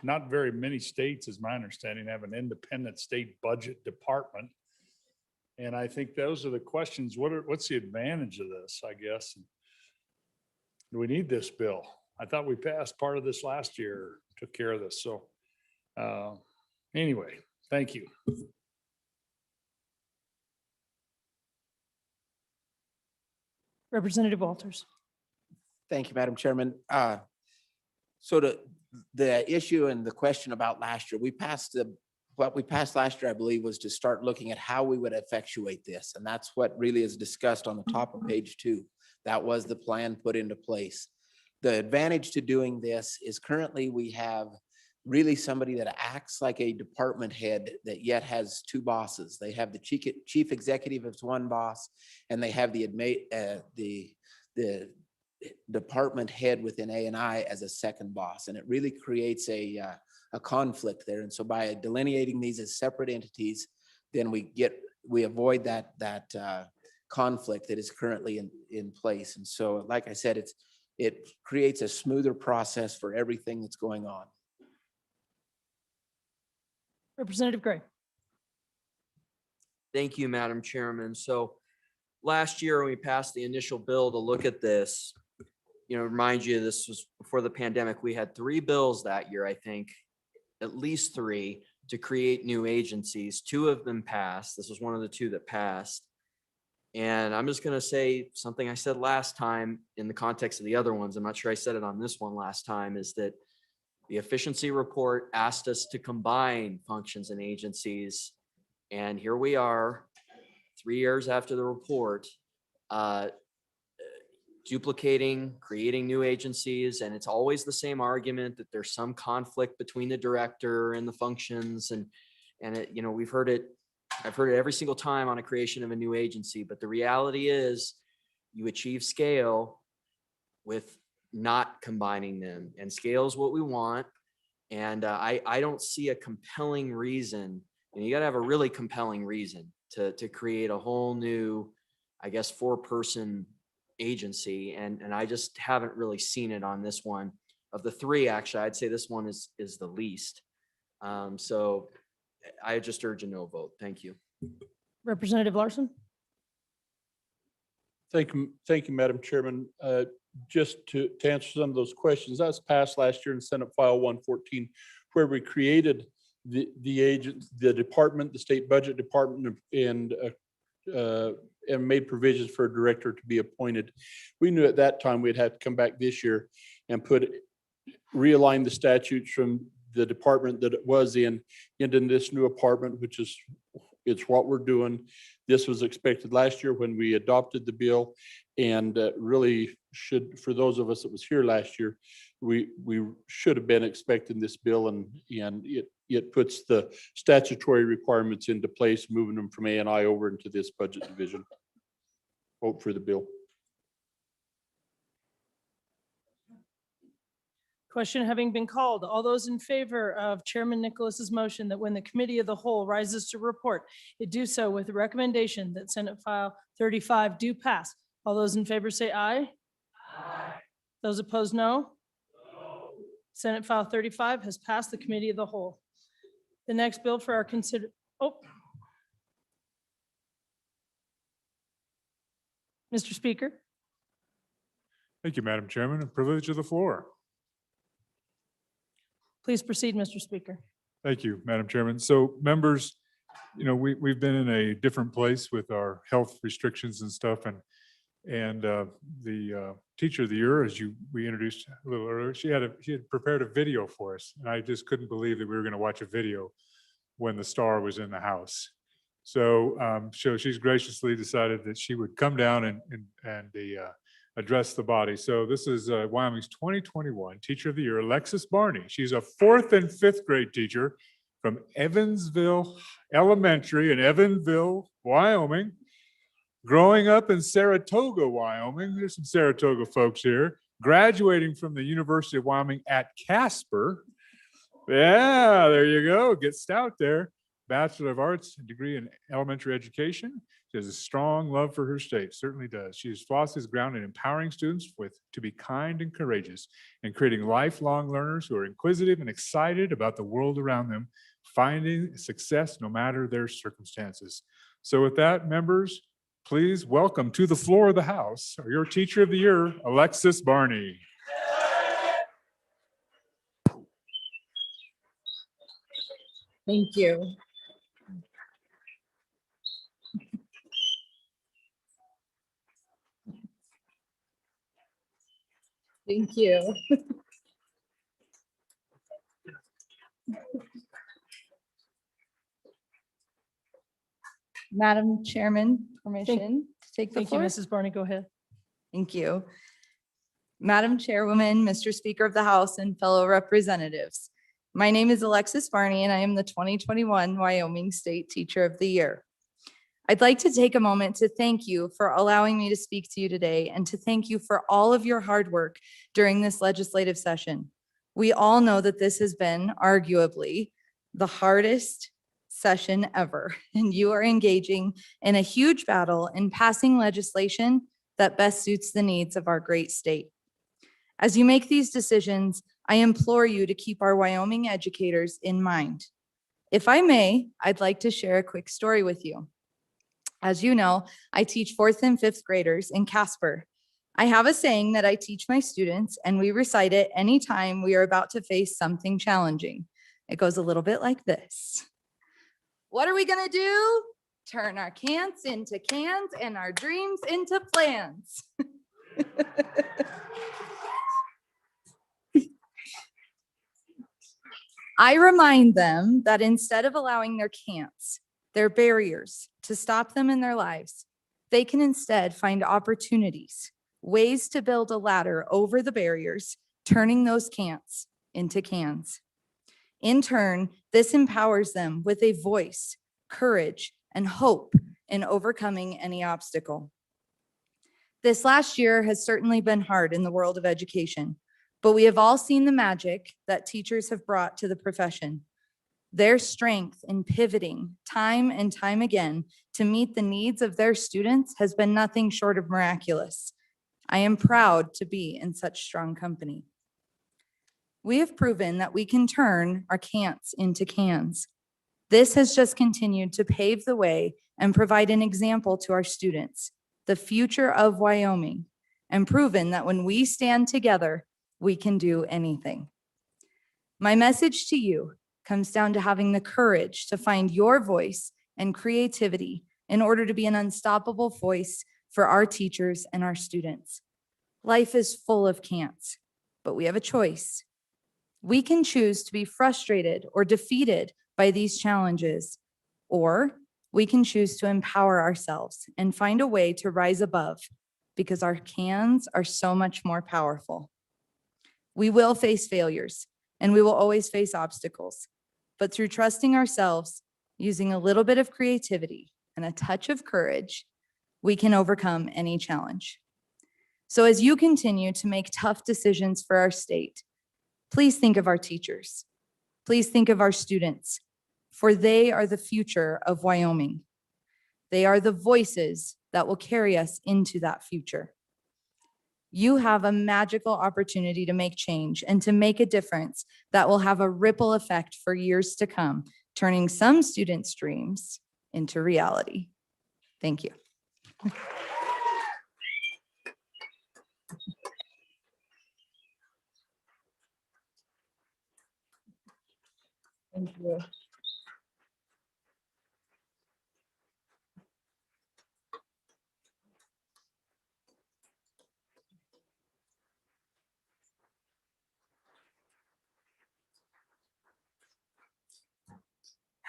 not very many states, is my understanding, have an independent state budget department. And I think those are the questions. What's the advantage of this, I guess? Do we need this bill? I thought we passed part of this last year, took care of this. So anyway, thank you. Representative Walters. Thank you, Madam Chairman. So the issue and the question about last year, what we passed last year, I believe, was to start looking at how we would effectuate this. And that's what really is discussed on the top of page 2. That was the plan put into place. The advantage to doing this is currently we have really somebody that acts like a department head that yet has 2 bosses. They have the chief executive as one boss, and they have the department head within A&I as a second boss. And it really creates a conflict there. And so by delineating these as separate entities, then we avoid that conflict that is currently in place. And so, like I said, it creates a smoother process for everything that's going on. Representative Gray. Thank you, Madam Chairman. So last year, when we passed the initial bill to look at this, remind you, this was before the pandemic. We had 3 bills that year, I think, at least 3, to create new agencies. 2 of them passed. This was one of the 2 that passed. And I'm just going to say something I said last time in the context of the other ones. I'm not sure I said it on this one last time, is that the efficiency report asked us to combine functions and agencies. And here we are, 3 years after the report, duplicating, creating new agencies. And it's always the same argument that there's some conflict between the director and the functions. And we've heard it, I've heard it every single time on a creation of a new agency. But the reality is you achieve scale with not combining them, and scale is what we want. And I don't see a compelling reason, and you got to have a really compelling reason to create a whole new, I guess, 4-person agency. And I just haven't really seen it on this one. Of the 3, actually, I'd say this one is the least. So I just urge a no vote. Thank you. Representative Larson. Thank you, Madam Chairman. Just to answer some of those questions, that was passed last year in Senate File 114, where we created the department, the state budget department, and made provisions for a director to be appointed. We knew at that time we'd have to come back this year and realign the statutes from the department that it was in into this new department, which is It's what we're doing. This was expected last year when we adopted the bill. And really should, for those of us that was here last year, we should have been expecting this bill, and it puts the statutory requirements into place, moving them from A&I over into this budget division. Vote for the bill. Question having been called, all those in favor of Chairman Nicholas's motion that when the committee of the whole rises to report, it do so with the recommendation that Senate File 35 do pass. All those in favor say aye. Aye. Those opposed, no. Senate File 35 has passed the committee of the whole. The next bill for our Mr. Speaker. Thank you, Madam Chairman, and privilege of the floor. Please proceed, Mr. Speaker. Thank you, Madam Chairman. So members, you know, we've been in a different place with our health restrictions and stuff, and the teacher of the year, as we introduced a little earlier, she had prepared a video for us, and I just couldn't believe that we were going to watch a video when the star was in the house. So she's graciously decided that she would come down and address the body. So this is Wyoming's 2021 Teacher of the Year, Alexis Barney. She's a 4th and 5th grade teacher from Evansville Elementary in Evansville, Wyoming. Growing up in Saratoga, Wyoming, there's some Saratoga folks here, graduating from the University of Wyoming at Casper. Yeah, there you go, get stout there. Bachelor of Arts degree in elementary education. She has a strong love for her state, certainly does. She is Floss's ground in empowering students to be kind and courageous and creating lifelong learners who are inquisitive and excited about the world around them, finding success no matter their circumstances. So with that, members, please welcome to the floor of the House, your Teacher of the Year, Alexis Barney. Thank you. Thank you. Madam Chairman, permission to take the Thank you, floor? Mrs. Barney. Go ahead. Thank you. Madam Chairwoman, Mr. Speaker of the House, and fellow representatives. My name is Alexis Barney, and I am the 2021 Wyoming State Teacher of the Year. I'd like to take a moment to thank you for allowing me to speak to you today and to thank you for all of your hard work during this legislative session. We all know that this has been arguably the hardest session ever, and you are engaging in a huge battle in passing legislation that best suits the needs of our great state. As you make these decisions, I implore you to keep our Wyoming educators in mind. If I may, I'd like to share a quick story with you. As you know, I teach 4th and 5th graders in Casper. I have a saying that I teach my students, and we recite it anytime we are about to face something challenging. It goes a little bit like this. What are we gonna do? Turn our can'ts into cans and our dreams into plans. I remind them that instead of allowing their can'ts, their barriers to stop them in their lives, they can instead find opportunities, ways to build a ladder over the barriers, turning those can'ts into cans. In turn, this empowers them with a voice, courage, and hope in overcoming any obstacle. This last year has certainly been hard in the world of education, but we have all seen the magic that teachers have brought to the profession. Their strength in pivoting time and time again to meet the needs of their students has been nothing short of miraculous. I am proud to be in such strong company. We have proven that we can turn our can'ts into cans. This has just continued to pave the way and provide an example to our students, the future of Wyoming, and proven that when we stand together, we can do anything. My message to you comes down to having the courage to find your voice and creativity in order to be an unstoppable voice for our teachers and our students. Life is full of can'ts, but we have a choice. We can choose to be frustrated or defeated by these challenges, or We can choose to empower ourselves and find a way to rise above because our cans are so much more powerful. We will face failures and we will always face obstacles, but through trusting ourselves, using a little bit of creativity and a touch of courage, we can overcome any challenge. So as you continue to make tough decisions for our state, please think of our teachers. Please think of our students, for they are the future of Wyoming. They are the voices that will carry us into that future. You have a magical opportunity to make change and to make a difference that will have a ripple effect for years to come, turning some students' dreams into reality. Thank you. Thank you.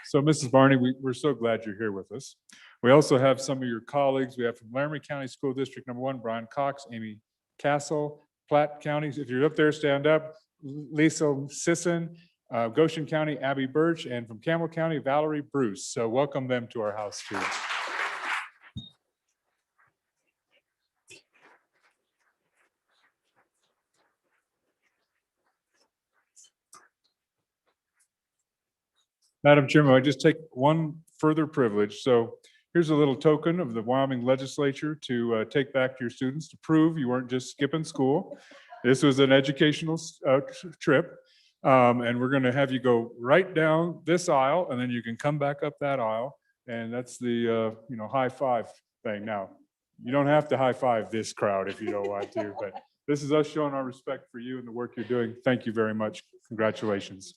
So Mrs. Barney, we're so glad you're here with us. We also have some of your colleagues. We have from Laramie County School District Number 1, Brian Cox, Amy Castle, Platte County. If you're up there, stand up. Lisa Sisson, Goshen County, Abby Birch, and from Campbell County, Valerie Bruce. So welcome them to our house too. Madam Chairman, I just take one further privilege. So here's a little token of the Wyoming legislature to take back to your students to prove you weren't just skipping school. This was an educational trip. And we're going to have you go right down this aisle and then you can come back up that aisle. And that's the high five thing. Now, you don't have to high five this crowd if you don't want to, but this is us showing our respect for you and the work you're doing. Thank you very much. Congratulations.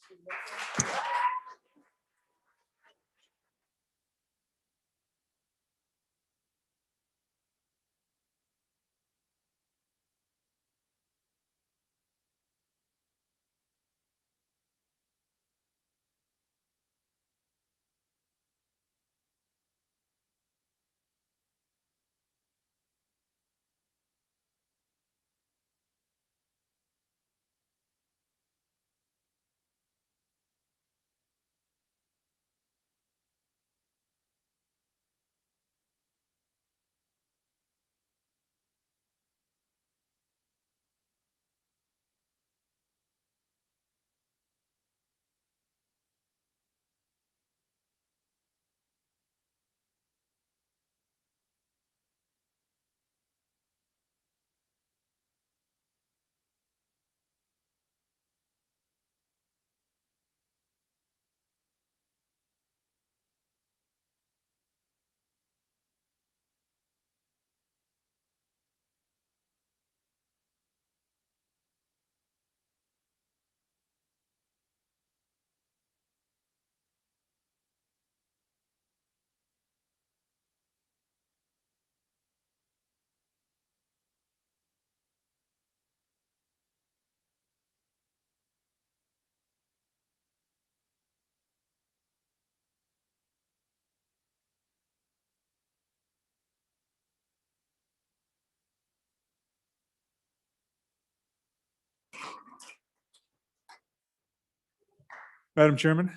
Madam Chairman.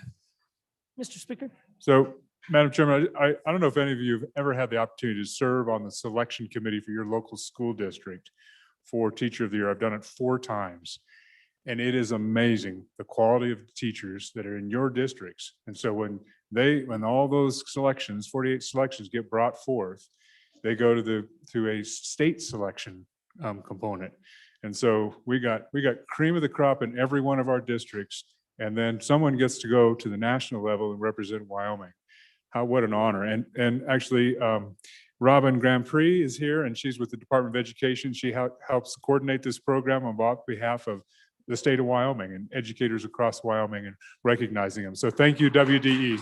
Mr. Speaker. So, Madam Chairman, I don't know if any of you have ever had the opportunity to serve on the selection committee for your local school district for Teacher of the Year. I've done it 4 times. And it is amazing the quality of the teachers that are in your districts. And so when all those selections, 48 selections get brought forth, they go to a state selection component. And so we got cream of the crop in every one of our districts. And then someone gets to go to the national level and represent Wyoming. What an honor. And actually, Robin Grand Prix is here and she's with the Department of Education. She helps coordinate this program on behalf of the state of Wyoming and educators across Wyoming and recognizing them. So thank you, WDE.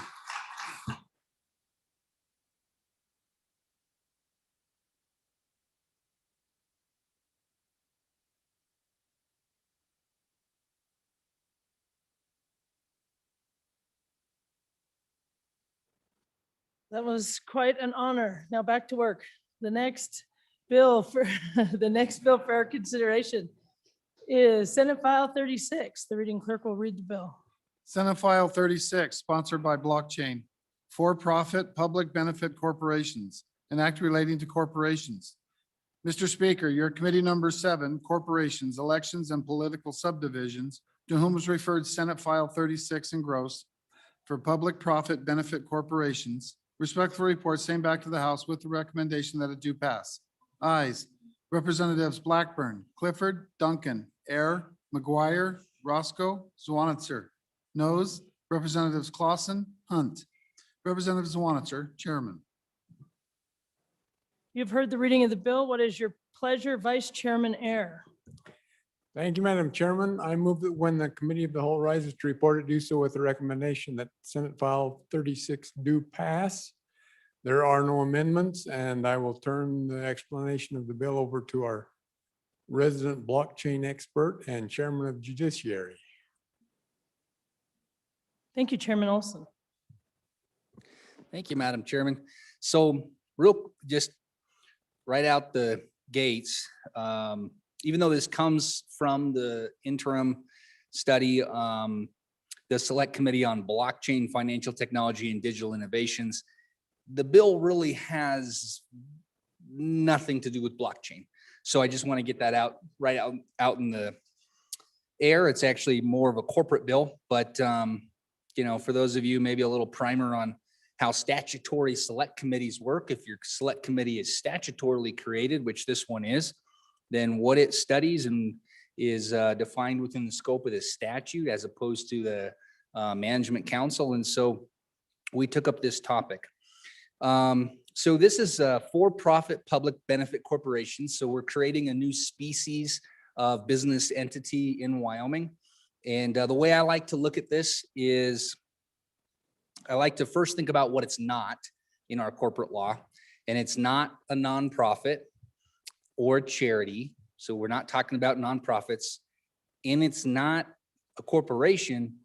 That was quite an honor. Now back to work. The next bill for, the next bill for our consideration is Senate File 36. The reading clerk will read the bill. Senate File 36, sponsored by Blockchain, for-profit public benefit corporations, an act relating to corporations. Mr. Speaker, your committee number 7, corporations, elections, and political subdivisions, to whom was referred Senate File 36 engrossed for public profit benefit corporations, respectfully report same back to the House with the recommendation that it do pass. Ayes, Representatives Blackburn, Clifford, Duncan, Air, McGuire, Roscoe, Zwanitzer. Noes, Representatives Clausen, Hunt. Representative Zwanitzer, Chairman. You've heard the reading of the bill. What is your pleasure, Vice Chairman Air? Thank you, Madam Chairman. I move that when the Committee of the Whole rises to report it, do so with the recommendation that Senate File 36 do pass. There are no amendments, and I will turn the explanation of the bill over to our resident blockchain expert and Chairman of Judiciary. Thank you, Chairman Olson. Thank you, Madam Chairman. So real, just right out the gates, even though this comes from the interim study, the Select Committee on Blockchain, Financial Technology, and Digital Innovations, the bill really has nothing to do with blockchain. So I just want to get that out in the air. It's actually more of a corporate bill, but you know, for those of you, maybe a little primer on how statutory select committees work. If your select committee is statutorily created, which this one is, then what it studies and is defined within the scope of the statute as opposed to the management council. And so we took up this topic. So this is a for-profit public benefit corporation. So we're creating a new species of business entity in Wyoming. And the way I like to look at this is I like to first think about what it's not in our corporate law. And it's not a nonprofit or charity. So we're not talking about nonprofits, and it's not a corporation,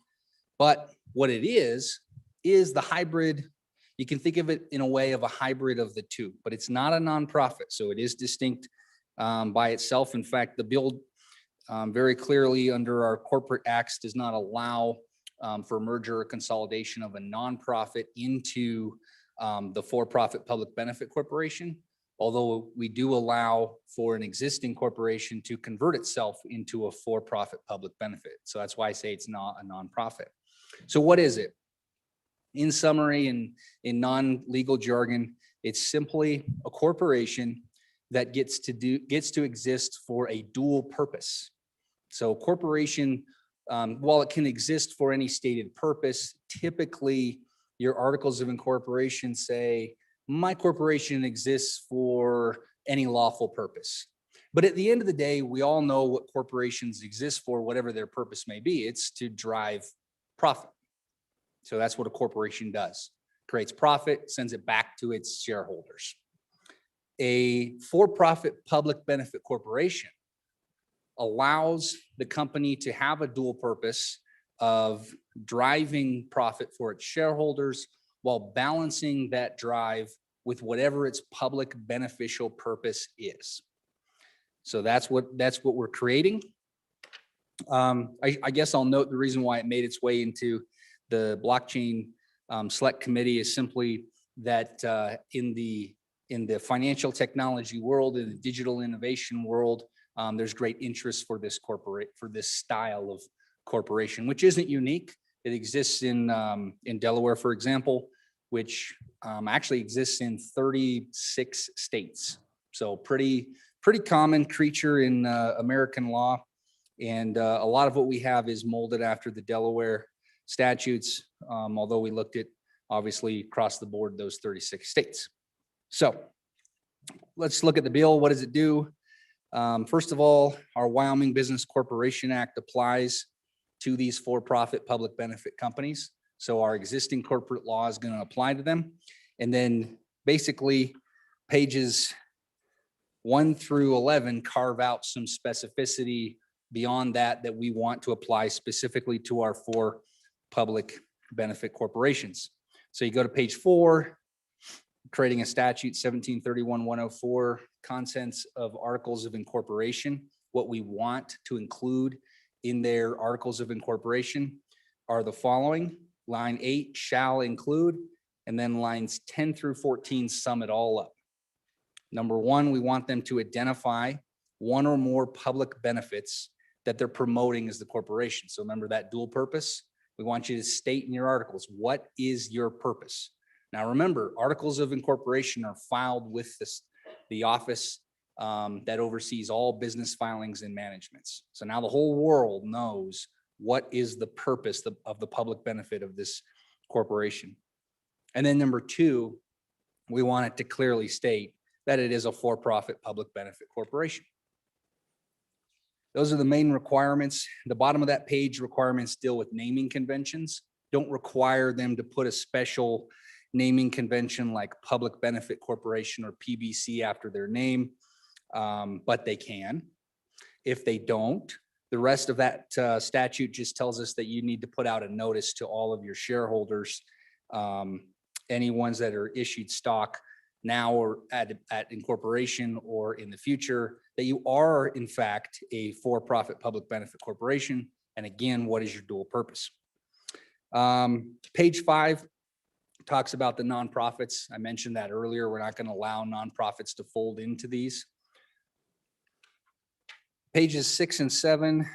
but what it is the hybrid. You can think of it in a way of a hybrid of the two, but it's not a nonprofit. So it is distinct by itself. In fact, the bill very clearly under our corporate acts does not allow for merger or consolidation of a nonprofit into the for-profit public benefit corporation, although we do allow for an existing corporation to convert itself into a for-profit public benefit. So that's why I say it's not a nonprofit. So what is it? In summary, in non-legal jargon, it's simply a corporation that gets to exist for a dual purpose. So corporation, while it can exist for any stated purpose, typically your articles of incorporation say, my corporation exists for any lawful purpose. But at the end of the day, we all know what corporations exist for, whatever their purpose may be. It's to drive profit. So that's what a corporation does. Creates profit, sends it back to its shareholders. A for-profit public benefit corporation allows the company to have a dual purpose of driving profit for its shareholders while balancing that drive with whatever its public beneficial purpose is. So that's what we're creating. I guess I'll note the reason why it made its way into the blockchain select committee is simply that in the financial technology world, in the digital innovation world, there's great interest for this style of corporation, which isn't unique. It exists in Delaware, for example, which actually exists in 36 states. So pretty common creature in American law. And a lot of what we have is molded after the Delaware statutes, although we looked at obviously across the board those 36 states. So let's look at the bill. What does it do? First of all, our Wyoming Business Corporation Act applies to these for-profit public benefit companies. So our existing corporate law is going to apply to them. And then basically pages 1 through 11 carve out some specificity beyond that we want to apply specifically to our for public benefit corporations. So you go to page 4, creating a statute 1731-104, contents of articles of incorporation. What we want to include in their articles of incorporation are the following. Line 8 shall include, and then lines 10 through 14 sum it all up. Number 1, we want them to identify one or more public benefits that they're promoting as the corporation. So remember that dual purpose. We want you to state in your articles, what is your purpose? Now remember, articles of incorporation are filed with the office that oversees all business filings and managements. So now the whole world knows what is the purpose of the public benefit of this corporation. And then number 2, we want it to clearly state that it is a for-profit public benefit corporation. Those are the main requirements. The bottom of that page, requirements deal with naming conventions. Don't require them to put a special naming convention like Public Benefit Corporation or PBC after their name, but they can. If they don't, the rest of that statute just tells us that you need to put out a notice to all of your shareholders, any ones that are issued stock now or at incorporation or in the future, that you are in fact a for-profit public benefit corporation. And again, what is your dual purpose? Page 5 talks about the nonprofits. I mentioned that earlier. We're not going to allow nonprofits to fold into these. Pages 6 and 7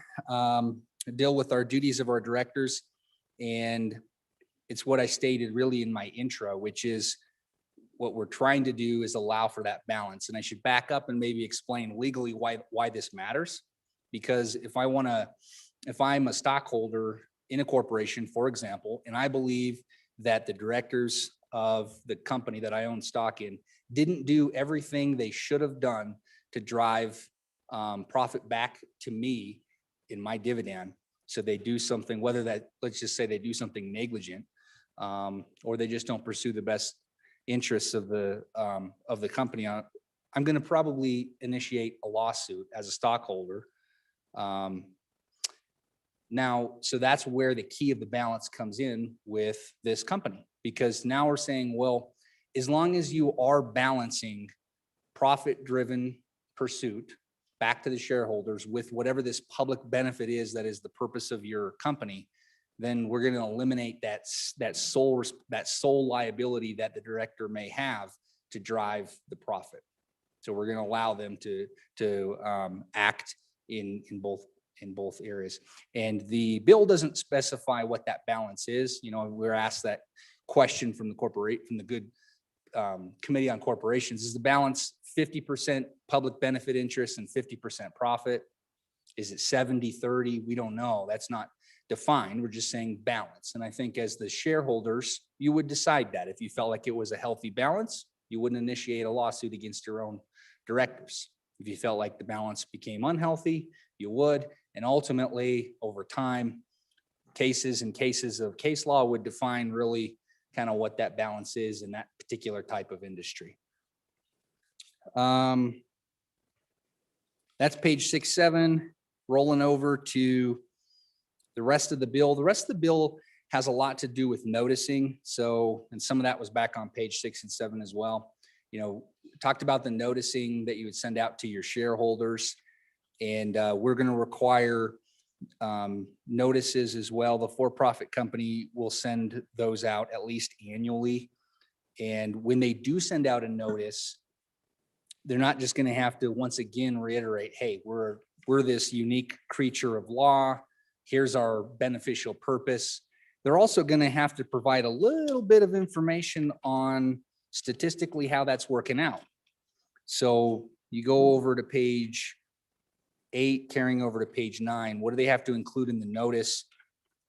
deal with our duties of our directors. And it's what I stated really in my intro, which is what we're trying to do is allow for that balance. And I should back up and maybe explain legally why this matters. Because if I'm a stockholder in a corporation, for example, and I believe that the directors of the company that I own stock in didn't do everything they should have done to drive profit back to me in my dividend. So they do something, whether that, let's just say they do something negligent, or they just don't pursue the best interests of the company. I'm going to probably initiate a lawsuit as a stockholder. Now, so that's where the key of the balance comes in with this company, because now we're saying, well, as long as you are balancing profit-driven pursuit back to the shareholders with whatever this public benefit is that is the purpose of your company, then we're going to eliminate that sole liability that the director may have to drive the profit. So we're going to allow them to act in both areas. And the bill doesn't specify what that balance is. You know, we're asked that question from the good Committee on Corporations. Is the balance 50% public benefit interest and 50% profit? Is it 70-30? We don't know. That's not defined. We're just saying balance. And I think as the shareholders, you would decide that. If you felt like it was a healthy balance, you wouldn't initiate a lawsuit against your own directors. If you felt like the balance became unhealthy, you would. And ultimately, over time, cases of case law would define really kind of what that balance is in that particular type of industry. That's page 6, 7, rolling over to the rest of the bill. The rest of the bill has a lot to do with noticing. So, and some of that was back on page 6 and 7 as well. You know, talked about the noticing that you would send out to your shareholders. And we're going to require notices as well. The for-profit company will send those out at least annually. And when they do send out a notice, they're not just going to have to once again reiterate, hey, we're this unique creature of law. Here's our beneficial purpose. They're also going to have to provide a little bit of information on statistically how that's working out. So you go over to page 8, carrying over to page 9. What do they have to include in the notice?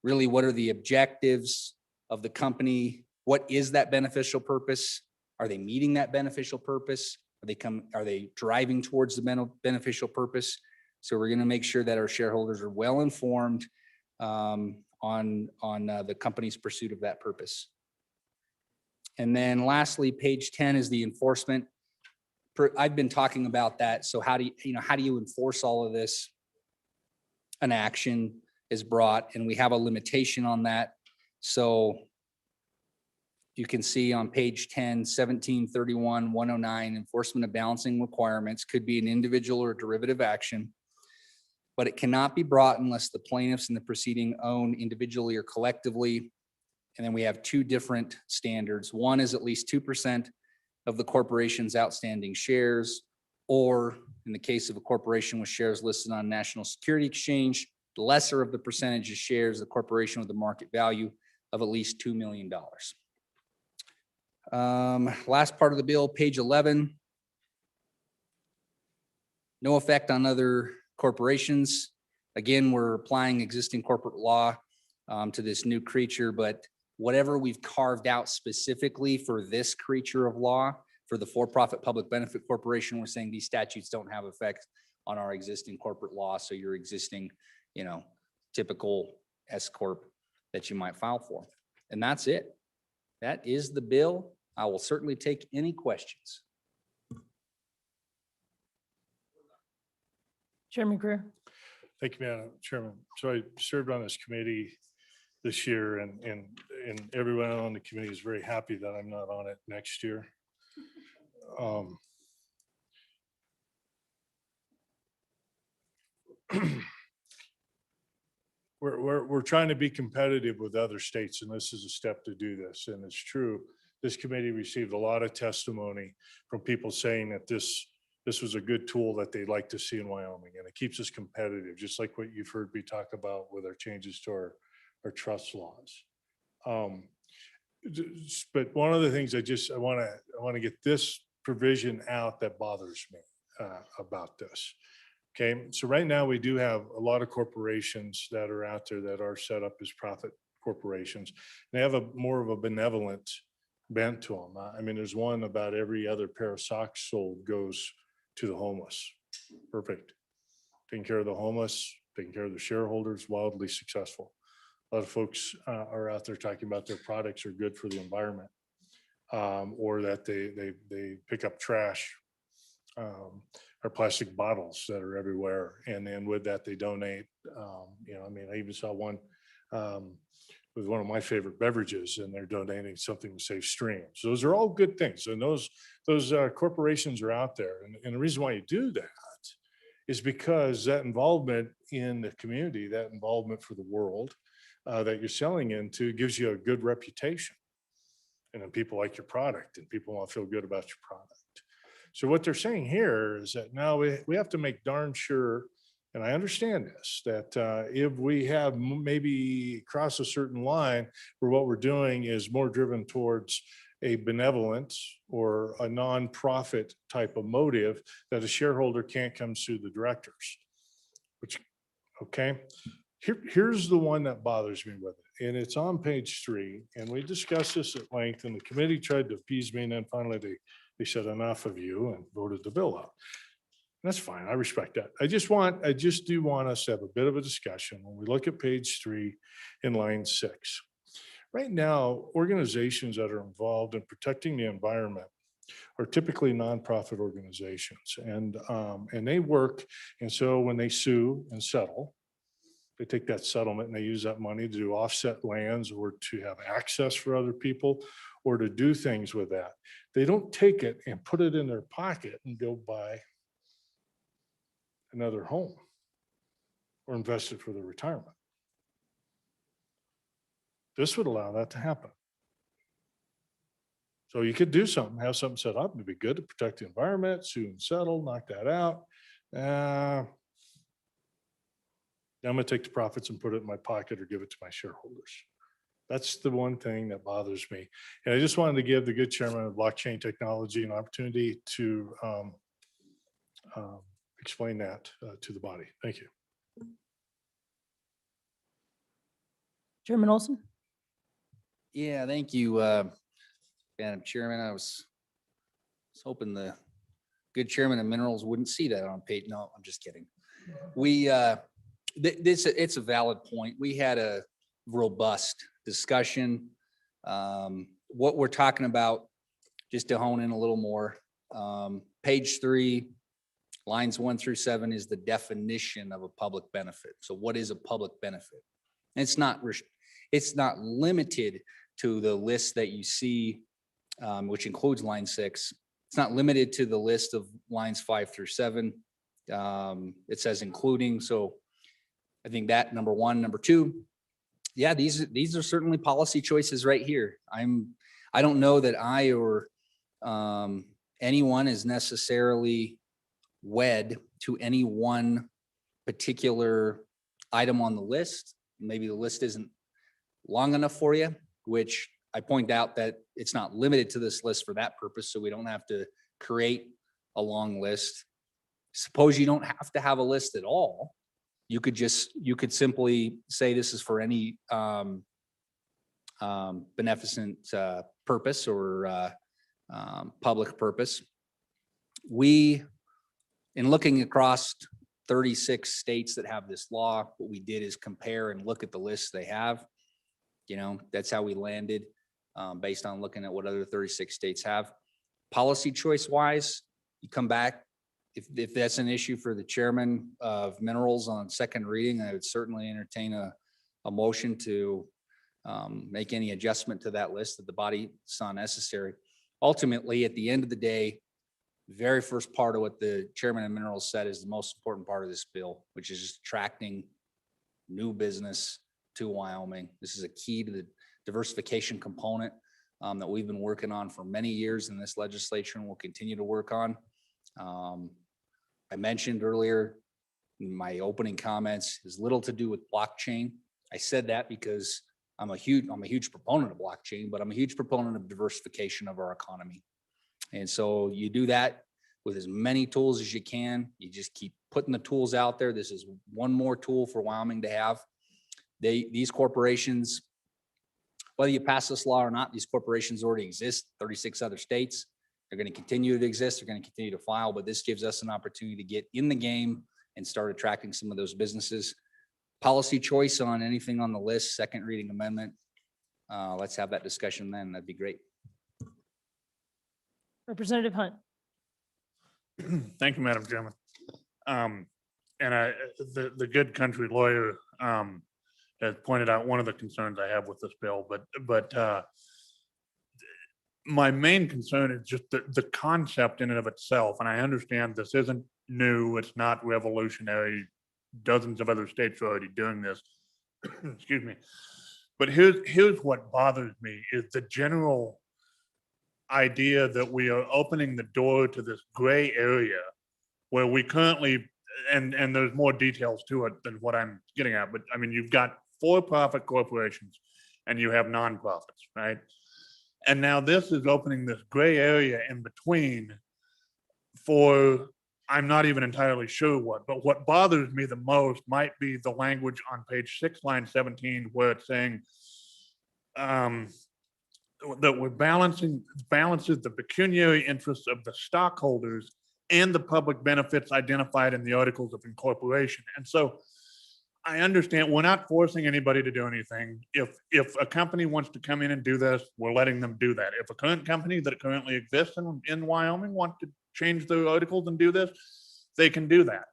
Really, what are the objectives of the company? What is that beneficial purpose? Are they meeting that beneficial purpose? Are they driving towards the beneficial purpose? So we're going to make sure that our shareholders are well informed on the company's pursuit of that purpose. And then lastly, page 10 is the enforcement. I've been talking about that. So how do you enforce all of this? An action is brought, and we have a limitation on that. So you can see on page 10, 1731, 109, enforcement of balancing requirements could be an individual or derivative action, but it cannot be brought unless the plaintiffs in the proceeding own individually or collectively. And then we have two different standards. One is at least 2% of the corporation's outstanding shares, or in the case of a corporation with shares listed on National Security Exchange, the lesser of the percentage of shares, the corporation with a market value of at least $2 million. Last part of the bill, page 11. No effect on other corporations. Again, we're applying existing corporate law to this new creature, but whatever we've carved out specifically for this creature of law, for the for-profit public benefit corporation, we're saying these statutes don't have effect on our existing corporate law. So your existing, typical S corp that you might file for. And that's it. That is the bill. I will certainly take any questions. Chairman Greer. Thank you, Madam Chairman. So I served on this committee this year, and everyone on the committee is very happy that I'm not on it next year. We're trying to be competitive with other states, and this is a step to do this. And it's true, this committee received a lot of testimony from people saying that this was a good tool that they'd like to see in Wyoming, and it keeps us competitive, just like what you've heard me talk about with our changes to our trust laws. But one of the things I want to get this provision out that bothers me about this. Okay, so right now we do have a lot of corporations that are out there that are set up as profit corporations. They have a more of a benevolent bent to them. I mean, there's one about every other pair of socks sold goes to the homeless. Perfect. Taking care of the homeless, taking care of the shareholders, wildly successful. A lot of folks are out there talking about their products are good for the environment, or that they pick up trash or plastic bottles that are everywhere. And then with that, they donate. I even saw one with one of my favorite beverages, and they're donating something to save streams. Those are all good things. And those corporations are out there. And the reason why you do that is because that involvement in the community, that involvement for the world that you're selling into gives you a good reputation. And then people like your product, and people want to feel good about your product. So what they're saying here is that now we have to make darn sure, and I understand this, that if we have maybe crossed a certain line where what we're doing is more driven towards a benevolent or a nonprofit type of motive, that a shareholder can't come sue the directors. Okay. Here's the one that bothers me with it, and it's on page 3, and we discussed this at length, and the committee tried to appease me, and then finally they said enough of you and voted the bill out. That's fine. I respect that. I just do want us to have a bit of a discussion when we look at page 3 in line 6. Right now, organizations that are involved in protecting the environment are typically nonprofit organizations, and they work. And so when they sue and settle, they take that settlement and they use that money to do offset lands, or to have access for other people, or to do things with that. They don't take it and put it in their pocket and go buy another home or invest it for their retirement. This would allow that to happen. So you could do something, have something set up, it'd be good to protect the environment, sue and settle, knock that out. I'm going to take the profits and put it in my pocket or give it to my shareholders. That's the one thing that bothers me. And I just wanted to give the good chairman of blockchain technology an opportunity to explain that to the body. Thank you. Chairman Olson. Yeah, thank you, Madam Chairman. I was hoping the good chairman of minerals wouldn't see that on page. No, I'm just kidding. It's a valid point. We had a robust discussion. What we're talking about, just to hone in a little more, page 3, lines 1 through 7 is the definition of a public benefit. So what is a public benefit? And it's not limited to the list that you see, which includes line 6. It's not limited to the list of lines 5 through 7. It says including, so I think that number one. Number two, yeah, these are certainly policy choices right here. I don't know that I or anyone is necessarily wed to any one particular item on the list. Maybe the list isn't long enough for you, which I point out that it's not limited to this list for that purpose, so we don't have to create a long list. Suppose you don't have to have a list at all. You could simply say this is for any beneficent purpose or public purpose. We, in looking across 36 states that have this law, what we did is compare and look at the lists they have. You know, that's how we landed based on looking at what other 36 states have. Policy choice wise, you come back. If that's an issue for the chairman of minerals on second reading, I would certainly entertain a motion to make any adjustment to that list that the body saw necessary. Ultimately, at the end of the day, very first part of what the chairman of minerals said is the most important part of this bill, which is just attracting new business to Wyoming. This is a key to the diversification component that we've been working on for many years in this legislature and will continue to work on. I mentioned earlier in my opening comments is little to do with blockchain. I said that because I'm a huge proponent of blockchain, but I'm a huge proponent of diversification of our economy. And so you do that with as many tools as you can. You just keep putting the tools out there. This is one more tool for Wyoming to have. These corporations, whether you pass this law or not, these corporations already exist, 36 other states. They're going to continue to exist. They're going to continue to file, but this gives us an opportunity to get in the game and start attracting some of those businesses. Policy choice on anything on the list, second reading amendment. Let's have that discussion then. That'd be great. Representative Hunt. Thank you, Madam Chairman. The good country lawyer has pointed out one of the concerns I have with this bill, but my main concern is just the concept in and of itself. And I understand this isn't new. It's not revolutionary. Dozens of other states are already doing this. Excuse me. But here's what bothers me is the general idea that we are opening the door to this gray area where we currently, and there's more details to it than what I'm getting at, but I mean, you've got for-profit corporations and you have nonprofits, right? And now this is opening this gray area in between for, I'm not even entirely sure what, but what bothers me the most might be the language on page 6, line 17, where it's saying that we're balances the pecuniary interests of the stockholders and the public benefits identified in the articles of incorporation. And so I understand we're not forcing anybody to do anything. If a company wants to come in and do this, we're letting them do that. If a current company that currently exists in Wyoming want to change their articles and do this, they can do that.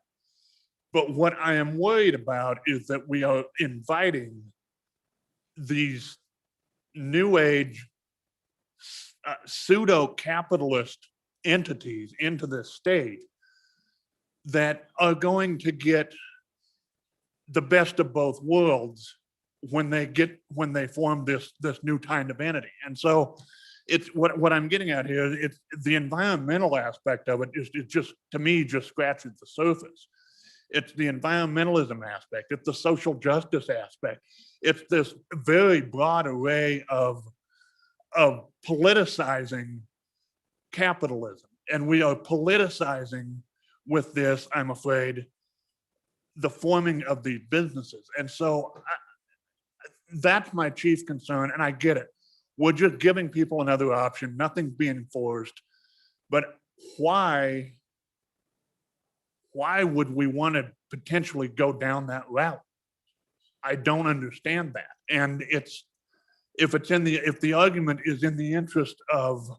But what I am worried about is that we are inviting these new age pseudo-capitalist entities into the state that are going to get the best of both worlds when they form this new kind of entity. And so it's what I'm getting at here, it's the environmental aspect of it is just, to me, just scratches the surface. It's the environmentalism aspect, it's the social justice aspect. It's this very broad array of politicizing capitalism. And we are politicizing with this, I'm afraid, the forming of the businesses. And so that's my chief concern, and I get it. We're just giving people another option, nothing's being forced. But why would we want to potentially go down that route? I don't understand that. And if the argument is in the interest of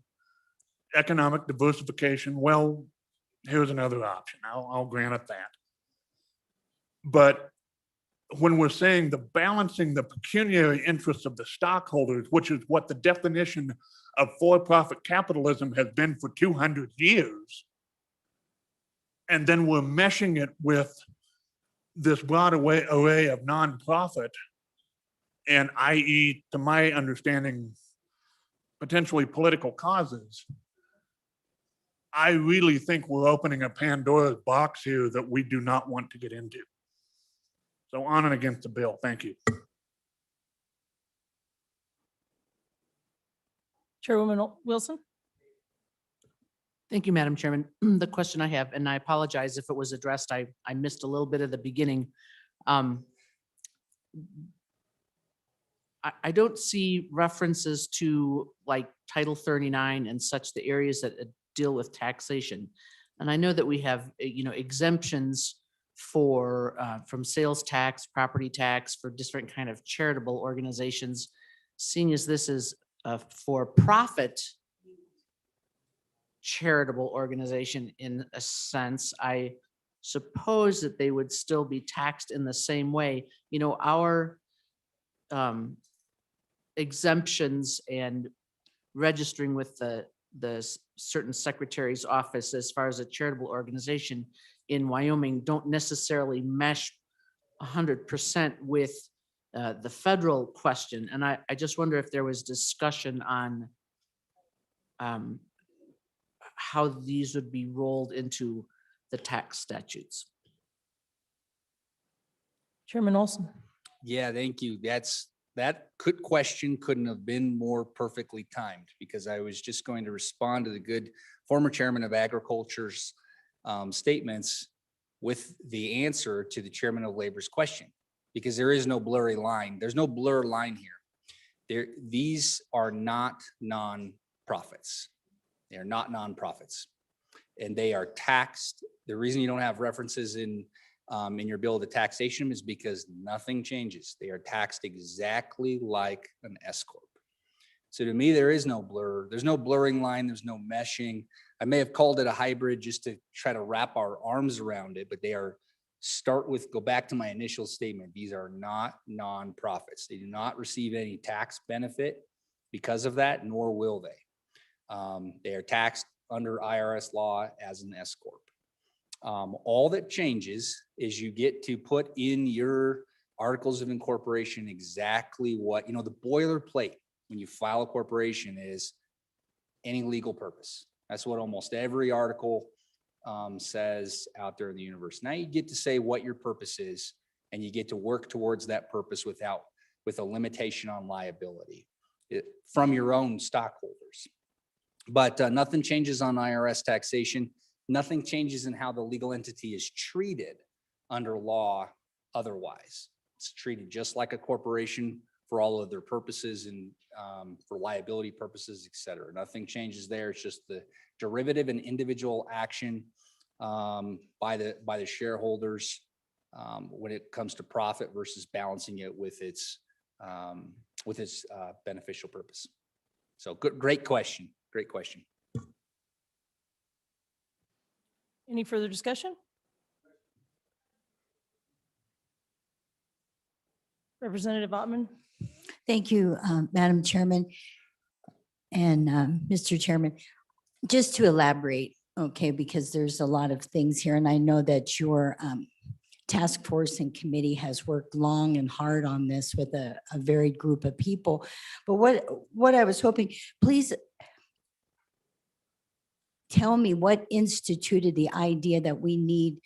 economic diversification, well, here's another option. I'll grant it that. But when we're saying the balancing the pecuniary interests of the stockholders, which is what the definition of for-profit capitalism has been for 200 years, and then we're meshing it with this broad array of nonprofit, and i.e., to my understanding, potentially political causes, I really think we're opening a Pandora's box here that we do not want to get into. So on and against the bill. Thank you. Chairwoman Wilson? Thank you, Madam Chairman. The question I have, and I apologize if it was addressed, I missed a little bit of the beginning. I don't see references to like Title 39 and such, the areas that deal with taxation. And I know that we have, exemptions for, from sales tax, property tax, for different kind of charitable organizations. Seeing as this is a for-profit charitable organization in a sense, I suppose that they would still be taxed in the same way. Our exemptions and registering with the certain secretary's office as far as a charitable organization in Wyoming don't necessarily mesh 100% with the federal question. And I just wonder if there was discussion on how these would be rolled into the tax statutes. Chairman Olson? Yeah, thank you. That question couldn't have been more perfectly timed, because I was just going to respond to the good former chairman of agriculture's statements with the answer to the chairman of labor's question, because there is no blurry line. There's no blur line here. These are not nonprofits. They are not nonprofits, and they are taxed. The reason you don't have references in your bill of the taxation is because nothing changes. They are taxed exactly like an S corp. So to me, there is no blur. There's no blurring line. There's no meshing. I may have called it a hybrid just to try to wrap our arms around it, but they are go back to my initial statement. These are not nonprofits. They do not receive any tax benefit because of that, nor will they. They are taxed under IRS law as an S corp. All that changes is you get to put in your articles of incorporation exactly what, the boilerplate when you file a corporation is any legal purpose. That's what almost every article says out there in the universe. Now you get to say what your purpose is, and you get to work towards that purpose with a limitation on liability from your own stockholders. But nothing changes on IRS taxation. Nothing changes in how the legal entity is treated under law otherwise. It's treated just like a corporation for all of their purposes and for liability purposes, et cetera. Nothing changes there. It's just the derivative and individual action by the shareholders when it comes to profit versus balancing it with its beneficial purpose. So great question. Great question. Any further discussion? Representative Ottman? Thank you, Madam Chairman and Mr. Chairman. Just to elaborate, okay, because there's a lot of things here, and I know that your task force and committee has worked long and hard on this with a varied group of people. But what I was hoping, please tell me what instituted the idea that we need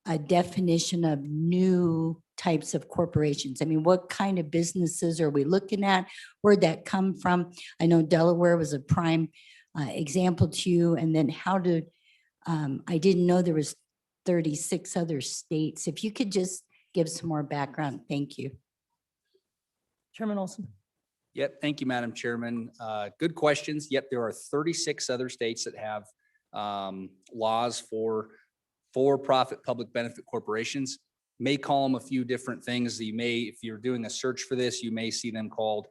a definition of new types of corporations. I mean, what kind of businesses are we looking at? Where'd that come from? I know Delaware was a prime example to you. And then I didn't know there was 36 other states. If you could just give some more background. Thank you. Chairman Olson? Yep. Thank you, Madam Chairman. Good questions. Yep. There are 36 other states that have laws for-profit public benefit corporations. May call them a few different things. You may, if you're doing a search for this, you may see them called,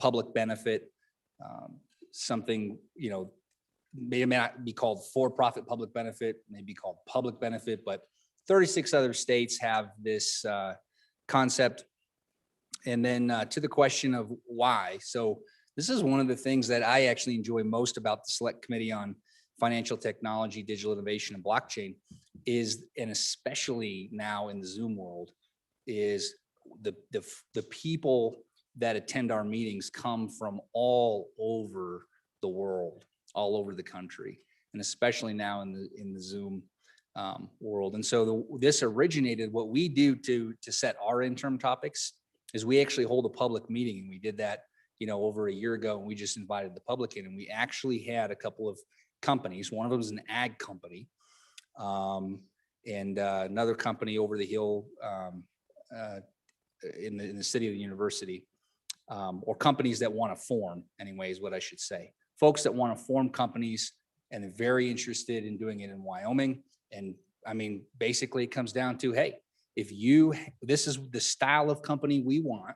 public benefit, something, may or may not be called for-profit public benefit, may be called public benefit, but 36 other states have this concept. And then to the question of why. So this is one of the things that I actually enjoy most about the Select Committee on Financial Technology, Digital Innovation, and Blockchain is, and especially now in the Zoom world, is the people that attend our meetings come from all over the world, all over the country, and especially now in the Zoom world. And so this originated, what we do to set our interim topics is we actually hold a public meeting, and we did that, over a year ago, and we just invited the public in, and we actually had a couple of companies. One of them is an ag company, and another company over the hill in the city of the university, or companies that want to form, anyway, is what I should say. Folks that want to form companies and are very interested in doing it in Wyoming. And I mean, basically it comes down to, hey, this is the style of company we want.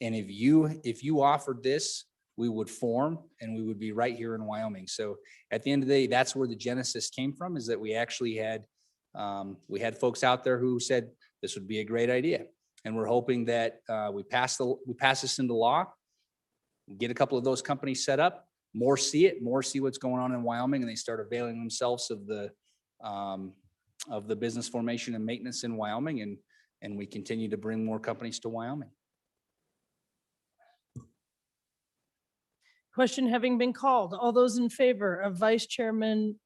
And if you offered this, we would form and we would be right here in Wyoming. So at the end of the day, that's where the genesis came from, is that we actually had, folks out there who said this would be a great idea. And we're hoping that we pass this into law, get a couple of those companies set up, more see what's going on in Wyoming, and they start availing themselves of the business formation and maintenance in Wyoming, and we continue to bring more companies to Wyoming. Question having been called, all those in favor of Vice Chairman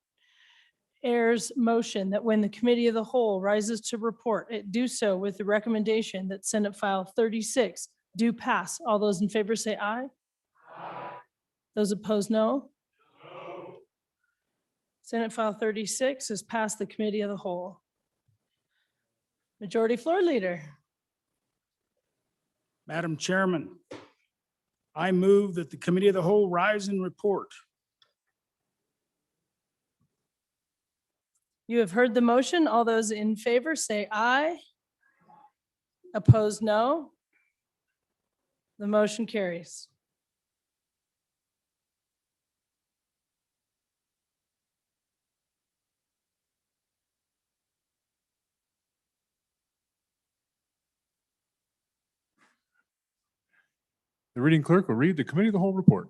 Ayers' motion that when the committee of the whole rises to report, it do so with the recommendation that Senate File 36 do pass. All those in favor say aye. Aye. Those opposed, no. No. Senate File 36 has passed the committee of the whole. Majority Floor Leader. Madam Chairman, I move that the committee of the whole rise and report. You have heard the motion. All those in favor say aye. Opposed, no. The motion carries. The reading clerk will read the committee of the whole report.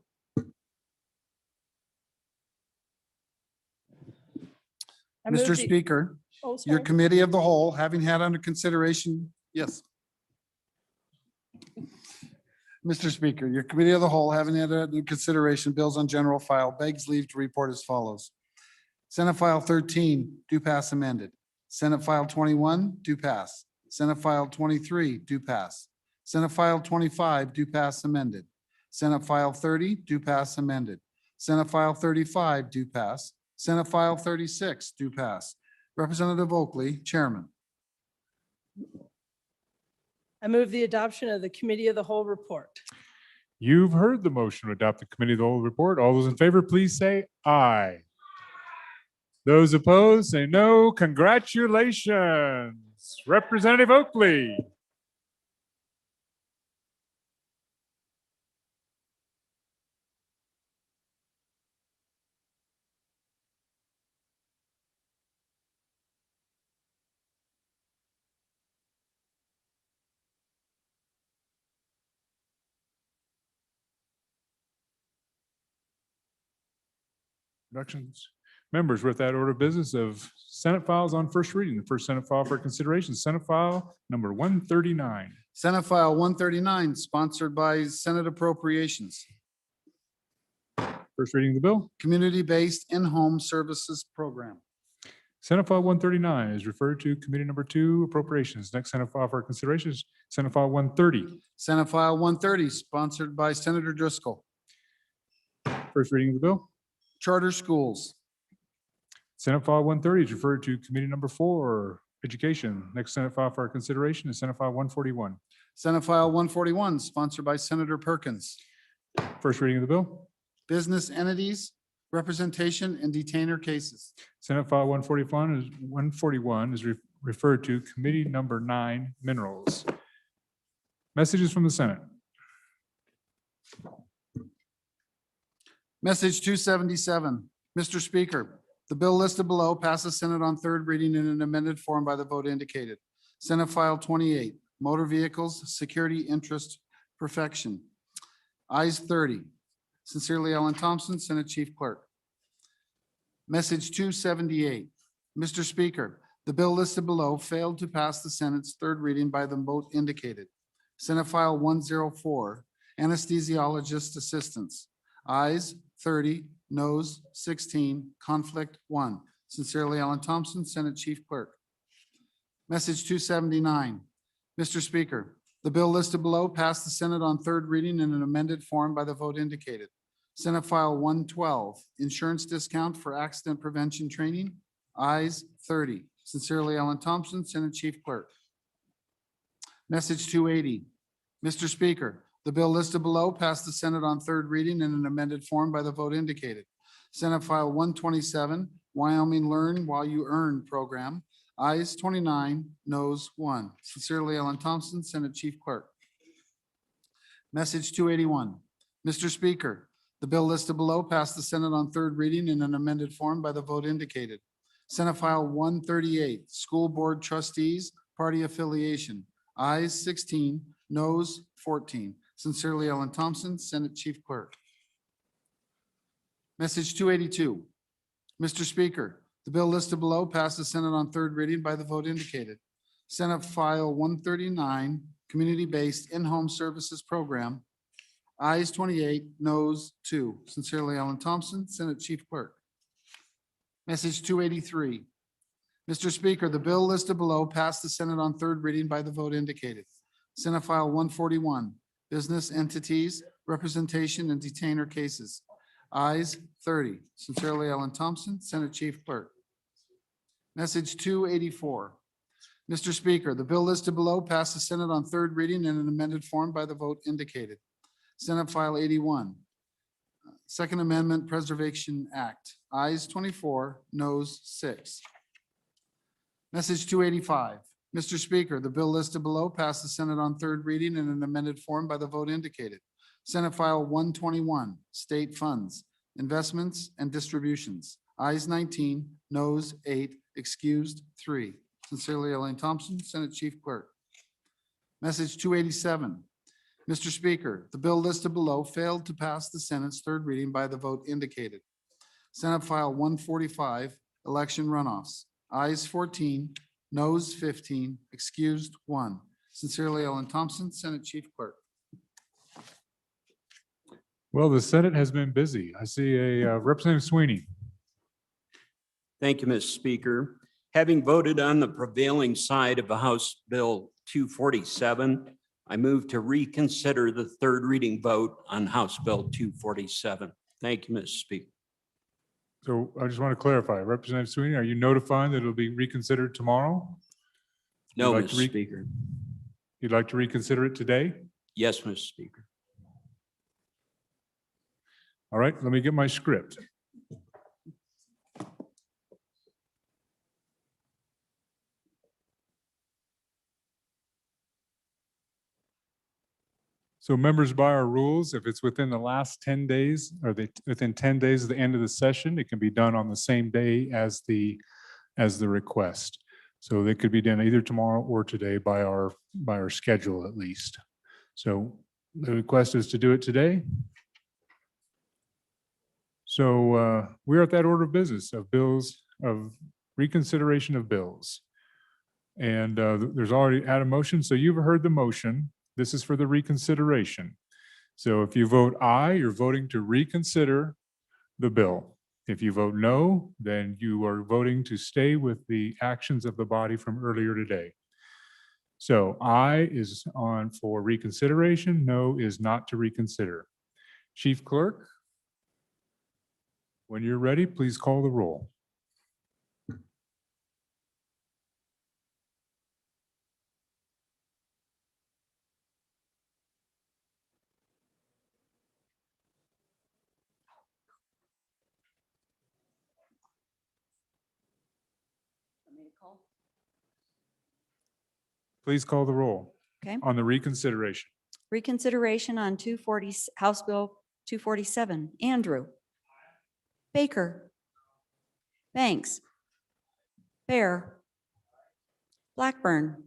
Mr. Speaker, Oh, your sorry. committee of the whole, having had under consideration, yes. Mr. Speaker, your committee of the whole, having had under consideration bills on general file, begs leave to report as follows. Senate File 13, do pass amended. Senate File 21, do pass. Senate File 23, do pass. Senate File 25, do pass amended. Senate File 30, do pass amended. Senate File 35, do pass. Senate File 36, do pass. Representative Oakley, Chairman. I move the adoption of the committee of the whole report. You've heard the motion to adopt the committee of the whole report. All those in favor, please say aye. Those opposed, say no. Congratulations, Representative Oakley. Introductions. Members, with that order of business of Senate files on first reading, the first Senate file for consideration, Senate file number 139. Senate File 139, sponsored by Senate Appropriations. First reading of the bill. Community-based in-home services program. Senate file 139 is referred to committee number 2, appropriations. Next Senate file for consideration is Senate file 130. Senate File 130, sponsored by Senator Driscoll. First reading of the bill. Charter schools. Senate file 130 is referred to committee number 4, education. Next Senate file for consideration is Senate file 141. Senate File 141, sponsored by Senator Perkins. First reading of the bill. Business entities, representation and detainer cases. Senate file 141 is referred to committee number 9, minerals. Messages from the Senate. Message 277. Mr. Speaker, The bill listed below passed the Senate on third reading in an amended form by the vote indicated. Senate File 28, Motor Vehicles Security Interest Perfection. Ayes 30. Sincerely, Ellen Thompson, Senate Chief Clerk. Message 278. Mr. Speaker, the bill listed below failed to pass the Senate's third reading by the vote indicated. Senate File 104, Anesthesiologist Assistance. Ayes 30, noes 16, conflict 1. Sincerely, Ellen Thompson, Senate Chief Clerk. Message 279. Mr. Speaker, the bill listed below passed the Senate on third reading in an amended form by the vote indicated. Senate File 112, Insurance Discount for Accident Prevention Training. Ayes 30. Sincerely, Ellen Thompson, Senate Chief Clerk. Message 280. Mr. Speaker, the bill listed below passed the Senate on third reading in an amended form by the vote indicated. Senate File 127, Wyoming Learn While You Earn Program. Ayes 29, noes 1. Sincerely, Ellen Thompson, Senate Chief Clerk. Message 281. Mr. Speaker, the bill listed below passed the Senate on third reading in an amended form by the vote indicated. Senate File 138, School Board Trustees, Party Affiliation. Ayes 16, noes 14. Sincerely, Ellen Thompson, Senate Chief Clerk. Message 282. Mr. Speaker, the bill listed below passed the Senate on third reading by the vote indicated. Senate File 139, Community-Based In-Home Services Program. Ayes 28, noes 2. Sincerely, Ellen Thompson, Senate Chief Clerk. Message 283. Mr. Speaker, the bill listed below passed the Senate on third reading by the vote indicated. Senate File 141, Business Entities, Representation and Detainer Cases. Ayes 30. Sincerely, Ellen Thompson, Senate Chief Clerk. Message 284. Mr. Speaker, the bill listed below passed the Senate on third reading in an amended form by the vote indicated. Senate File 81, Second Amendment Preservation Act. Ayes 24, noes 6. Message 285. Mr. Speaker, the bill listed below passed the Senate on third reading in an amended form by the vote indicated. Senate File 121, State Funds, Investments and Distributions. Ayes 19, noes 8, excused 3. Sincerely, Elaine Thompson, Senate Chief Clerk. Message 287. Mr. Speaker, the bill listed below failed to pass the Senate's third reading by the vote indicated. Senate File 145, Election Runoffs. Ayes 14, noes 15, excused 1. Sincerely, Ellen Thompson, Senate Chief Clerk. Well, the Senate has been busy. I see a Representative Sweeney. Thank you, Mr. Speaker. Having voted on the prevailing side of House Bill 247, I move to reconsider the third reading vote on House Bill 247. Thank you, Mr. Speaker. So I just want to clarify, Representative Sweeney, are you notifying that it'll be reconsidered tomorrow? No, You'd like to Mr. Speaker. You'd like to reconsider it today? Yes, Mr. Speaker. All right, let me get my script. So members, by our rules, if it's within the last 10 days or within 10 days of the end of the session, it can be done on the same day as the request. So they could be done either tomorrow or today by our schedule at least. So the request is to do it today. So we're at that order of business of bills, of reconsideration of bills. And there's already had a motion. So you've heard the motion. This is for the reconsideration. So if you vote aye, you're voting to reconsider the bill. If you vote no, then you are voting to stay with the actions of the body from earlier today. So aye is on for reconsideration, no is not to reconsider. Chief Clerk, when you're ready, please call the roll. Please call the roll Okay. on the reconsideration. Reconsideration on House Bill 247. Andrew. Baker. Banks. Bear. Blackburn.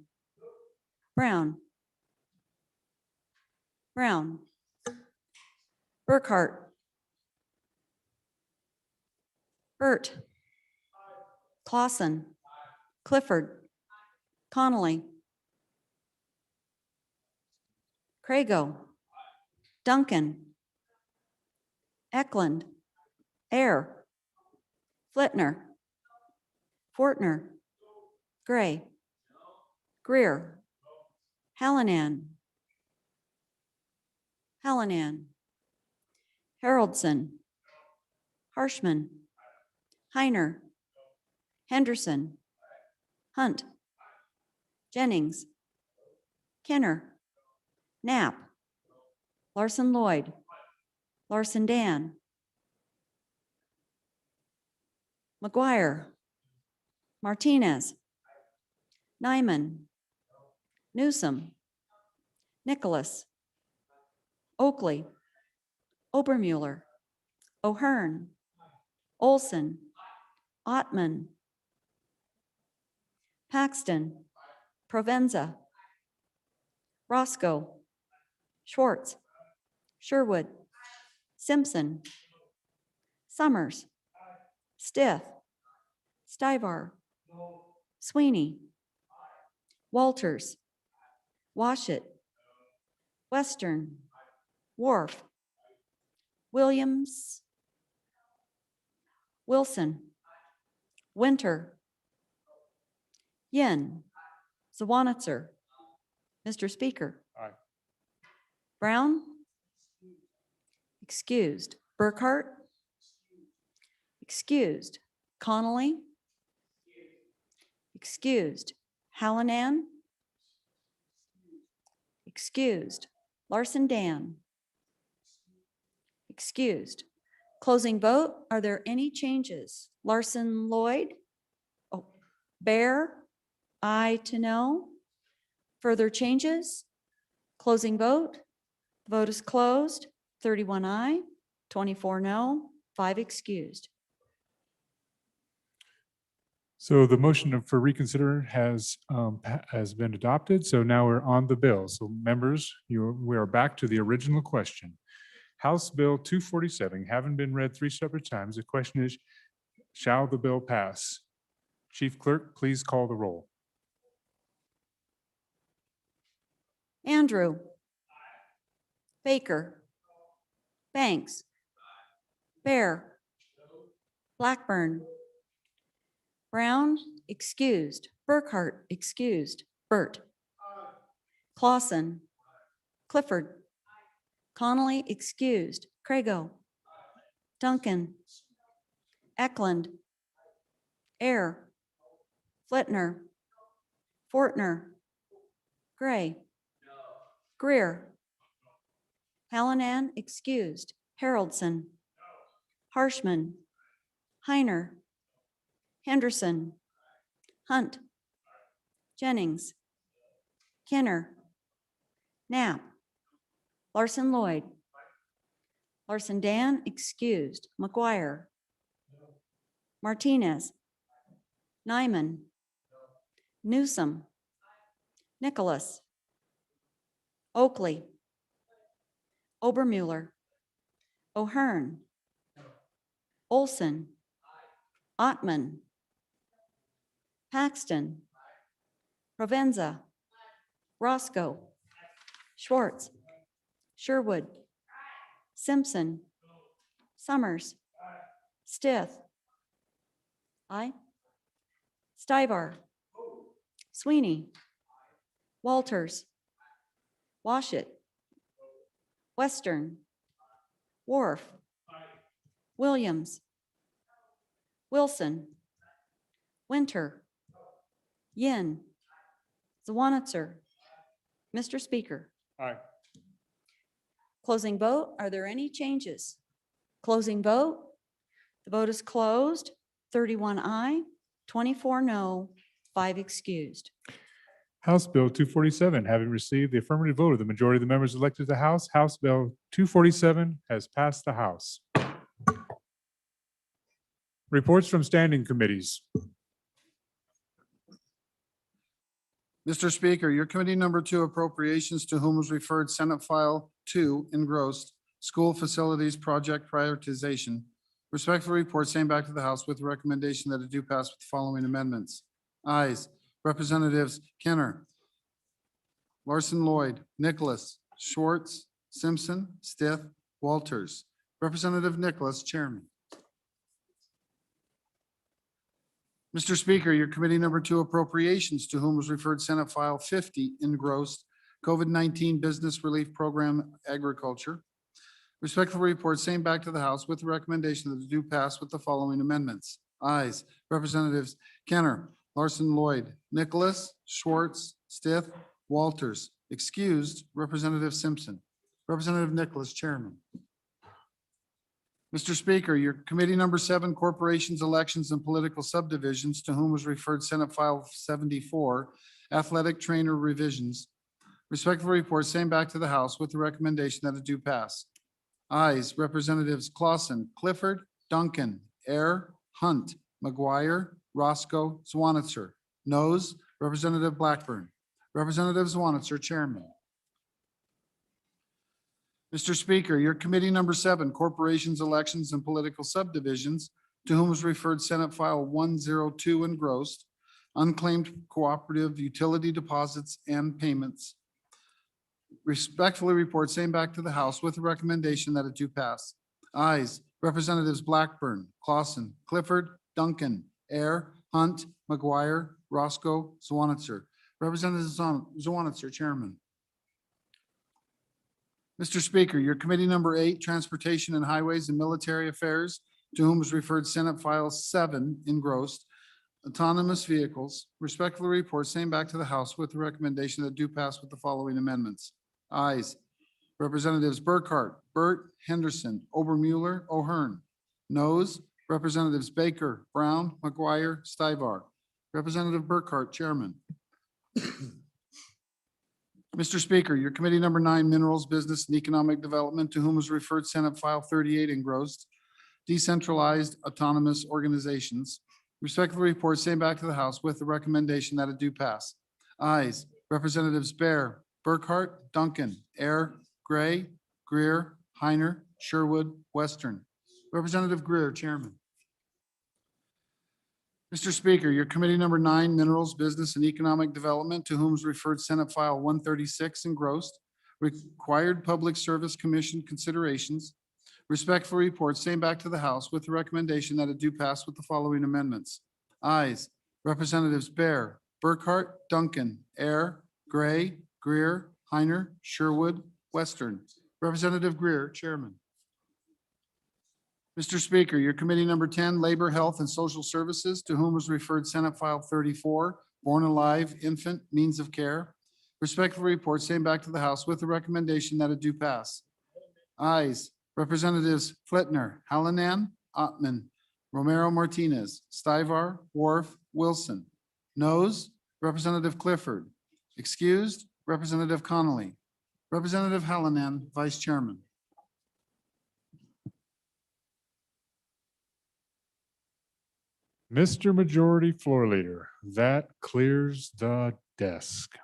Brown. Brown. Burkhart. Burt. Clausen. Clifford. Connolly. Crago. Duncan. Eklund. Air. Flitner. Fortner. Gray. Greer. Hallinan. Hallinan. Haroldson. Harshman. Heiner. Henderson. Hunt. Jennings. Kenner. Knapp. Larson Lloyd. Larson Dan. McGuire. Martinez. Nyman. Newsom. Nicholas. Oakley. Obermuller. O'Hearn. Olson. Ottman. Paxton. Provenza. Roscoe. Schwartz. Sherwood. Simpson. Summers. Stith. Stivar. Sweeney. Walters. Washit. Western. Wharf. Williams. Wilson. Winter. Yin. Zawanitzer. Mr. Speaker. Aye. Brown. Excused. Burkhart. Excused. Connolly. Excused. Hallinan. Excused. Larson Dan. Excused. Closing vote. Are there any changes? Larson Lloyd. Oh, Bear. Aye to no. Further changes? Closing vote. The vote is closed. 31 aye, 24 no, 5 excused. So the motion for reconsider has been adopted. So now we're on the bill. So members, we are back to the original question. House Bill 247, having been read 3 separate times, the question is, shall the bill pass? Chief Clerk, please call the roll. Andrew. Baker. Banks. Bear. Blackburn. Brown, excused. Burkhart, excused. Burt. Clausen. Clifford. Connolly, excused. Crago. Duncan. Eklund. Air. Flitner. Fortner. Gray. Greer. Hallinan, excused. Haroldson. Harshman. Heiner. Henderson. Hunt. Jennings. Kenner. Knapp. Larson Lloyd. Larson Dan, excused. McGuire. Martinez. Nyman. Newsom. Nicholas. Oakley. Obermuller. O'Hearn. Olson. Ottman. Paxton. Provenza. Roscoe. Schwartz. Sherwood. Simpson. Summers. Stith. Aye. Stivar. Sweeney. Walters. Washit. Western. Wharf. Williams. Wilson. Winter. Yin. Zawanitzer. Mr. Speaker. Aye. Closing vote. Are there any changes? Closing vote. The vote is closed. 31 aye, 24 no, 5 excused. House Bill 247, having received the affirmative vote of the majority of the members elected to the House, House Bill 247 has passed the House. Reports from standing committees. Mr. Speaker, your committee number 2 appropriations, to whom was referred Senate File 2 engrossed, School Facilities Project Prioritization. Respectfully report same back to the House with the recommendation that it do pass with the following amendments. Ayes. Representatives Kenner, Larson Lloyd, Nicholas, Schwartz, Simpson, Stith, Walters. Representative Nicholas, Chairman. Mr. Speaker, your committee number 2 appropriations, to whom was referred Senate File 50 engrossed, COVID-19 Business Relief Program Agriculture. Respectfully report same back to the House with the recommendation that it do pass with the following amendments. Ayes. Representatives Kenner, Larson Lloyd, Nicholas, Schwartz, Stith, Walters. Excused, Representative Simpson. Representative Nicholas, Chairman. Mr. Speaker, your committee number 7, Corporations, Elections, and Political Subdivisions, to whom was referred Senate File 74, Athletic Trainer Revisions. Respectfully report same back to the House with the recommendation that it do pass. Ayes. Representatives Clausen, Clifford, Duncan, Air, Hunt, McGuire, Roscoe, Swanitzer. Noes, Representative Blackburn. Representative Swanitzer, Chairman. Mr. Speaker, your committee number 7, Corporations, Elections, and Political Subdivisions, to whom was referred Senate File 102 engrossed, Unclaimed Cooperative Utility Deposits and Payments. Respectfully report same back to the House with the recommendation that it do pass. Ayes. Representatives Blackburn, Clausen, Clifford, Duncan, Air, Hunt, McGuire, Roscoe, Swanitzer. Representative Swanitzer, Chairman. Mr. Speaker, your committee number 8, Transportation and Highways and Military Affairs, to whom was referred Senate File 7 engrossed, Autonomous Vehicles. Respectfully report same back to the House with the recommendation that do pass with the following amendments. Ayes. Representatives Burkhart, Burt, Henderson, Obermueller, O'Hearn. Noes, Representatives Baker, Brown, McGuire, Stivar. Representative Burkhart, Chairman. Mr. Speaker, your committee number 9, Minerals, Business, and Economic Development, to whom was referred Senate File 38 engrossed, Decentralized Autonomous Organizations. Respectfully report same back to the House with the recommendation that it do pass. Ayes. Representatives Bear, Burkhart, Duncan, Air, Gray, Greer, Heiner, Sherwood, Western. Representative Greer, Chairman. Mr. Speaker, your committee number 9, Minerals, Business, and Economic Development, to whom is referred Senate File 136 engrossed, Required Public Service Commission considerations. Respectfully report same back to the House with the recommendation that it do pass with the following amendments. Ayes. Representatives Bear, Burkhart, Duncan, Air, Gray, Greer, Heiner, Sherwood, Western. Representative Greer, Chairman. Mr. Speaker, your committee number 10, Labor, Health, and Social Services, to whom was referred Senate File 34, Born Alive Infant Means of Care. Respectfully report same back to the House with the recommendation that it do pass. Ayes. Representatives Flitner, Hallinan, Ottman, Romero Martinez, Stivar, Wharf, Wilson. Noes, Representative Clifford. Excused, Representative Connolly. Representative Hallinan, Vice Chairman. Mr. Majority Floor Leader, that clears the desk.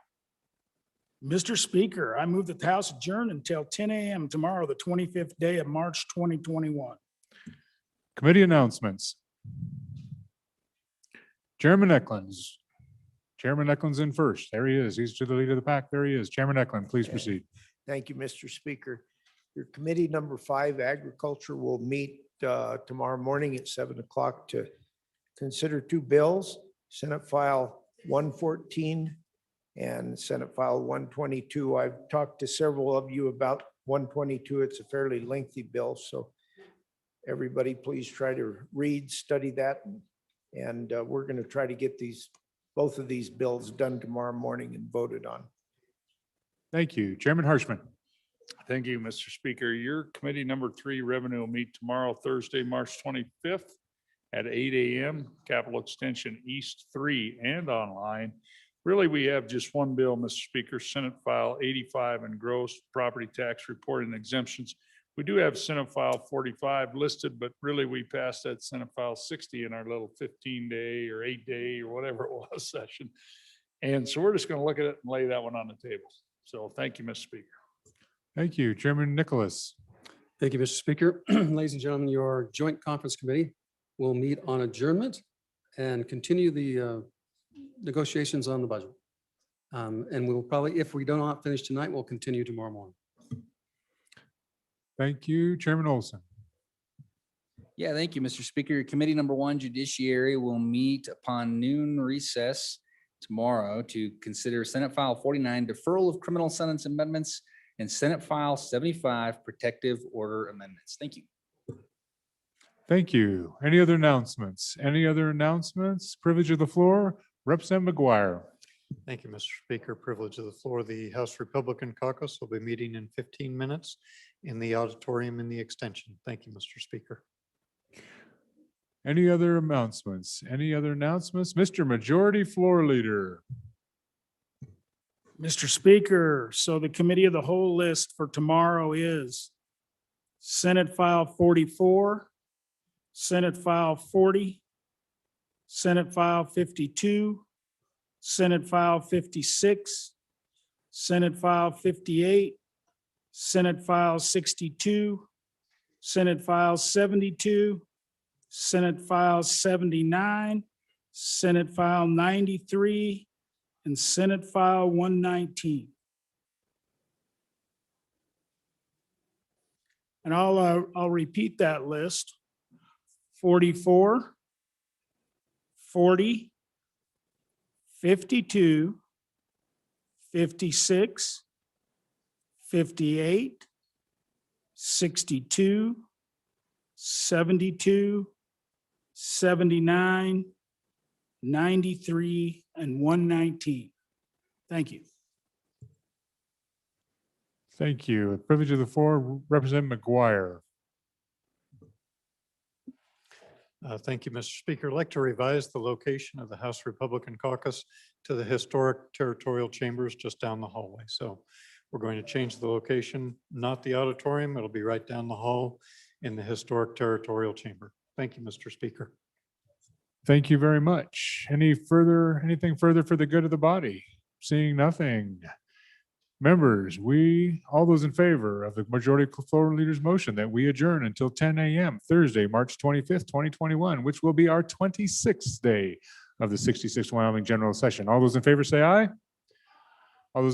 Mr. Speaker, I move that the House adjourn until 10 a.m. tomorrow, the 25th day of March, 2021. Committee announcements. Chairman Eklund's. Chairman Eklund's in first. There he is. He's to the lead of the pack. There he is. Chairman Eklund, please proceed. Thank you, Mr. Speaker. Your committee number 5, Agriculture, will meet tomorrow morning at 7 o'clock to consider 2 bills, Senate File 114 and Senate File 122. I've talked to several of you about 122. It's a fairly lengthy bill, so everybody please try to read, study that, and we're going to try to get both of these bills done tomorrow morning and voted on. Thank you. Chairman Harshman. Thank you, Mr. Speaker. Your committee number 3, Revenue, will meet tomorrow, Thursday, March 25th at 8 a.m. Capital Extension East 3 and online. Really, we have just one bill, Mr. Speaker, Senate File 85 engrossed property tax report and exemptions. We do have Senate File 45 listed, but really we passed that Senate File 60 in our little 15-day or 8-day or whatever it was session. And so we're just going to look at it and lay that one on the table. So thank you, Mr. Speaker. Thank you, Chairman Nicholas. Thank you, Mr. Speaker. Ladies and gentlemen, your joint conference committee will meet on adjournment and continue the negotiations on the budget. And we'll probably, if we do not finish tonight, we'll continue tomorrow morning. Thank you, Chairman Olson. Yeah, thank you, Mr. Speaker. Committee number 1, Judiciary, will meet upon noon recess tomorrow to consider Senate File 49, deferral of criminal sentence amendments, and Senate File 75, protective order amendments. Thank you. Thank you. Any other announcements? Any other announcements? Privilege of the floor, Representative McGuire. Thank you, Mr. Speaker. Privilege of the floor. The House Republican Caucus will be meeting in 15 minutes in the auditorium in the extension. Thank you, Mr. Speaker. Any other announcements? Any other announcements? Mr. Majority Floor Leader. Mr. Speaker, so the committee of the whole list for tomorrow is Senate File 44, Senate File 40, Senate File 52, Senate File 56, Senate File 58, Senate File 62, Senate File 72, Senate File 79, Senate File 93, and Senate File 119. And I'll repeat that list. 44, 40, 52, 56, 58, 62, 72, 79, 93, and 119. Thank you. Thank you. Privilege of the floor, Representative McGuire. Thank you, Mr. Speaker. I'd like to revise the location of the House Republican Caucus to the historic territorial chambers just down the hallway. So we're going to change the location, not the auditorium. It'll be right down the hall in the historic territorial chamber. Thank you, Mr. Speaker. Thank you very much. Anything further for the good of the body? Seeing nothing. Members, all those in favor of the majority floor leader's motion that we adjourn until 10 a.m. Thursday, March 25th, 2021, which will be our 26th day of the 66th Wyoming General Session. All those in favor say aye.